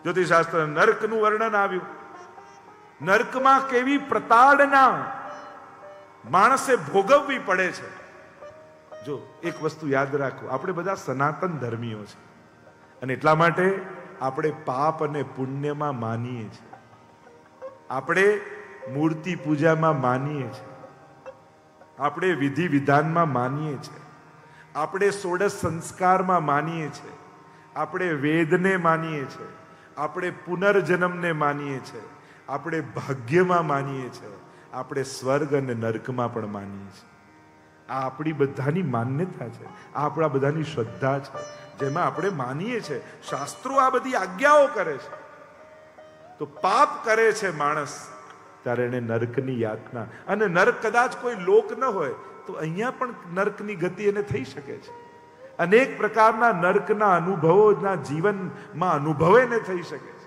જ્યોતિષ શાસ્ત્ર નર્કનું વર્ણન આવ્યું. નર્કમાં કેવી પ્રતાડના માણસે ભોગવવી પડે છે. જો એક વસ્તુ યાદ રાખો, આપણે બધા સનાતન ધર્મીઓ છે અને એટલા માટે આપણે પાપ અને પુણ્યમાં માનીએ છીએ. આપણે મૂર્તિ પૂજામાં માનીએ છીએ, આપણે વિધિ વિધાનમાં માનીએ છીએ, આપણે ષોડશ સંસ્કારમાં માનીએ છીએ, આપણે વેદને માનીએ છીએ, આપણે પુનર્જન્મને માનીએ છીએ, આપણે ભાગ્યમાં માનીએ છીએ, આપણે સ્વર્ગ અને નરકમાં પણ માનીએ છીએ. આ આપણી બધાની માન્યતા છે, આ આપણા બધાની શ્રદ્ધા છે, જેમાં આપણે માનીએ છીએ. શાસ્ત્રો આ બધી આજ્ઞાઓ કરે છે. તો પાપ કરે છે માણસ ત્યારે એને નરકની યાતના, અને નરક કદાચ કોઈ લોક ન હોય તો અહીંયા પણ નરકની ગતિ એને થઈ શકે છે. અનેક પ્રકારના નરકના અનુભવોના જીવનમાં અનુભવ એને થઈ શકે છે.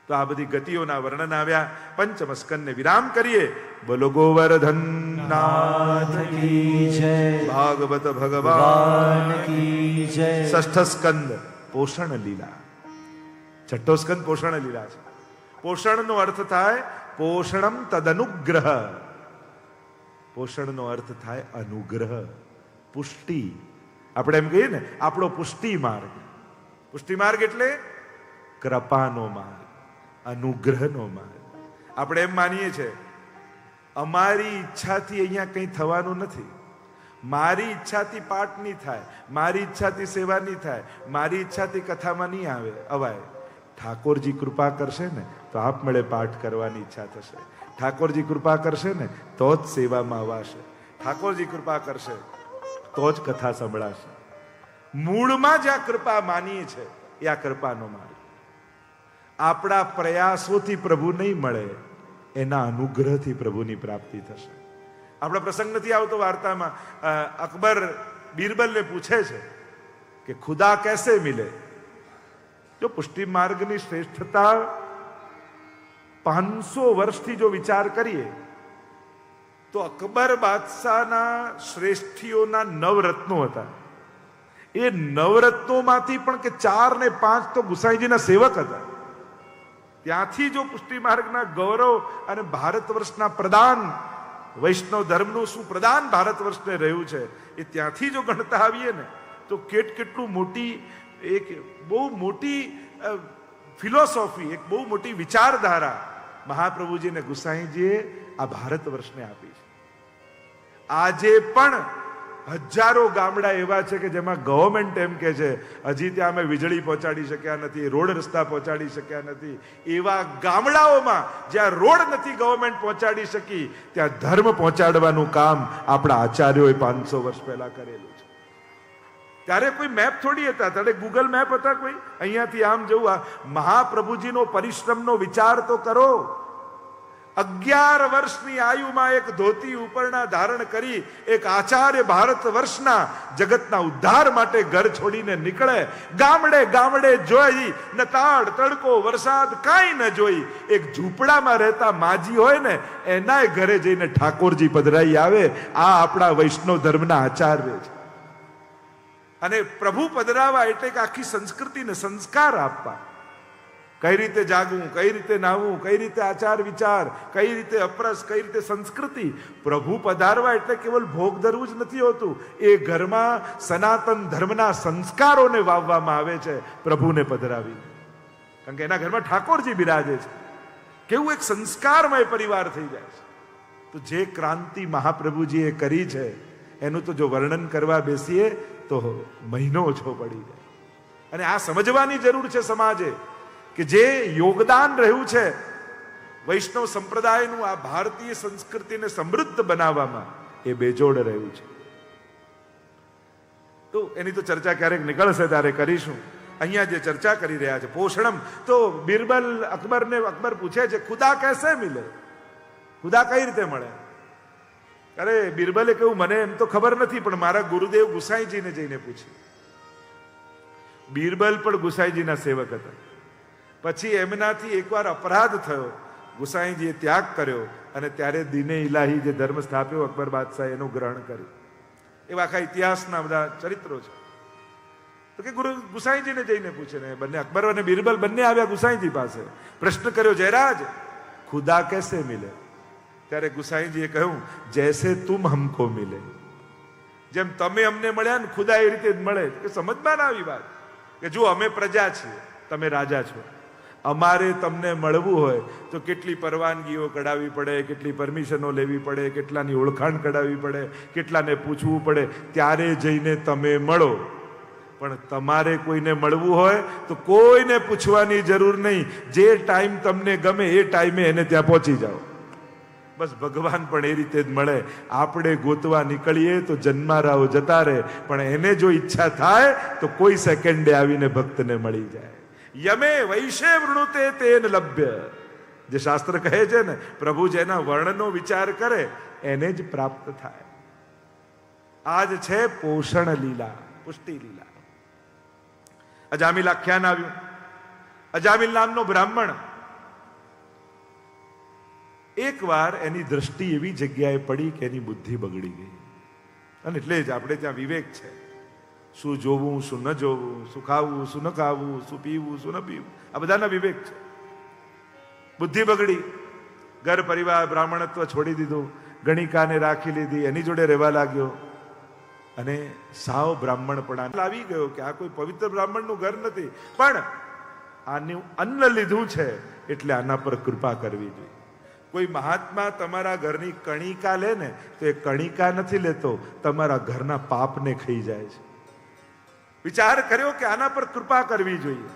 તો આ બધી ગતિઓના વર્ણન આવ્યા. પંચમ સ્કંદને વિરામ કરીએ. બોલો ગોવર્ધન નાથ કી જય, ભાગવત ભગવાન કી જય. ષષ્ઠ સ્કંદ પોષણ લીલા. છઠ્ઠો સ્કંદ પોષણ લીલા છે. પોષણનો અર્થ થાય પોષણમ તદનુગ્રહ. પોષણનો અર્થ થાય અનુગ્રહ, પુષ્ટિ. આપણે એમ કહીએ ને, આપણો પુષ્ટિ માર્ગ. પુષ્ટિ માર્ગ એટલે કૃપાનો માર્ગ, અનુગ્રહનો માર્ગ. આપણે એમ માનીએ છીએ અમારી ઈચ્છાથી અહીંયા કંઈ થવાનું નથી, મારી ઈચ્છાથી પાઠ નહીં થાય, મારી ઈચ્છાથી સેવા નહીં થાય, મારી ઈચ્છાથી કથામાં નહીં અવાય. ઠાકોરજી કૃપા કરશે ને તો આપમેળે પાઠ કરવાની ઈચ્છા થશે. ઠાકોરજી કૃપા કરશે ને તો જ સેવામાં અવાશે. ઠાકોરજી કૃપા કરશે તો જ કથા સંભળાશે. મૂળમાં જ્યાં કૃપા માનીએ છે એ આ કૃપાનો માર્ગ. આપણા પ્રયાસોથી પ્રભુ નહીં મળે, એના અનુગ્રહથી પ્રભુની પ્રાપ્તિ થશે. આપણા પ્રસંગ નથી આવતો વાર્તામાં. અકબર બીરબલને પૂછે છે કે ખુદા કેસે મિલે. જો પુષ્ટિ માર્ગની શ્રેષ્ઠતા 500 વર્ષથી જો વિચાર કરીએ તો અકબર બાદશાહના શ્રેષ્ઠીઓના 9 રત્નો હતા. એ 9 રત્નોમાંથી પણ કે 4 ને 5 તો ગુસાઈજીના સેવક હતા. ત્યાંથી જો પુષ્ટિ માર્ગના ગૌરવ અને ભારત વર્ષના પ્રદાન, વૈષ્ણવ ધર્મનું શું પ્રદાન ભારત વર્ષને રહ્યું છે, એ ત્યાંથી જો ગણતા આવીએ ને તો કેટલું મોટી, એક બહુ મોટી ફિલોસોફી, એક બહુ મોટી વિચારધારા મહાપ્રભુજી ને ગુસાઈજીએ આ ભારત વર્ષને આપી છે. આજે પણ હજારો ગામડા એવા છે કે જેમાં ગવર્મેન્ટ એમ કે છે હજી ત્યાં અમે વીજળી પહોંચાડી શક્યા નથી, રોડ રસ્તા પહોંચાડી શક્યા નથી. એવા ગામડાઓમાં જ્યાં રોડ નથી ગવર્મેન્ટ પહોંચાડી શકી, ત્યાં ધર્મ પહોંચાડવાનું કામ આપણા આચાર્યોએ 500 વર્ષ પહેલા કરેલું છે. ત્યારે કોઈ મેપ થોડી હતા, ત્યારે ગૂગલ મેપ હતા કોઈ? અહીંયાથી આમ જવું. આ મહાપ્રભુજીનો પરિશ્રમનો વિચાર તો કરો. 11 વર્ષની આયુમાં એક ધોતી ઉપરના ધારણ કરી એક આચાર્ય ભારત વર્ષના જગતના ઉદ્ધાર માટે ઘર છોડીને નીકળે. ગામડે ગામડે જોઈ ન તાડ તડકો વરસાદ કાંઈ ન જોઈ, એક ઝૂંપડામાં રહેતા માજી હોય ને એનાય ઘરે જઈને ઠાકોરજી પધરાઈ આવે. આ આપણા વૈષ્ણવ ધર્મના આચાર્ય છે. અને પ્રભુ પધરાવા એટલે કે આખી સંસ્કૃતિને સંસ્કાર આપવા. કઈ રીતે જાગવું, કઈ રીતે નાહવું, કઈ રીતે આચાર વિચાર, કઈ રીતે અપરસ, કઈ રીતે સંસ્કૃતિ. પ્રભુ પધારવા એટલે કેવલ ભોગ ધરવું જ નથી હોતું, એ ઘરમાં સનાતન ધર્મના સંસ્કારોને વાવવામાં આવે છે પ્રભુને પધરાવી. કારણ કે એના ઘરમાં ઠાકોરજી બિરાજે છે. કેવું એક સંસ્કારમય પરિવાર થઈ જાય છે. તો જે ક્રાંતિ મહાપ્રભુજીએ કરી છે એનું તો જો વર્ણન કરવા બેસીએ તો મહિનો ઓછો પડી જાય. અને આ સમજવાની જરૂર છે સમાજે કે જે યોગદાન રહ્યું છે વૈષ્ણવ સંપ્રદાયનું આ ભારતીય સંસ્કૃતિને સમૃદ્ધ બનાવવામાં, એ બેજોડ રહ્યું છે. તો એની તો ચર્ચા ક્યારેક નીકળશે ત્યારે કરીશું. અહીંયા જે ચર્ચા કરી રહ્યા છે પોષણમ, તો બિરબલ અકબર પૂછે છે ખુદા कैसे मिले, ખુદા કઈ રીતે મળે? અરે બિરબલે કહ્યું મને એમ તો ખબર નથી, પણ મારા ગુરુદેવ ગુસાઈજીને જઈને પૂછ્યું. બિરબલ પણ ગુસાઈજીના સેવક હતા. પછી એમનાથી એકવાર અપરાધ થયો, ગુસાઈજીએ ત્યાગ કર્યો અને ત્યારે દિને ઇલાહી જે ધર્મ સ્થાપ્યો અકબર બાદશાહ એનું ગ્રહણ કર્યું. એવા આખા ઇતિહાસના બધા ચરિત્રો છે. તો કે ગુસાઈજીને જઈને પૂછે ને બંને અકબર અને બિરબલ બંને આવ્યા ગુસાઈજી પાસે. પ્રશ્ન કર્યો જયરાજ ખુદા कैसे मिले? ત્યારે ગુસાઈજીએ કહ્યું જૈસે તુમ હમકો મિલે, જેમ તમે અમને મળ્યા ને ખુદા એ રીતે જ મળે. કે સમજમાં ના આવી વાત કે જો અમે પ્રજા છીએ, તમે રાજા છો, અમારે તમને મળવું હોય તો કેટલી પરવાનગીઓ કઢાવવી પડે, કેટલી પરમિશનો લેવી પડે, કેટલાની ઓળખાણ કઢાવવી પડે, કેટલાને પૂછવું પડે, ત્યારે જઈને તમે મળો. પણ તમારે કોઈને મળવું હોય તો કોઈને પૂછવાની જરૂર નહીં. જે ટાઈમ તમને ગમે એ ટાઈમે એને ત્યાં પહોંચી જાઓ. બસ ભગવાન પણ એ રીતે જ મળે. આપણે ગોતવા નીકળીએ તો જન્મારાઓ જતા રહે, પણ એને જો ઈચ્છા થાય તો કોઈ સેકન્ડે આવીને ભક્તને મળી જાય. યમે વૈશે વૃણુતે તેન લભ્ય, જે શાસ્ત્ર કહે છે ને પ્રભુ જેના વર્ણનો વિચાર કરે એને જ પ્રાપ્ત થાય. આજ છે પોષણ લીલા, પુષ્ટિ લીલા. અજામિલ આખ્યાન આવ્યું. અજામિલ નામનો બ્રાહ્મણ એકવાર એની દ્રષ્ટિ એવી જગ્યાએ પડી કે એની બુદ્ધિ બગડી ગઈ. અને એટલે જ આપણે ત્યાં વિવેક છે. શું જોવું, શું ન જોવું, શું ખાવું, શું ન ખાવું, શું પીવું, શું ન પીવું, આ બધાના વિવેક છે. બુદ્ધિ બગડી, ઘર પરિવાર બ્રાહ્મણત્વ છોડી દીધું, ગણિકાને રાખી લીધી, એની જોડે રહેવા લાગ્યો અને સાવ બ્રાહ્મણપણા લાવી ગયો કે આ કોઈ પવિત્ર બ્રાહ્મણનું ઘર નથી, પણ આનું અન્ન લીધું છે એટલે આના પર કૃપા કરવી જોઈએ. કોઈ મહાત્મા તમારા ઘરની કણિકા લે ને તો એ કણિકા નથી લેતો, તમારા ઘરના પાપને ખાઈ જાય છે. વિચાર કર્યો કે આના પર કૃપા કરવી જોઈએ.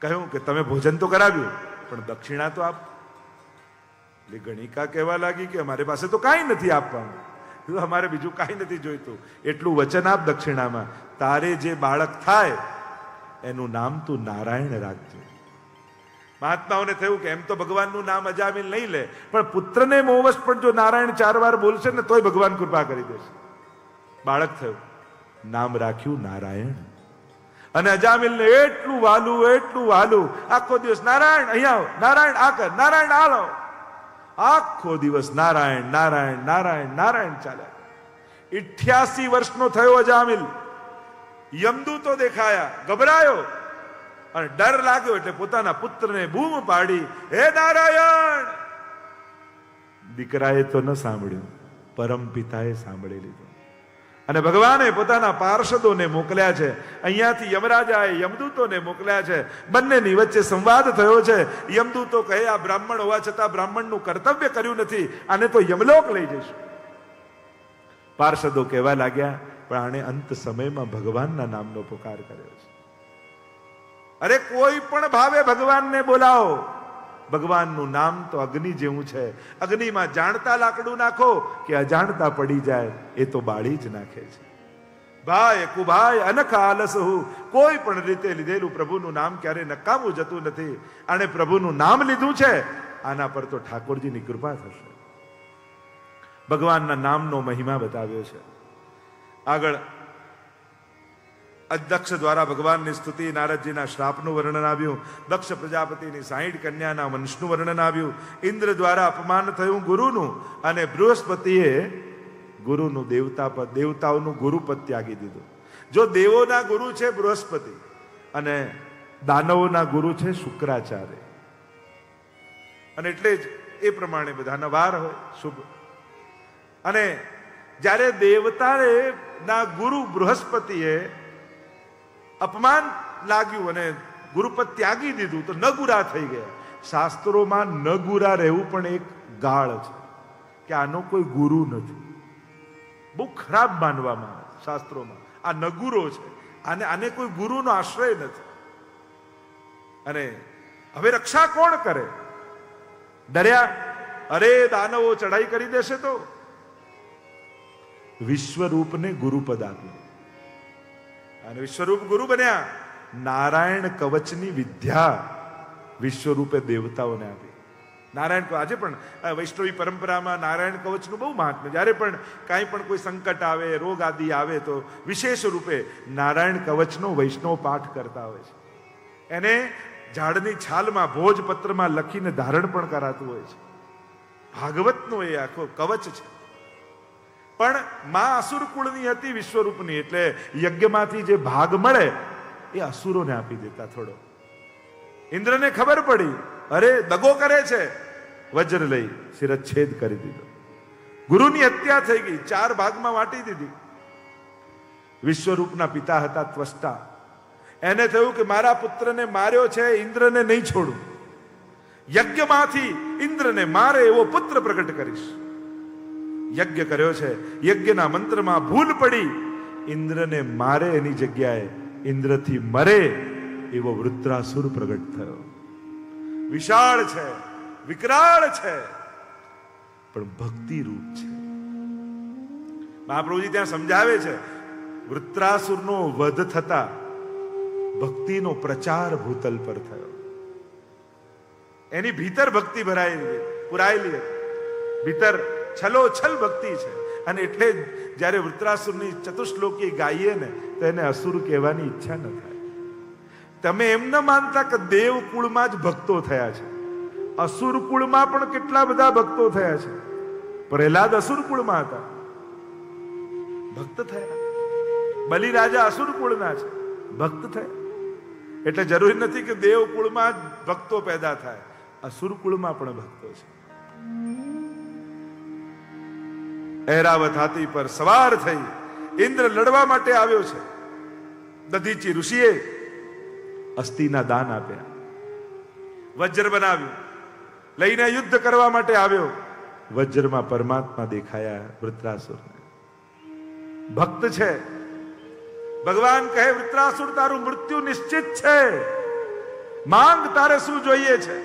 કહ્યું કે તમે ભોજન તો કરાવ્યું પણ દક્ષિણા તો આપ. એટલે ગણિકા કહેવા લાગી કે અમારી પાસે તો કાંઈ નથી આપવાનું, અમારે બીજું કાંઈ નથી જોઈતું, એટલું વચન આપ દક્ષિણામાં. તારે જે બાળક થાય એનું નામ તું નારાયણ રાખજો. મહાત્માઓને થયું કે એમ તો ભગવાનનું નામ અજામિલ નહીં લે, પણ પુત્રને મોવશ પણ જો નારાયણ 4 વાર બોલશે ને તોય ભગવાન કૃપા કરી દેશે. બાળક થયું, નામ રાખ્યું નારાયણ. અને અજામિલને એટલું વાલું, આખો દિવસ નારાયણ અહીંયા આવો, નારાયણ આ કર, નારાયણ આ લાવો. આખો દિવસ નારાયણ નારાયણ નારાયણ નારાયણ ચાલ્યા. 88 વર્ષનો થયો અજામિલ. યમદૂતો દેખાયા, ગભરાયો અને ડર લાગ્યો એટલે પોતાના પુત્રને બૂમ પાડી, હે નારાયણ. દીકરાએ તો ન સાંભળ્યું, પરમ પિતાએ સાંભળી લીધું. અને ભગવાને પોતાના પાર્ષદોને મોકલ્યા છે, અહીંયાથી યમરાજાએ યમદૂતોને મોકલ્યા છે. બંનેની વચ્ચે સંવાદ થયો છે. યમદૂતો કહે આ બ્રાહ્મણ હોવા છતાં બ્રાહ્મણનું કર્તવ્ય કર્યું નથી, આને તો યમલોક લઈ જઈશું. પાર્ષદો કહેવા લાગ્યા પણ આણે અંત સમયમાં ભગવાનના નામનો પુકાર કર્યો છે. અરે કોઈ પણ ભાવે ભગવાનને બોલાવો. ભગવાનનું નામ તો અગ્નિ જેવું છે. અગ્નિમાં જાણતા લાકડું નાખો કે અજાણતા પડી જાય, એ તો બાળી જ નાખે છે. ભાઈ કુભાઈ અનખ આલસહુ, કોઈ પણ રીતે લીધેલું પ્રભુનું નામ ક્યારે નકામું જતું નથી. આને પ્રભુનું નામ લીધું છે, આના પર તો ઠાકોરજીની કૃપા થશે. ભગવાનના નામનો મહિમા બતાવ્યો છે. આગળ દક્ષ દ્વારા ભગવાનની સ્તુતિ, નારદજીના શ્રાપનું વર્ણન આવ્યું, દક્ષ પ્રજાપતિની 60 કન્યાના વંશનું વર્ણન આવ્યું, ઇન્દ્ર દ્વારા અપમાન થયું ગુરુનું, અને બૃહસ્પતિએ ગુરુનું દેવતા પદ, દેવતાઓનું ગુરુપદ ત્યાગી દીધું. જો દેવોના ગુરુ છે બૃહસ્પતિ અને દાનવોના ગુરુ છે શુક્રાચાર્ય, અને એટલે જ એ પ્રમાણે બધાના વાર હોય શુભ. અને જ્યારે દેવતાએ ના ગુરુ બૃહસ્પતિએ અપમાન લાગ્યું અને ગુરુપદ ત્યાગી દીધું તો નગુરા થઈ ગયા. શાસ્ત્રોમાં નગુરા રહેવું પણ એક ગાળ છે કે આનો કોઈ ગુરુ નથી, બહુ ખરાબ માનવામાં આવે શાસ્ત્રોમાં. આ નગુરો છે, આને કોઈ ગુરુનો આશ્રય નથી. અને હવે રક્ષા કોણ કરે? ડર્યા, અરે દાનવો ચડાઈ કરી દેશે તો વિશ્વરૂપને ગુરુપદ આપ્યું અને વિશ્વરૂપ ગુરુ બન્યા. નારાયણ કવચની વિદ્યા વિશ્વરૂપે દેવતાઓને આપી. નારાયણ આજે પણ વૈષ્ણવી પરંપરામાં નારાયણ કવચનું બહુ મહાત્મ્ય. જ્યારે પણ કાંઈ પણ કોઈ સંકટ આવે, રોગ આદિ આવે તો વિશેષ રૂપે નારાયણ કવચનો વૈષ્ણવ પાઠ કરતા હોય છે. એને ઝાડની છાલમાં ભોજપત્રમાં લખીને ધારણ પણ કરાતું હોય છે. ભાગવતનો એ આખો કવચ છે. પણ માં અસુર કુળની હતી વિશ્વરૂપની, એટલે યજ્ઞમાંથી જે ભાગ મળે એ અસુરોને આપી દેતા. થોડો ઇન્દ્રને ખબર પડી, અરે દગો કરે છે, વજ્ર લઈ શિરચ્છેદ કરી દીધો. ગુરુની હત્યા થઈ ગઈ, 4 ભાગમાં વાટી દીધી. વિશ્વરૂપના પિતા હતા ત્વષ્ટા. એને થયું કે મારા પુત્રને માર્યો છે, ઇન્દ્રને નહીં છોડું. યજ્ઞમાંથી ઇન્દ્રને મારે એવો પુત્ર પ્રગટ કરીશ. યજ્ઞ કર્યો છે, યજ્ઞના મંત્રમાં ભૂલ પડી, ઇન્દ્રને મારે એની જગ્યાએ ઇન્દ્રથી મરે એવો વૃત્રાસુર પ્રગટ થયો. વિશાળ છે, વિકરાળ છે, પણ ભક્તિ રૂપ છે. મહાપ્રભુજી ત્યાં સમજાવે છે, વૃત્રાસુરનો વધ થતા ભક્તિનો પ્રચાર ભૂતલ પર થયો. એની ભીતર ભક્તિ પુરાયેલી હતી. ભીતર છલોછલ ભક્તિ છે. અને એટલે જ્યારે વૃત્રાસુરની ચતુશ્લોકી ગાઈએ ને તો એને અસુર કહેવાની ઈચ્છા ન થાય. તમે એમ ન માનતા કે દેવ કુળમાં જ ભક્તો થયા છે. અસુર કુળમાં પણ કેટલા બધા ભક્તો થયા છે. પ્રહલાદ અસુર કુળમાં હતા, ભક્ત થયા. બલિ રાજા અસુર કુળના છે, ભક્ત થયા. એટલે જરૂરી નથી કે દેવ કુળમાં જ ભક્તો પેદા થાય, અસુર કુળમાં પણ ભક્તો છે. ઐરાવત હાથી પર સવાર થઈ ઇન્દ્ર લડવા માટે આવ્યો છે. દધીચી ઋષિએ અસ્થિના દાન આપ્યા, વજ્ર બનાવ્યું, લઈને યુદ્ધ કરવા માટે આવ્યો. વજ્રમાં પરમાત્મા દેખાયા વૃત્રાસુરને. ભક્ત છે. ભગવાન કહે, વૃત્રાસુર તારું મૃત્યુ નિશ્ચિત છે, માંગ તારે શું જોઈએ છે?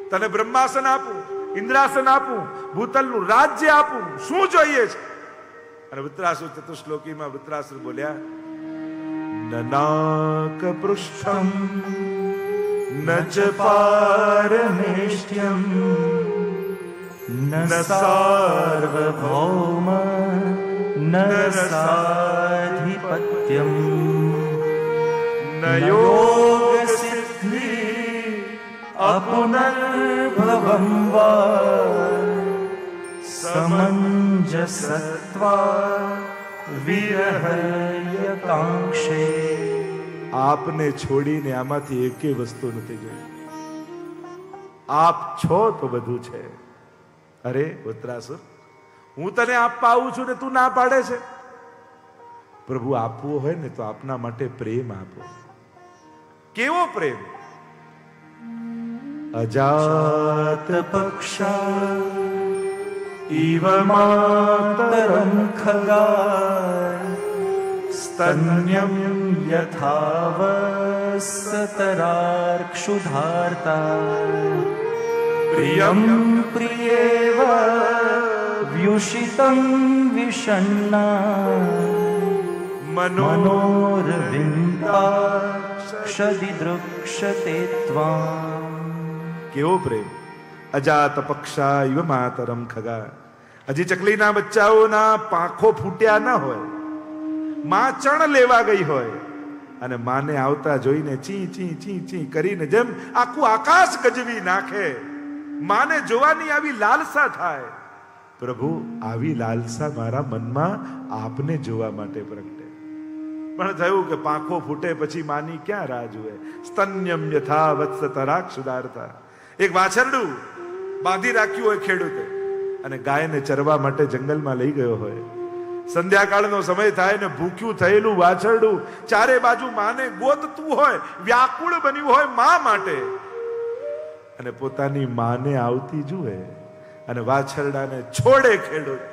તને બ્રહ્માસન આપું, ઇન્દ્રાસન આપું, ભૂતલનું રાજ્ય આપું, શું જોઈએ છે? અને વૃત્રાસુર ચતુશ્લોકીમાં વૃત્રાસુર બોલ્યા, નનાક પૃષ્ઠમ ન ચ પારમેષ્ટ્યમ ન સાર્વભૌમ ન સાધિપત્યમ ન યોગ સિદ્ધિ અપુનર્ભવમ વા સમંજસત્વા વિરહય કાંક્ષે. આપને છોડીને આમાંથી એકે વસ્તુ નથી જોઈ. આપ છો તો બધું છે. અરે વૃત્રાસુર, હું તને આપવા આવું છું ને તું ના પાડે છે. પ્રભુ આપવો હોય ને તો આપના માટે પ્રેમ આપો. કેવો પ્રેમ? અજાત પક્ષા ઇવ માતરમ ખગા સ્તન્યમ યથાવસતરાર્ક્ષુધાર્તા પ્રિયમ પ્રિયેવ વ્યુષિતમ વિષન્ના મનોરવિંદાક્ષદિદૃક્ષતે ત્વામ. કેવો પ્રેમ! અજાત પક્ષા ઇવ માતરમ ખગા. હજી ચકલીના બચ્ચાઓના પાંખો ફૂટ્યા ન હોય, માં ચણ લેવા ગઈ હોય અને માને આવતા જોઈને ચી ચી ચી ચી કરીને જેમ આખું આકાશ ગજવી નાખે, માને જોવાની આવી લાલસા થાય. પ્રભુ આવી લાલસા મારા મનમાં આપને જોવા માટે પ્રગટે. પણ થયું કે પાંખો ફૂટે પછી માની ક્યાં રાહ જુએ. સ્તન્યમ યથા વત્સ તરાક સુધારતા. એક વાછરડું બાંધી રાખ્યું હોય ખેડૂતે અને ગાયને ચરવા માટે જંગલમાં લઈ ગયો હોય. સંધ્યાકાળનો સમય થાય ને ભૂખ્યું થયેલું વાછરડું ચારે બાજુ માને ગોતતું હોય, વ્યાકુળ બન્યું હોય મા માટે, અને પોતાની માને આવતી જુએ અને વાછરડાને છોડે ખેડૂત,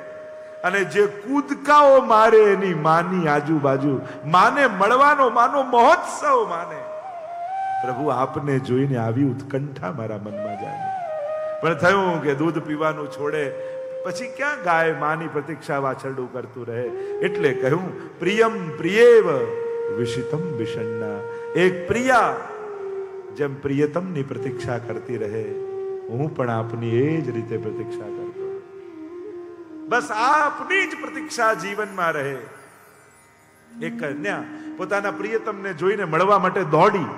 અને જે કૂદકાઓ મારે એની માની આજુબાજુ, માને મળવાનો માનો મહોત્સવ માને. પ્રભુ આપને જોઈને આવી ઉત્કંઠા મારા મનમાં જાય. પણ થયું કે દૂધ પીવાનું છોડે પછી ક્યાં ગાય માની પ્રતીક્ષા વાછરડું કરતું રહે. એટલે કહ્યું પ્રિયમ પ્રિયેવ વિષિતમ વિષણ્ણા. એક પ્રિયા જેમ પ્રિયતમની પ્રતીક્ષા કરતી રહે, હું પણ આપની એ જ રીતે પ્રતીક્ષા કરતો. બસ આપની જ પ્રતીક્ષા જીવનમાં રહે. એક કન્યા પોતાના પ્રિયતમને જોઈને મળવા માટે દોડી,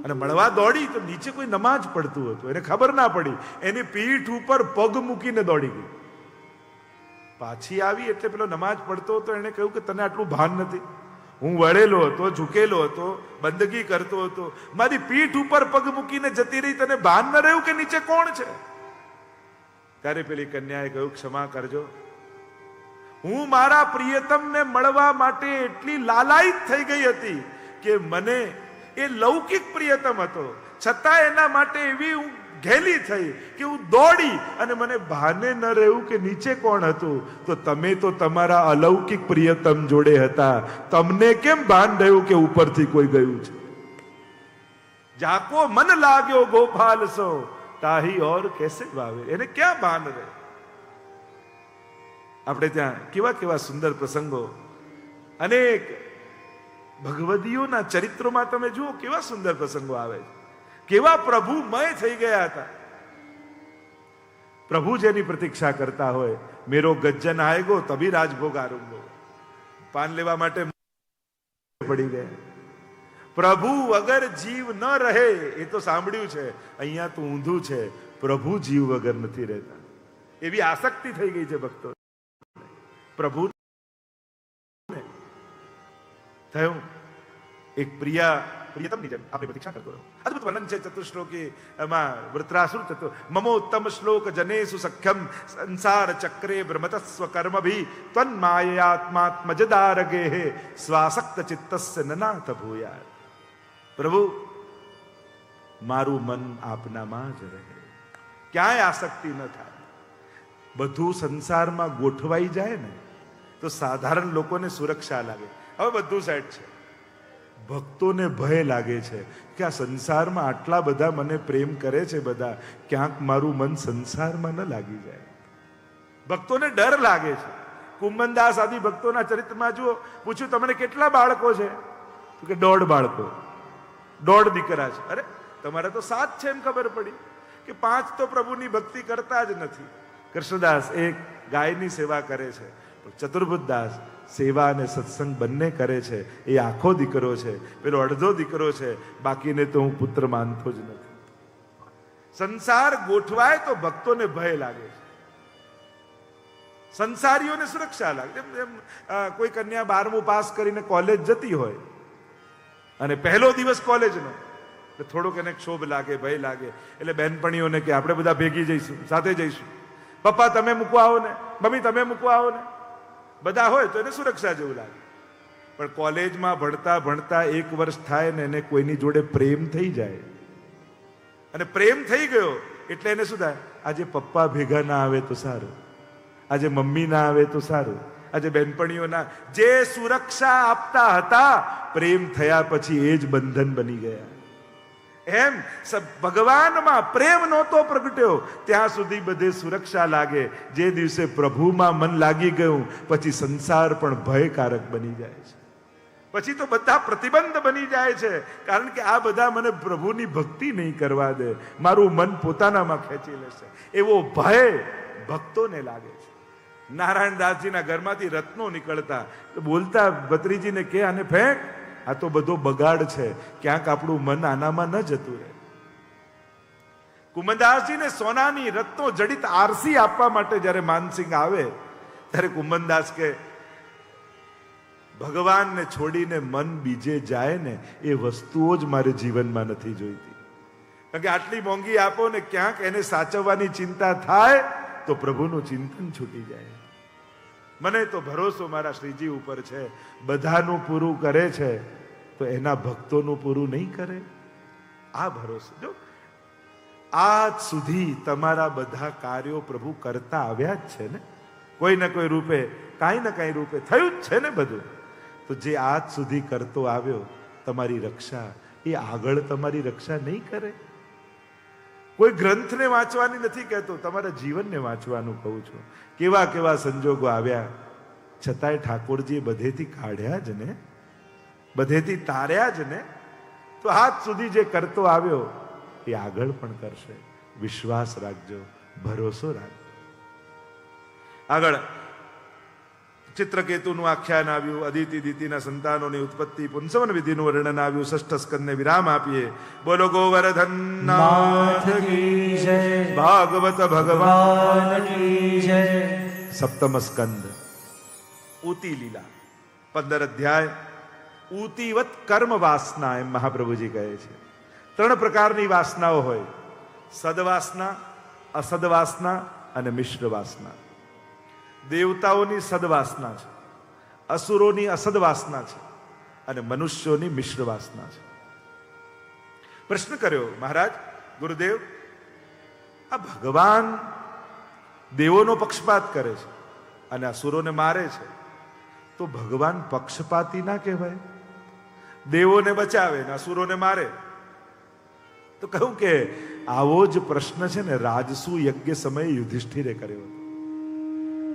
અને મળવા દોડી તો નીચે કોઈ નમાજ પડતું હતું, એને ખબર ના પડી, એની પીઠ ઉપર પગ મૂકીને દોડી ગઈ. પાછી આવી એટલે પેલો નમાજ પડતો હતો, એને કહ્યું કે તને આટલું ભાન નથી? હું વળેલો હતો, ઝૂકેલો હતો, બંદગી કરતો હતો, મારી પીઠ ઉપર પગ મૂકીને જતી રહી, તને ભાન ન રહ્યું કે નીચે કોણ છે? ત્યારે પેલી કન્યાએ કહ્યું ક્ષમા કરજો, હું મારા પ્રિયતમને મળવા માટે એટલી લાલાયિત થઈ ગઈ હતી કે મને એ લૌકિક પ્રિયતમ હતો, છતાં એના માટે એવી હું ઘેલી થઈ કે હું દોડી, અને મને ભાને ન રહ્યું કે નીચે કોણ હતું. તો તમે તો તમારા અલૌકિક પ્રિયતમ જોડે હતા, તમને કેમ ભાન રહ્યું કે ઉપરથી કોઈ ગયું છે? જાકો મન લાગ્યો ગોપાલ સો તાહી ઓર કેસે ભાવે. એને ક્યાં ભાન રહે? આપણે ત્યાં કેવા કેવા સુંદર પ્રસંગો, અનેક ભગવદીઓના ચરિત્રોમાં તમે જુઓ કેવા સુંદર પ્રસંગો આવે છે, કેવા પ્રભુમય થઈ ગયા હતા. પ્રભુ જેની પ્રતીક્ષા કરતા હોય, મેરો ગજ્જન આએગો તભી રાજભોગ આરૂંગો. પાન લેવા માટે પડી ગયા. પ્રભુ વગર જીવ ન રહે એ તો સાંભળ્યું છે, અહીંયા તો ઊંધું છે, પ્રભુ જીવ વગર નથી રહેતા. એવી આસક્તિ થઈ ગઈ છે ભક્તો. પ્રભુ થયું એક પ્રિયતમની જેમ આપણે પ્રતીક્ષા કરતો રહ્યો. અદ્ભુત વર્ણન છે ચતુશ્લોકી એમાં વૃત્રાસુર ચતુર મમોત્તમ શ્લોક જનેસુ સખ્યમ સંસાર ચક્રે ભ્રમતસ્વ કર્મભી ત્વન્માયાત્માત્મજદારગે સ્વાસક્ત ચિત્તસ્ય નનાથ ભૂયાત. પ્રભુ મારું મન આપનામાં જ રહે, ક્યાંય આસક્તિ ન થાય. બધું સંસારમાં ગોઠવાઈ જાય ને તો સાધારણ લોકોને સુરક્ષા લાગે, હવે બધું સેટ છે. ભક્તોને ભય લાગે છે કે આ સંસારમાં આટલા બધા મને પ્રેમ કરે છે બધા, ક્યાંક મારું મન સંસારમાં ન લાગી જાય. ભક્તોને ડર લાગે છે. કુંભનદાસ આદિ ભક્તોના ચરિત્રમાં જુઓ, પૂછ્યું તમને કેટલા બાળકો છે? તો કે 1.5 બાળકો, 1.5 દીકરા છે. અરે તમારે તો 7 છે એમ ખબર પડી કે 5 તો પ્રભુની ભક્તિ કરતા જ નથી. કૃષ્ણદાસ એક ગાયની સેવા કરે છે, ચતુર્બુદ્ધદાસ સેવા અને સત્સંગ બંને કરે છે. એ આખો દીકરો છે, પેલો અડધો દીકરો છે, બાકીને તો હું પુત્ર માનતો જ નથી. સંસાર ગોઠવાય તો ભક્તોને ભય લાગે છે, સંસારીઓને સુરક્ષા લાગે. જેમ કોઈ કન્યા 12મું પાસ કરીને કોલેજ જતી હોય અને પહેલો દિવસ કોલેજનો, થોડોક એને ક્ષોભ લાગે, ભય લાગે, એટલે બહેનપણીઓને કે આપણે બધા ભેગી જઈશું, સાથે જઈશું. પપ્પા તમે મૂકવા આવો ને, મમ્મી તમે મૂકવા આવો ને, બધા હોય તો એને સુરક્ષા જેવું લાગે. પણ કોલેજમાં ભણતા ભણતા 1 વર્ષ થાય ને એને કોઈની જોડે પ્રેમ થઈ જાય, અને પ્રેમ થઈ ગયો એટલે એને શું થાય? આજે પપ્પા ભેગા ના આવે તો સારું, આજે મમ્મી ના આવે તો સારું, આજે બહેનપણીઓના જે સુરક્ષા આપતા હતા, પ્રેમ થયા પછી એ જ બંધન બની ગયા. એમ ભગવાનમાં પ્રેમ નહોતો પ્રગટ્યો ત્યાં સુધી બધે સુરક્ષા લાગે. જે દિવસે પ્રભુમાં મન લાગી ગયું પછી સંસાર પણ ભયકારક બની જાય છે. પછી તો બધા પ્રતિબંધ બની જાય છે, કારણ કે આ બધા મને પ્રભુની ભક્તિ નહીં કરવા દે, મારું મન પોતાનામાં ખેંચી લેશે, એવો ભય ભક્તોને લાગે છે. નારાયણદાસજીના ઘરમાંથી રત્નો નીકળતા, બોલતા ભત્રીજીને કે આને ફેંક, આ તો બધો બગાડ છે, ક્યાંક આપણું મન આનામાં ન જતું રહે. કુંભદાસજીને સોનાની રત્નો જડિત આરસી આપવા માટે જ્યારે માનસિંહ આવે ત્યારે કુંભદાસ કે ભગવાનને છોડીને મન બીજે જાય ને એ વસ્તુઓ જ મારે જીવનમાં નથી જોઈતી. કારણ કે આટલી મોંઘી આપો ને ક્યાંક એને સાચવવાની ચિંતા થાય તો પ્રભુનું ચિંતન છૂટી જાય. મને તો ભરોસો મારા શ્રીજી ઉપર છે, બધાનું પૂરું કરે છે તો એના ભક્તોનું પૂરું નહીં કરે. આ ભરોસો. જો આજ સુધી તમારા બધા કાર્યો પ્રભુ કરતા આવ્યા જ છે ને, કોઈ ને કોઈ રૂપે, કાંઈ ને કાંઈ રૂપે થયું જ છે ને બધું. તો જે આજ સુધી કરતો આવ્યો તમારી રક્ષા, એ આગળ તમારી રક્ષા નહીં કરે? કોઈ ગ્રંથને વાંચવાની નથી કહેતો, તમારા જીવનને વાંચવાનું કહું છું. કેવા કેવા સંજોગો આવ્યા, છતાંય ઠાકોરજીએ બધેથી કાઢ્યા જ ને, બધેથી તાર્યા જ ને. તો આજ સુધી જે કરતો આવ્યો એ આગળ પણ કરશે. વિશ્વાસ રાખજો, ભરોસો રાખજો. આગળ ચિત્રકેતુનું આખ્યાન આવ્યું, અદિતિ દીતિના સંતાનોની ઉત્પત્તિ, પુંસવન વિધિનું વર્ણન આવ્યું. ષષ્ઠ સ્કંદને વિરામ આપીએ. બોલો ગોવર્ધન નાથ કી જય, ભાગવત ભગવાન કી જય. સપ્તમ સ્કંદ ઊતી લીલા, 15 અધ્યાય. ઊતીવત કર્મ વાસના, એમ મહાપ્રભુજી કહે છે. 3 પ્રકારની વાસનાઓ હોય: સદવાસના, અસદવાસના અને મિશ્ર વાસના. દેવતાઓની સદવાસના છે, અસુરોની અસદવાસના છે અને મનુષ્યોની મિશ્ર વાસના છે. પ્રશ્ન કર્યો, મહારાજ ગુરુદેવ, આ ભગવાન દેવોનો પક્ષપાત કરે છે અને અસુરોને મારે છે, તો ભગવાન પક્ષપાતી ના કહેવાય? દેવોને બચાવે ને અસુરોને મારે. તો કહ્યું કે આવો જ પ્રશ્ન છે ને રાજસુ યજ્ઞ સમયે યુધિષ્ઠિરે કર્યો હતો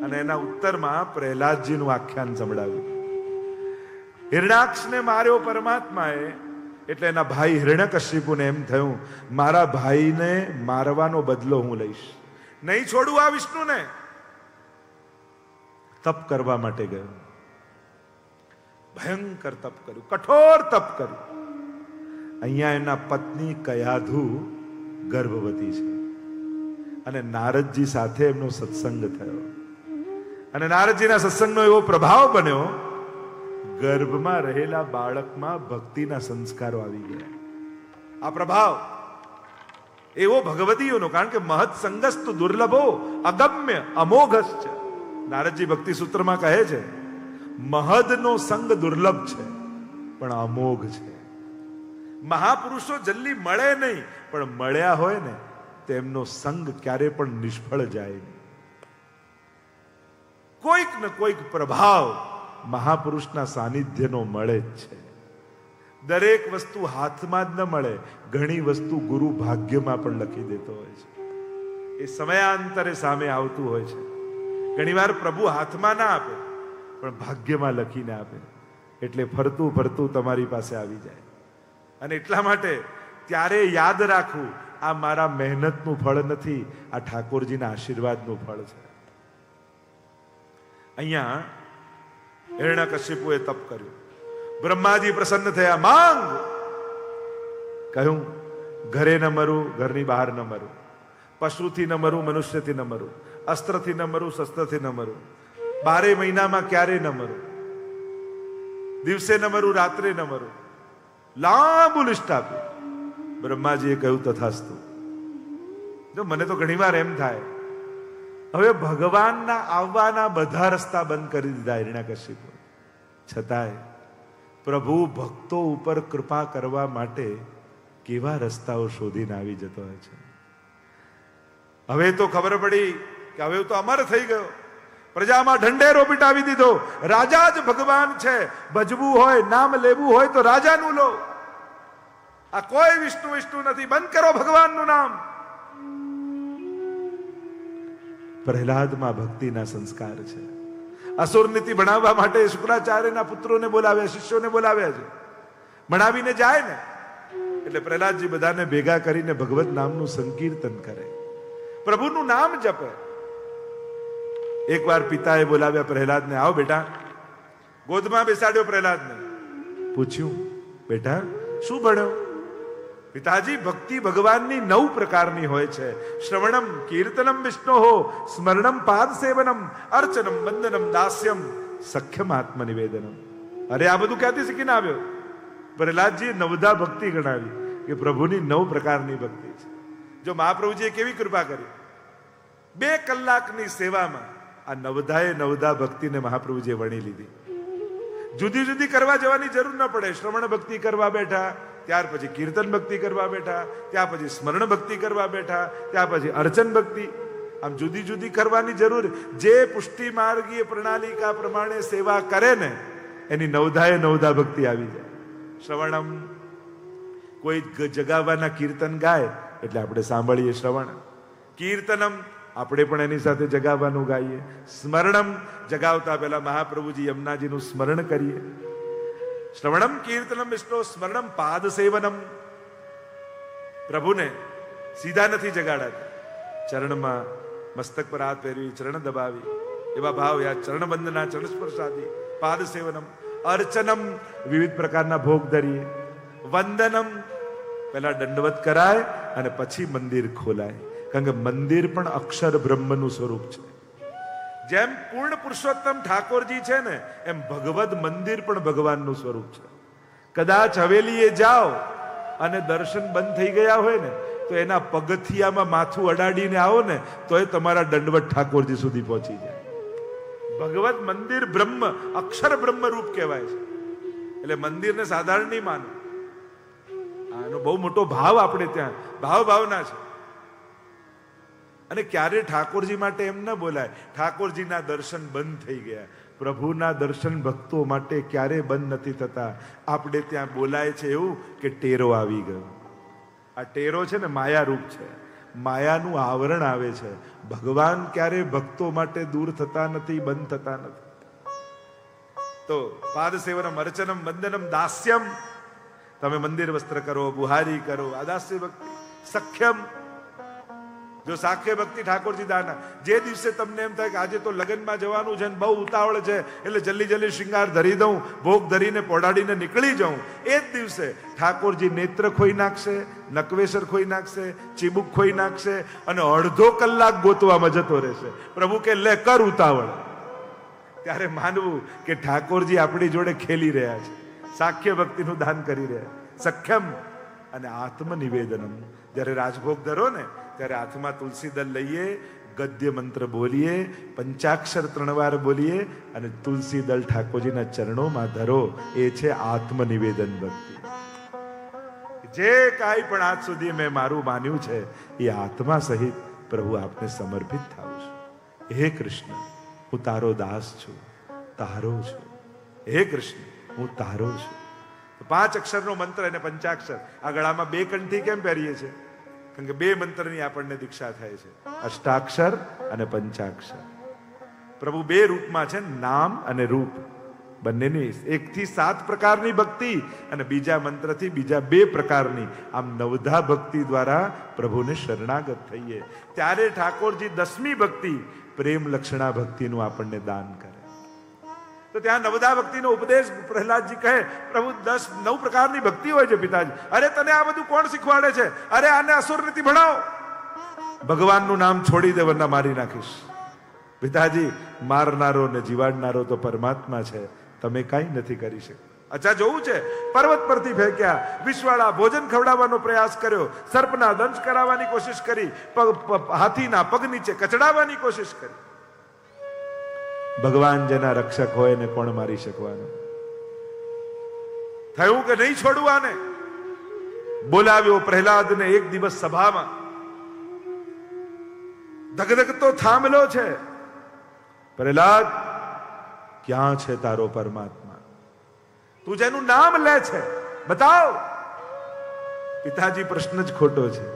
અને એના ઉત્તરમાં પ્રહલાદજીનું આખ્યાન સંભળાવ્યું. હિરણાક્ષને માર્યો પરમાત્માએ, એટલે એના ભાઈ હિરણ્યકશિપુને એમ થયું, મારા ભાઈને મારવાનો બદલો હું લઈશ, નહીં છોડું આ વિષ્ણુને. તપ કરવા માટે ગયો, ભયંકર તપ કર્યું, કઠોર તપ કર્યું. અહીંયા એના પત્ની કયાધુ ગર્ભવતી છે અને નારદજી સાથે એમનો સત્સંગ થયો અને નારદજીના સત્સંગનો એવો પ્રભાવ બન્યો, ગર્ભમાં રહેલા બાળકમાં ભક્તિના સંસ્કારો આવી ગયા. આ પ્રભાવ એવો ભગવતીઓનો, કારણ કે મહત સંગસ્તુ દુર્લભો અગમ્ય અમોઘશ્ચ. નારદજી ભક્તિ સૂત્રમાં કહે છે, મહદનો સંગ દુર્લભ છે પણ અમોઘ છે. મહાપુરુષો જલ્દી મળે નહીં, પણ મળ્યા હોય ને તેમનો સંગ ક્યારે પણ નિષ્ફળ જાય નહીં. કોઈક ને કોઈક પ્રભાવ મહાપુરુષના સાનિધ્યનો મળે જ છે. દરેક વસ્તુ હાથમાં જ ન મળે, ઘણી વસ્તુ ગુરુ ભાગ્યમાં પણ લખી દેતો હોય છે. એ સમયાંતરે સામે આવતું હોય છે. ઘણીવાર પ્રભુ હાથમાં ના આપે પણ ભાગ્યમાં લખીને આપે, એટલે ફરતું ફરતું તમારી પાસે આવી જાય. અને એટલા માટે ત્યારે યાદ રાખવું, આ મારા મહેનતનું ફળ નથી, આ ઠાકોરજીના આશીર્વાદનું ફળ છે. અહીંયા હિરણ્યકશિપુએ તપ કર્યું, બ્રહ્માજી પ્રસન્ન થયા, માંગ. કહ્યું, ઘરે ન મરું, ઘરની બહાર ન મરું, પશુથી ન મરું, મનુષ્યથી ન મરું, અસ્ત્રથી ન મરું, શસ્ત્રથી ન મરું, 12 મહિનામાં ક્યારે ન મરું, દિવસે ન મરું, રાત્રે ન મરું. લાંબુ લિસ્ટ આપ્યું. બ્રહ્માજીએ કહ્યું, તથાસ્તુ. જો મને તો ઘણીવાર એમ થાય, હવે ભગવાનના આવવાના બધા રસ્તા બંધ કરી દીધા હિરણ્યકશિપુ. છતાંય પ્રભુ ભક્તો ઉપર કૃપા કરવા માટે કેવા રસ્તાઓ શોધીને આવી જતો હોય છે. હવે તો ખબર પડી કે હવે તો અમર થઈ ગયો, પ્રજામાં ઢંઢેરો પીટાવી દીધો. રાજા જ ભગવાન છે, ભજવું હોય, નામ લેવું હોય તો રાજાનું લો. આ કોઈ વિષ્ણુ વિષ્ણુ નથી, બંધ કરો ભગવાનનું નામ. પ્રહલાદમાં ભક્તિના સંસ્કાર છે. અસુર નીતિ ભણાવવા માટે શુક્રાચાર્યના પુત્રોને બોલાવ્યા, શિષ્યોને બોલાવ્યા છે. ભણાવીને જાય ને એટલે પ્રહલાદજી બધાને ભેગા કરીને ભગવત નામનું સંકીર્તન કરે, પ્રભુનું નામ જપે. એકવાર પિતાએ બોલાવ્યા પ્રહલાદને, આવો બેટા. ગોદમાં બેસાડ્યો પ્રહલાદને. પૂછ્યું, બેટા શું ભણ્યો? પિતાજી, ભક્તિ ભગવાનની 9 પ્રકારની હોય છે. શ્રવણમ કીર્તનમ વિષ્ણોહો, સ્મરણમ પાદ સેવનમ, અર્ચનમ વંદનમ દાસ્યમ, સખ્યમ આત્મનિવેદનમ. અરે આ બધું ક્યાંથી શીખીને આવ્યો? પ્રહલાદજીએ 9ધા ભક્તિ ગણાવી કે પ્રભુની 9 પ્રકારની ભક્તિ છે. જો મહાપ્રભુજીએ કેવી કૃપા કરી, 2 કલાકની સેવામાં આ 9ધા ભક્તિને મહાપ્રભુજીએ વણી લીધી. જુદી જુદી કરવા જવાની જરૂર ન પડે. શ્રવણ ભક્તિ કરવા બેઠા, ત્યાર પછી કીર્તન ભક્તિ કરવા બેઠા, ત્યાર પછી સ્મરણ ભક્તિ કરવા બેઠા, ત્યાર પછી અર્ચન ભક્તિ. આમ જુદી જુદી કરવાની જરૂર. જે પુષ્ટિ માર્ગીય પ્રણાલિકા પ્રમાણે સેવા કરે ને એની 9ધા ભક્તિ આવી જાય. શ્રવણમ, કોઈ જગાવવાના કીર્તન ગાય એટલે આપણે સાંભળીએ શ્રવણ. કીર્તનમ, આપણે પણ એની સાથે જગાવવાનું ગાઈએ. સ્મરણમ, જગાવતા પહેલા મહાપ્રભુજી યમુનાજીનું સ્મરણ કરીએ. શ્રવણમ કીર્તનમ વિષ્ણુ, સ્મરણમ પાદ સેવનમ. પ્રભુને સીધા નથી જગાડાતા, ચરણમાં મસ્તક પર હાથ ફેરવી, ચરણ દબાવી, એવા ભાવ યા ચરણ વંદના, ચરણ સ્પર્શાદી, પાદ સેવનમ. અર્ચનમ, વિવિધ પ્રકારના ભોગ ધરીએ. વંદનમ, પહેલા દંડવત કરાય અને પછી મંદિર ખોલાય. કારણ કે મંદિર પણ અક્ષર બ્રહ્મનું સ્વરૂપ છે. જેમ પૂર્ણ પુરુષોત્તમ ઠાકોરજી છે ને, એમ ભગવદ મંદિર પણ ભગવાનનું સ્વરૂપ છે. કદાચ હવેલીએ જાઓ અને દર્શન બંધ થઈ ગયા હોય ને તો એના પગથિયામાં માથું અડાડીને આવો ને તો એ તમારા દંડવત ઠાકોરજી સુધી પહોંચી જાય. ભગવદ મંદિર બ્રહ્મ, અક્ષર બ્રહ્મ રૂપ કહેવાય છે. એટલે મંદિરને સાધારણ નહીં માનો. આનો બહુ મોટો ભાવ આપણે ત્યાં ભાવના છે. અને ક્યારે ઠાકોરજી માટે એમ ન બોલાય ઠાકોરજીના દર્શન બંધ થઈ ગયા. પ્રભુના દર્શન ભક્તો માટે ક્યારે બંધ નથી થતા. આપણે ત્યાં બોલાય છે એવું કે ટેરો આવી ગયો. આ ટેરો છે ને માયા રૂપ છે, માયાનું આવરણ આવે છે. ભગવાન ક્યારે ભક્તો માટે દૂર થતા નથી, બંધ થતા નથી. તો પાદ સેવનમ, અર્ચનમ, વંદનમ, દાસ્યમ. તમે મંદિર વસ્ત્ર કરો, બુહારી કરો, આ દાસ્ય ભક્તિ. સખ્યમ, જો સાખ્ય ભક્તિ ઠાકોરજી દાના. જે દિવસે તમને એમ થાય કે આજે તો લગ્નમાં જવાનું છે ને બહુ ઉતાવળ છે એટલે જલ્દી શૃંગાર ધરી દઉં, ભોગ ધરીને પોડાડીને નીકળી જાઉં, એ જ દિવસે ઠાકોરજી નેત્ર ખોઈ નાખશે, નકવેસર ખોઈ નાખશે, ચીબુક ખોઈ નાખશે અને અડધો કલાક ગોતવામાં જતો રહેશે. પ્રભુ કે લે કર ઉતાવળ. ત્યારે માનવું કે ઠાકોરજી આપણી જોડે ખેલી રહ્યા છે, સાખ્ય ભક્તિનું દાન કરી રહ્યા. સખ્યમ અને આત્મનિવેદનમ. જ્યારે રાજભોગ ધરો ને ત્યારે હાથમાં તુલસી દળ લઈએ, ગદ્ય મંત્ર બોલીએ, પંચાક્ષર 3 વાર બોલીએ અને તુલસી દળ ઠાકોરજીના ચરણોમાં ધરો. એ છે આત્મનિવેદન ભક્તિ. જે કાંઈ પણ આજ સુધી મેં મારું માન્યું છે એ આત્મા સહિત પ્રભુ આપને સમર્પિત થાઉં છું. હે કૃષ્ણ, હું તારો દાસ છું, તારો છું. હે કૃષ્ણ, હું તારો છું. 5 અક્ષરનો મંત્ર અને પંચાક્ષર. આ ગળામાં 2 કંઠી કેમ પહેરીએ છીએ? કારણ કે 2 મંત્રની આપણને દીક્ષા થાય છે, અષ્ટાક્ષર અને પંચાક્ષર. પ્રભુ 2 રૂપમાં છે, નામ અને રૂપ બંનેની. 1 થી 7 પ્રકારની ભક્તિ અને બીજા મંત્રથી બીજા 2 પ્રકારની. આમ 9ધા ભક્તિ દ્વારા પ્રભુને શરણાગત થઈએ ત્યારે ઠાકોરજી 10મી ભક્તિ પ્રેમ લક્ષણા ભક્તિનું આપણને દાન કરે. તો ત્યાં 9ધા ભક્તિનો ઉપદેશ પ્રહલાદજી કહે, પ્રભુ 9 પ્રકારની ભક્તિ હોય છે પિતાજી. અરે તને આ બધું કોણ શીખવાડે છે? અરે આને અસુર નીતિ ભણાવો. ભગવાનનું નામ છોડી દે વરના મારી નાખીશ. પિતાજી, મારનારો ને જીવાડનારો તો પરમાત્મા છે, તમે કાંઈ નથી કરી શકતા. અચ્છા, જોવું છે, પર્વત પરથી ફેંક્યા, વિષવાળા ભોજન ખવડાવવાનો પ્રયાસ કર્યો, સર્પના દંશ કરાવવાની કોશિશ કરી, હાથીના પગ નીચે કચડાવવાની કોશિશ કરી. ભગવાન જેના રક્ષક હોય ને કોણ મારી શકવાનું? થયું કે નહીં છોડવું આને. બોલાવ્યો પ્રહલાદને એક દિવસ સભામાં. ધગધગતો થાંભલો છે. પ્રહલાદ, ક્યાં છે તારો પરમાત્મા? તું જેનું નામ લે છે બતાવ. પિતાજી, પ્રશ્ન જ ખોટો છે.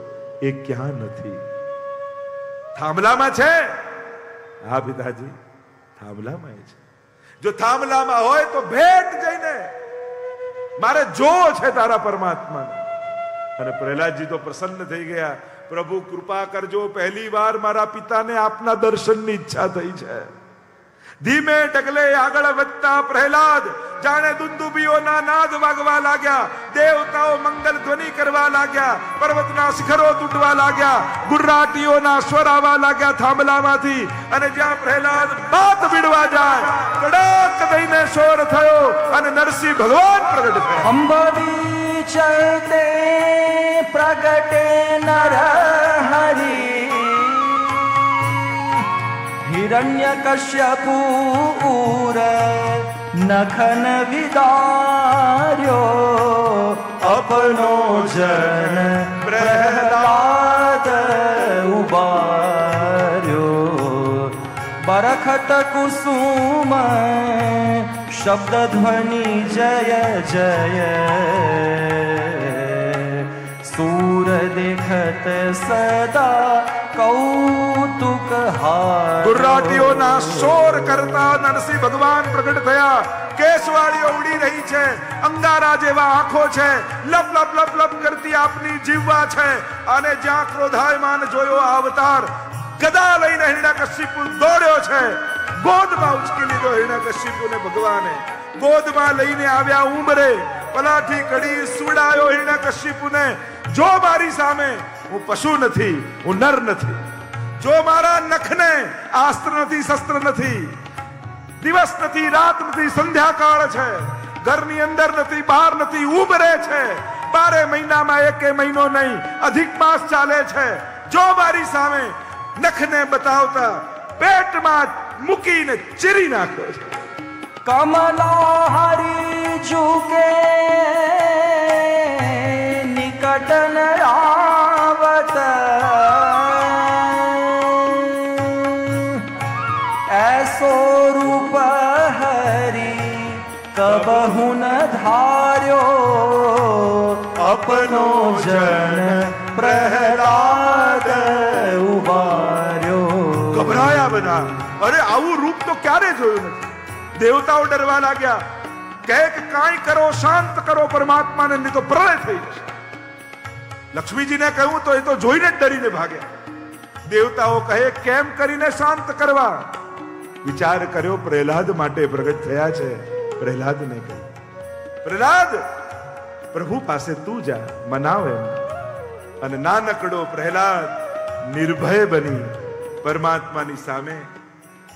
એ ક્યાં નથી? થાંભલામાં છે. હા પિતાજી, થાંભલામાં છે. જો થાંભલામાં હોય તો ભેટ જઈને મારે જોવો છે તારા પરમાત્મા. અને પ્રહલાદજી તો પ્રસન્ન થઈ ગયા. પ્રભુ કૃપા કરજો, પહેલી વાર મારા પિતાને આપના દર્શનની ઈચ્છા થઈ છે. ધીમે ડગલે આગળ વધતા પ્રહલાદ જાણે દુંદુબીઓના નાદ વાગવા લાગ્યા, દેવતાઓ મંગલ ધ્વનિ કરવા લાગ્યા, પર્વતના શિખરો તૂટવા લાગ્યા, ગુર્રાટીઓના સ્વર આવવા લાગ્યા થાંભલામાંથી, અને જ્યાં પ્રહલાદ બાત વિડવા જાય કડક દઈને શોર થયો અને નરસિંહ ભગવાન પ્રગટ થયા. અંબરી ચલતે પ્રગટે નર હરી, હિરણ્યકશ્યપુર નખન વિદાર્યો, અપનો જન પ્રહલાદ ઉબાર્યો. બરખત કુસુમ શબ્દ ધ્વનિ જય જય, સૂર દેખત સદા કૌતુક હાર. ગુર્રાટીઓના શોર કરતા નરસિંહ ભગવાન પ્રગટ થયા. કેસવાળીઓ ઉડી રહી છે, અંગારા જેવા આંખો છે, લપ લપ લપ લપ કરતી આપની જીવવા છે, અને જ્યાં ક્રોધાયમાન જોયો આ અવતાર, ગદા લઈને હિરણ્યકશિપુ દોડ્યો છે. ગોદમાં ઉચકી લીધો હિરણ્યકશિપુને ભગવાને, ગોદમાં લઈને આવ્યા ઉંબરે, પલાઠી કડી સુડાયો હિરણ્યકશિપુને. જો મારી સામે હું પશુ નથી, હું નર નથી, જો મારા નખને આસ્ત્ર નથી, શસ્ત્ર નથી, દિવસ નથી, રાત નથી, સંધ્યાકાળ છે, ઘરની અંદર નથી, બહાર નથી, ઉંબરે છે, 12 મહિનામાં એકે મહિનો નહીં, અધિક માસ ચાલે છે. જો મારી સામે નખને બતાવતા પેટમાં મૂકીને ચીરી નાખ્યો છે. કમલા હરી ઝુકે નિકટ ન આવત, એસો રૂપ હરી કબહુ ન ધાર્યો, અપનો જન પ્રહલાદ ઉબાર્યો. ગભરાયા બધા. અરે આવું રૂપ તો ક્યારે જોયું નથી. દેવતાઓ ડરવા લાગ્યા, કહે કે કાંઈ કરો, શાંત કરો પરમાત્માને, નહીં તો પ્રલય થઈ જશે. લક્ષ્મીજીને કહ્યું તો એ તો જોઈને જ ડરીને ભાગ્યા. દેવતાઓ કહે કેમ કરીને શાંત કરવા? વિચાર કર્યો, પ્રહલાદ માટે પ્રગટ થયા છે. પ્રહલાદને કહ્યું, પ્રહલાદ પ્રભુ પાસે તું જા, મનાવ એમ. અને નાનકડો પ્રહલાદ નિર્ભય બની પરમાત્માની સામે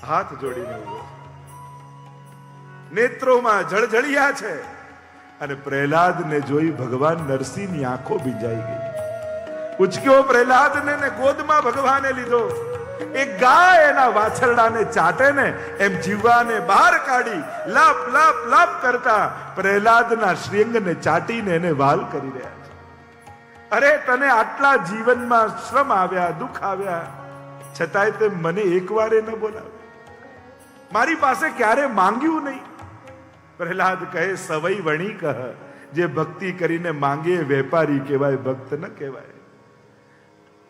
હાથ જોડીને ઉભો છે. નેત્રોમાં જળજળિયા છે, અને પ્રહલાદને જોઈ ભગવાન નરસિંહની આંખો ભીંજાઈ ગઈ. ઉચક્યો પ્રહલાદને ને ગોદમાં ભગવાને લીધો. એક ગાય એના વાછરડાને ચાટે ને એમ જીવાને બહાર કાઢી લપ લપ લપ કરતા પ્રહલાદના શ્રીઅંગને ચાટીને એને વાલ કરી રહ્યા છે. અરે તને આટલા જીવનમાં શ્રમ આવ્યા, દુઃખ આવ્યા, છતાંય તે મને એકવારે ન બોલાવે, મારી પાસે ક્યારે માંગ્યું નહીં. પ્રહલાદ કહે સવઈ વણી કહ, જે ભક્તિ કરીને માંગે વેપારી કહેવાય, ભક્ત ન કહેવાય.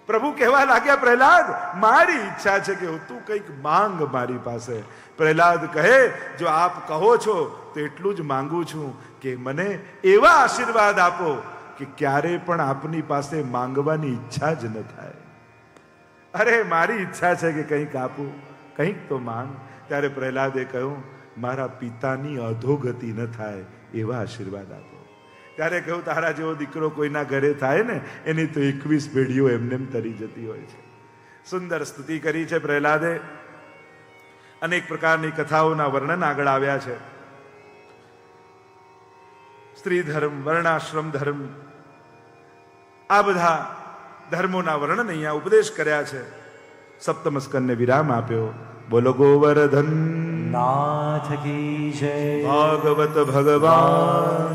પ્રભુ કહેવા લાગ્યા, પ્રહલાદ મારી ઈચ્છા છે કે તું કંઈક માંગ મારી પાસે. પ્રહલાદ કહે જો આપ કહો છો તો એટલું જ માંગુ છું કે મને એવા આશીર્વાદ આપો કે ક્યારે પણ આપની પાસે માંગવાની ઈચ્છા જ ન થાય. અરે મારી ઈચ્છા છે કે કંઈક આપું, કંઈક તો માંગ. ત્યારે પ્રહલાદે કહ્યું મારા પિતાની અધોગતિ ન થાય એવા આશીર્વાદ આપો. ત્યારે કહ્યું તારા જેવો દીકરો કોઈના ઘરે થાય ને એની તો 21 પેઢીઓ એમને તરી જતી હોય છે. સુંદર સ્તુતિ કરી છે પ્રહલાદે. અનેક પ્રકારની કથાઓના વર્ણન આગળ આવ્યા છે. સ્ત્રી ધર્મ, વર્ણાશ્રમ ધર્મ, આ બધા ધર્મોના વર્ણન અહીંયા ઉપદેશ કર્યા છે. સપ્તમ સ્કંદને વિરામ આપ્યો. બોલો ગોવર્ધન નાથ કી જય. ભાગવત ભગવાન.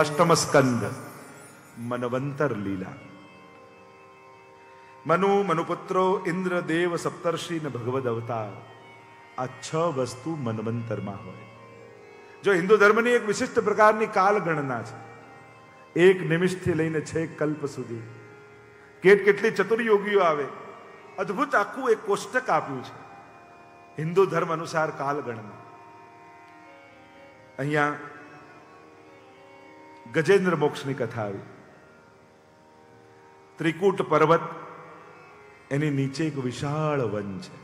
અષ્ટમ સ્કંદ મનવંતર લીલા. મનુ, મનુપુત્રો, ઇન્દ્ર, દેવ, સપ્તર્ષિ ને ભગવદ અવતાર, આ 6 વસ્તુ મનવંતરમાં હોય. જો હિન્દુ ધર્મની એક વિશિષ્ટ પ્રકારની કાલ ગણના છે. 1 નિમિષથી લઈને 6 કલ્પ સુધી કેટલી ચતુર્યોગીઓ આવે. અદ્ભુત આખું એક કોષ્ટક આપ્યું છે હિન્દુ ધર્મ અનુસાર કાલ ગણના. અહીંયા ગજેન્દ્ર મોક્ષની કથા આવી. ત્રિકૂટ પર્વત, એની નીચે એક વિશાળ વન છે.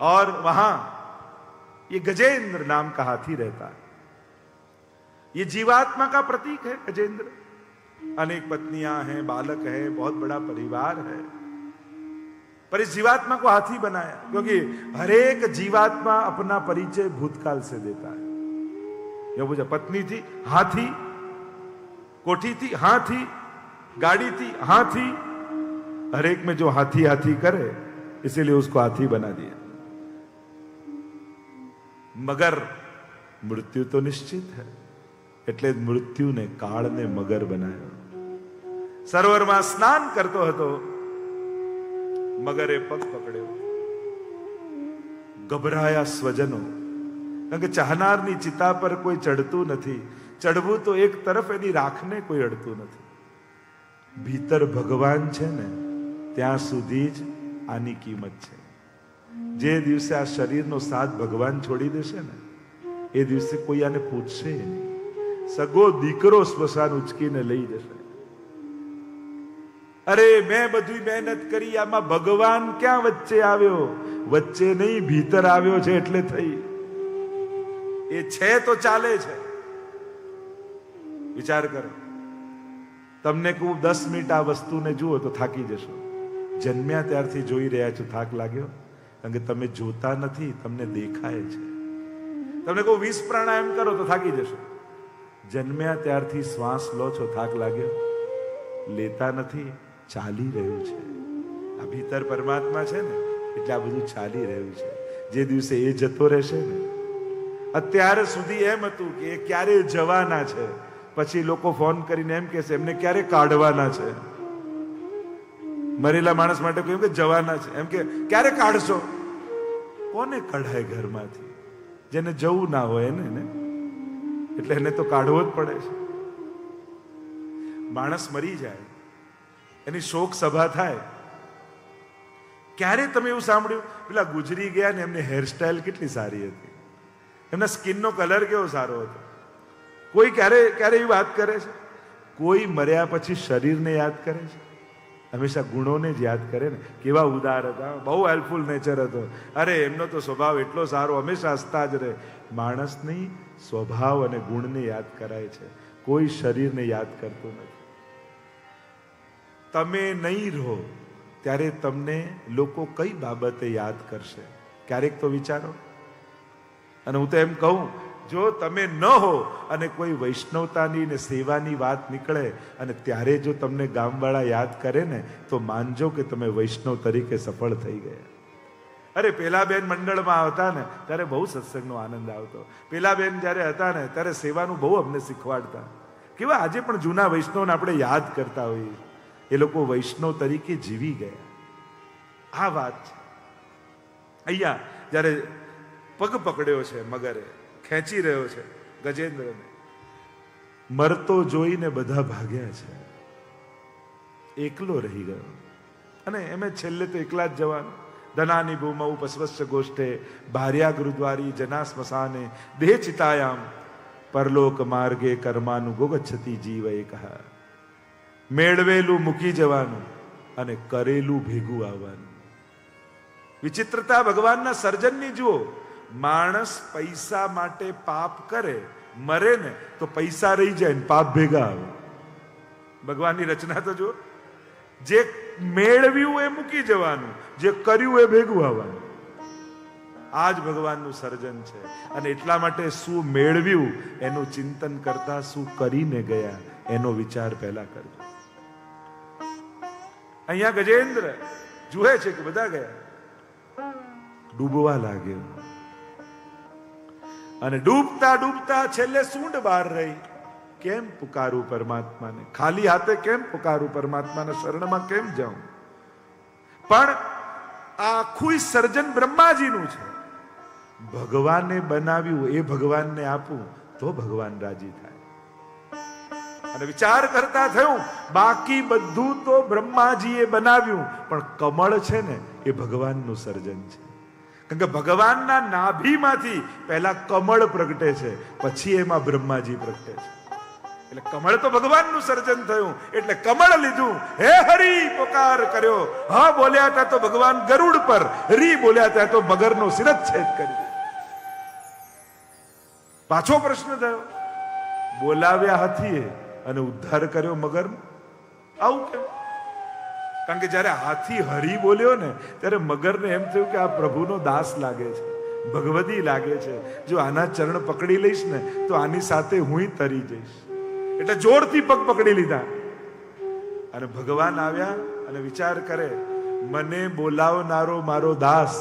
और वहां ये गजेंद्र नाम का हाथी रहता है। ये जीवात्मा का प्रतीक है गजेंद्र। अनेक पत्नियां हैं, बालक है, बहुत बड़ा परिवार है, पर इस जीवात्मा को हाथी बनाया क्योंकि हरेक जीवात्मा अपना परिचय भूतकाल से देता है। यह मुझे पत्नी थी, हाथी, कोठी थी, हाथी, गाड़ी थी, हाथी, हरेक में जो हाथी हाथी करे इसीलिए उसको हाथी बना दिया। मगर मृत्यु तो निश्चित है, એટલે મૃત્યુને કાળને મગર બનાવ્યો। સરોવરમાં સ્નાન કરતો હતો, મગરે પગ પકડ્યો। ગભરાયા સ્વજનો, કારણ કે ચાહનારની ચિતા પર કોઈ ચડતું નથી, ચડવું તો એક તરફ એની રાખને કોઈ અડતું નથી। ભીતર ભગવાન છે ને ત્યાં સુધી જ આની કિંમત છે। જે દિવસે આ શરીરનો સાથ ભગવાન છોડી દેશે ને એ દિવસે કોઈ આને પૂછશે નહીં। સગો દીકરો સ્મશાન ઉચકીને લઈ જશે। અરે મેં બધી મહેનત કરી, આમાં ભગવાન ક્યાં વચ્ચે આવ્યો? વચ્ચે નહીં, ભીતર આવ્યો છે એટલે થઈ। એ છે તો ચાલે છે। વિચાર કરો, તમને કહું 10 મિનિટ આ વસ્તુને જુઓ તો થાકી જશો। જન્મ્યા ત્યારથી જોઈ રહ્યા છો, થાક લાગ્યો? કારણ કે તમે જોતા નથી, તમને દેખાય છે। તમને કહું 20 પ્રાણાયામ કરો તો થાકી જશો। જન્મ્યા ત્યારથી શ્વાસ લો છો, થાક લાગ્યો? લેતા નથી, ચાલી રહ્યું છે। આ ભીતર પરમાત્મા છે ને એટલે આ બધું ચાલી રહ્યું છે। જે દિવસે એ જતો રહેશે ને, અત્યાર સુધી એમ હતું કે એ ક્યારે જવાના છે, પછી લોકો ફોન કરીને એમ કહેશે એમને ક્યારે કાઢવાના છે। મરેલા માણસ માટે કહ્યું કે જવાના છે, એમ કે ક્યારે કાઢશો? કોને કઢાય ઘરમાંથી? જેને જવું ના હોય ને, એટલે એને તો કાઢવો જ પડે છે। માણસ મરી જાય, એની શોક સભા થાય, ક્યારે તમે એવું સાંભળ્યું પેલા ગુજરી ગયા ને એમની હેરસ્ટાઇલ કેટલી સારી હતી, એમના સ્કિનનો કલર કેવો સારો હતો? કોઈ ક્યારે એવી વાત કરે છે? કોઈ મર્યા પછી શરીરને યાદ કરે છે? હંમેશા ગુણોને જ યાદ કરે ને। કેવા ઉદાર હતા, બહુ હેલ્પફુલ નેચર હતો, અરે એમનો તો સ્વભાવ એટલો સારો, હંમેશા હસતા જ રહે। માણસની સ્વભાવ અને ગુણને યાદ કરાય છે, કોઈ શરીરને યાદ કરતું નથી। તમે નહીં રહો ત્યારે તમને લોકો કઈ બાબતે યાદ કરશે? ક્યારેક તો વિચારો। અને હું તો એમ કહું, જો તમે ન હો અને કોઈ વૈષ્ણવતાની ને સેવાની વાત નીકળે અને ત્યારે જો તમને ગામવાળા યાદ કરે ને તો માનજો કે તમે વૈષ્ણવ તરીકે સફળ થઈ ગયા। અરે પેલા બેન મંડળમાં આવતા ને ત્યારે બહુ સત્સંગનો આનંદ આવતો। પેલા બેન જ્યારે હતા ને ત્યારે સેવાનું બહુ અમને શીખવાડતા। કેવા આજે પણ જૂના વૈષ્ણવને આપણે યાદ કરતા હોઈએ, એ લોકો વૈષ્ણવ તરીકે જીવી ગયા। આ વાત છે। અહીંયા જ્યારે પગ પકડ્યો છે મગરે, ખેંચી રહ્યો છે ગજેન્દ્રને, મરતો જોઈને બધા ભાગ્યા છે, એકલો રહી ગયો। અને એમ છેલ્લે તો એકલા જ જવાનું। ધનાની ભૂમૌ પશ્વસ્ય ગોષ્ઠે ભાર્યા ગુરુદ્વારી જના સ્મશાને દેહ ચિતાયામ પરલોક માર્ગે કર્માનું ગોગચ્છતિ જીવ એકઃ। મેળવેલું મૂકી જવાનું અને કરેલું ભેગું આવવાનું। વિચિત્રતા ભગવાનના સર્જનની જુઓ। માણસ પૈસા માટે પાપ કરે, મરે ને તો પૈસા રહી જાય ને પાપ ભેગા આવે। ભગવાનની રચના તો જુઓ। જે મેળવ્યું એ મૂકી જવાનું, જે કર્યું એ ભેગું આવવાનું। આ જ ભગવાનનું સર્જન છે। અને એટલા માટે શું મેળવ્યું એનું ચિંતન કરતા શું કરીને ગયા એનો વિચાર પહેલા કરજો। અહીંયા ગજેન્દ્ર જુએ છે કે બધા ગયા, ડૂબવા લાગ્યો અને ડૂબતા ડૂબતા છેલ્લે સૂંઢ બહાર રહી। કેમ પુકારું પરમાત્માને? ખાલી હાથે કેમ પુકારું પરમાત્માને? શરણમાં કેમ જાઉં? પણ આ આખું સર્જન બ્રહ્માજીનું છે। ભગવાને બનાવ્યું એ ભગવાનને આપું તો ભગવાન રાજી થાય। અને વિચાર કરતા થયું બાકી બધું તો બ્રહ્માજીએ બનાવ્યું, પણ કમળ છે ને એ ભગવાનનું સર્જન છે। કારણ કે ભગવાનના નાભીમાંથી પહેલા કમળ પ્રગટે છે, પછી એમાં બ્રહ્માજી પ્રગટે છે। એટલે કમળ તો ભગવાનનું સર્જન થયું, એટલે કમળ લીધું. હે હરી પોકાર કર્યો. હા બોલ્યા ત્યાં તો ભગવાન ગરુડ પર, રી બોલ્યા ત્યાં તો મગરનો શિરચ્છેદ કરી દીધો. પાછો પ્રશ્ન થયો, બોલાવ્યા હાથીએ અને ઉદ્ધાર કર્યો મગરનો, આવું કેમ? કારણ કે જયારે હાથી હરી બોલ્યો ને ત્યારે મગરને એમ થયું કે આ પ્રભુનો દાસ લાગે છે, ભગવદી લાગે છે. જો આના ચરણ પકડી લઈશ ને તો આની સાથે હું તરી જઈશ. એટલે જોરથી પગ પકડી લીધા. અને ભગવાન આવ્યા અને વિચાર કરે, મને બોલાવનારો મારો દાસ,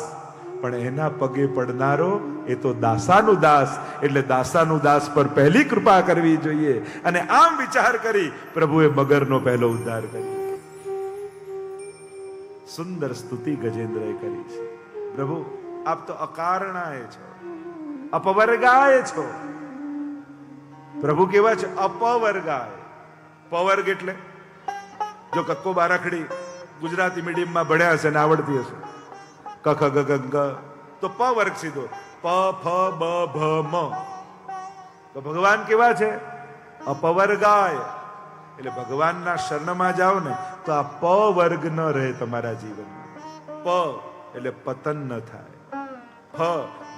પણ એના પગે પડનારો એ તો દાસાનું દાસ, એટલે દાસાનું દાસ પર પહેલી કૃપા કરવી જોઈએ. અને આમ વિચાર કરી પ્રભુએ મગરનો પહેલો ઉદ્ધાર કર્યો. સુંદર સ્તુતિ ગજેન્દ્રએ કરી છે. પ્રભુ આપ તો અકારણાય છો, અપવર્ગાય છો. પ્રભુ કેવા છે? અપવર્ગાય. પવર્ગ એટલે જો કક્કો બારાખડી ગુજરાતી મીડિયમમાં ભણ્યા હશે ને આવડતી હશે, ક ખ ગ ગ ગ, તો પ વર્ગ સીધો, પ ફ બ ભ મ. તો ભગવાન કેવા છે? અપવર્ગાય. એટલે ભગવાનના શરણમાં જાઓ ને તો આ પ વર્ગ ન રહે તમારા જીવનમાં. પ એટલે પતન ન થાય, ફ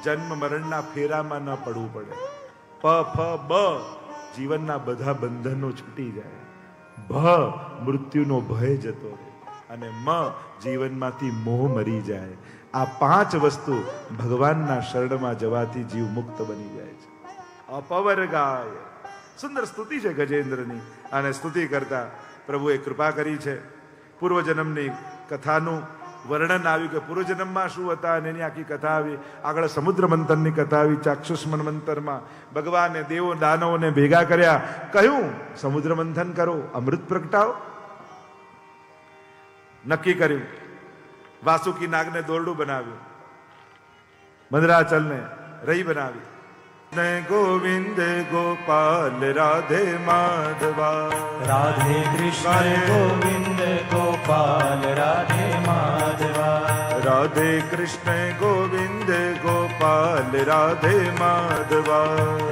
જન્મ મરણના ફેરામાં ન પડવું પડે, પ ફ બ જીવનના બધા બંધનો છૂટી જાય, ભ મૃત્યુનો ભય જતો રહે, અને મ જીવનમાંથી મોહ મરી જાય. આ 5 વસ્તુ ભગવાનના શરણમાં જવાથી જીવ મુક્ત બની જાય છે. અપવર્ગાય. સુંદર સ્તુતિ છે ગજેન્દ્રની. અને સ્તુતિ કરતા પ્રભુએ કૃપા કરી છે. પૂર્વજન્મની કથાનું વર્ણન આવ્યું કે પૂર્વજન્મમાં શું હતા અને એની આખી કથા આવી. આગળ સમુદ્ર મંથનની કથા આવી. ચાક્ષુષ મન્વંતરમાં ભગવાને દેવો દાનવોને ભેગા કર્યા, કહ્યું સમુદ્ર મંથન કરો, અમૃત પ્રગટાવો. નક્કી કર્યું. વાસુકી નાગને દોરડું બનાવ્યું, મંદરાચલને રહી બનાવી. ગોવિંદ ગોપાલ રાધે માધવા, રાધે કૃષ્ણ ગોવિંદ ગોપાલ રાધે માધવા, રાધે કૃષ્ણ ગોવિંદ ગોપાલ રાધે માધવા,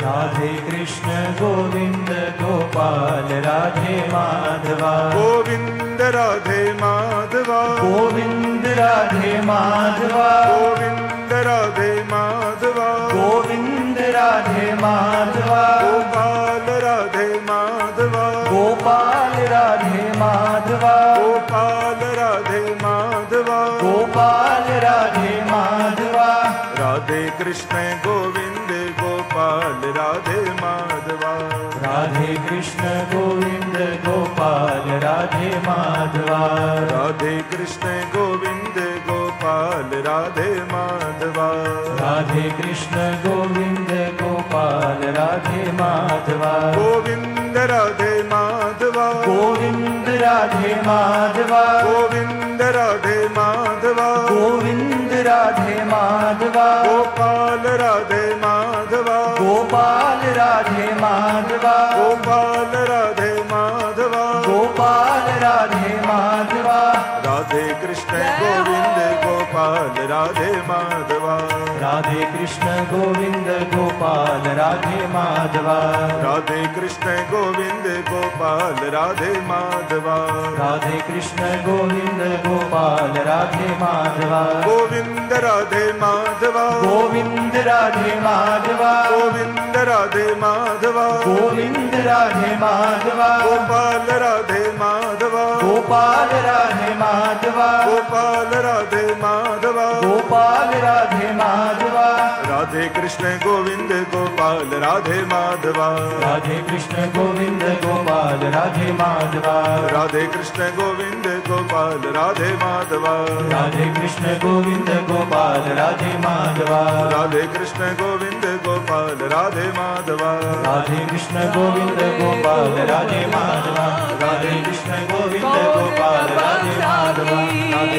રાધે કૃષ્ણ ગોવિંદ ગોપાલ રાધે માધવા, ગોવિંદ રાધે માધવા, ગોવિંદ રાધે માધવા, ગોવિંદ રાધે માધવા, ગોવિંદ રાધે માધવા, ગોપાલ રાધે માધવા, ગોપાલ રાધે માધવા, ગોપાલ રાધે માધવા, ગોપાલ રાધે માધવા, રાધે કૃષ્ણ ગોવિંદ ગોપાલ રાધે માધવા, રાધે કૃષ્ણ ગોવિંદ ગોપાલ રાધે માધવા, રાધે કૃષ્ણ ગોવિંદ ગોપાલ રાધે માધવા, રાધે કૃષ્ણ ગોવિંદ ગોપાલ રાધે માધવા, ગોવિંદ રાધે માધવા, ગોવિંદ રાધે માધવા, ગોવિંદ રાધે માધવા, ગોવિંદ રાધે માધવા, ગોપાલ રાધે માધવા, ગોપાલ રાધે માધવા, ગોપાલ રાધે માધવા, ગોપાલ રાધે માધવા, રાધે કૃષ્ણ ગોવિંદ ગોપાલ રાધે માધવા, રાધે કૃષ્ણ ગોવિંદ ગોપાલ રાધે માધવા, રાધે કૃષ્ણ ગોવિંદ ગોપાલ રાધે માધવા, રાધે કૃષ્ણ ગોવિંદ ગોપાલ રાધે માધવા, ગોવિંદ રાધે માધવા, ગોવિંદ રાધે માધવા, ગોવિંદ રાધે માધવા, ગોવિંદ રાધે માધવા, ગોપાલ રાધે માધવા, ગોપાલ રાધે માધવા, ગોપાલ રાધે માધવા, ગોપાલ રાધે માધવા, રાધે કૃષ્ણ ગોવિંદ ગોપાલ રાધે માધવા, રાધે કૃષ્ણ ગોવિંદ ગોપાલ રાધે માધવા, રાધે કૃષ્ણ ગોવિંદ ગોપાલ રાધે માધવા, રાધે કૃષ્ણ ગોવિંદ ગોપાલ રાધે માધવા, રાધે કૃષ્ણ ગોવિંદ ગોપાલ રાધે માધવા, રાધે કૃષ્ણ ગોવિંદ ગોપાલ રાધે માધવા, રાધે કૃષ્ણ ગોવિંદ ગોપાલ રાધે માધવા, રાધે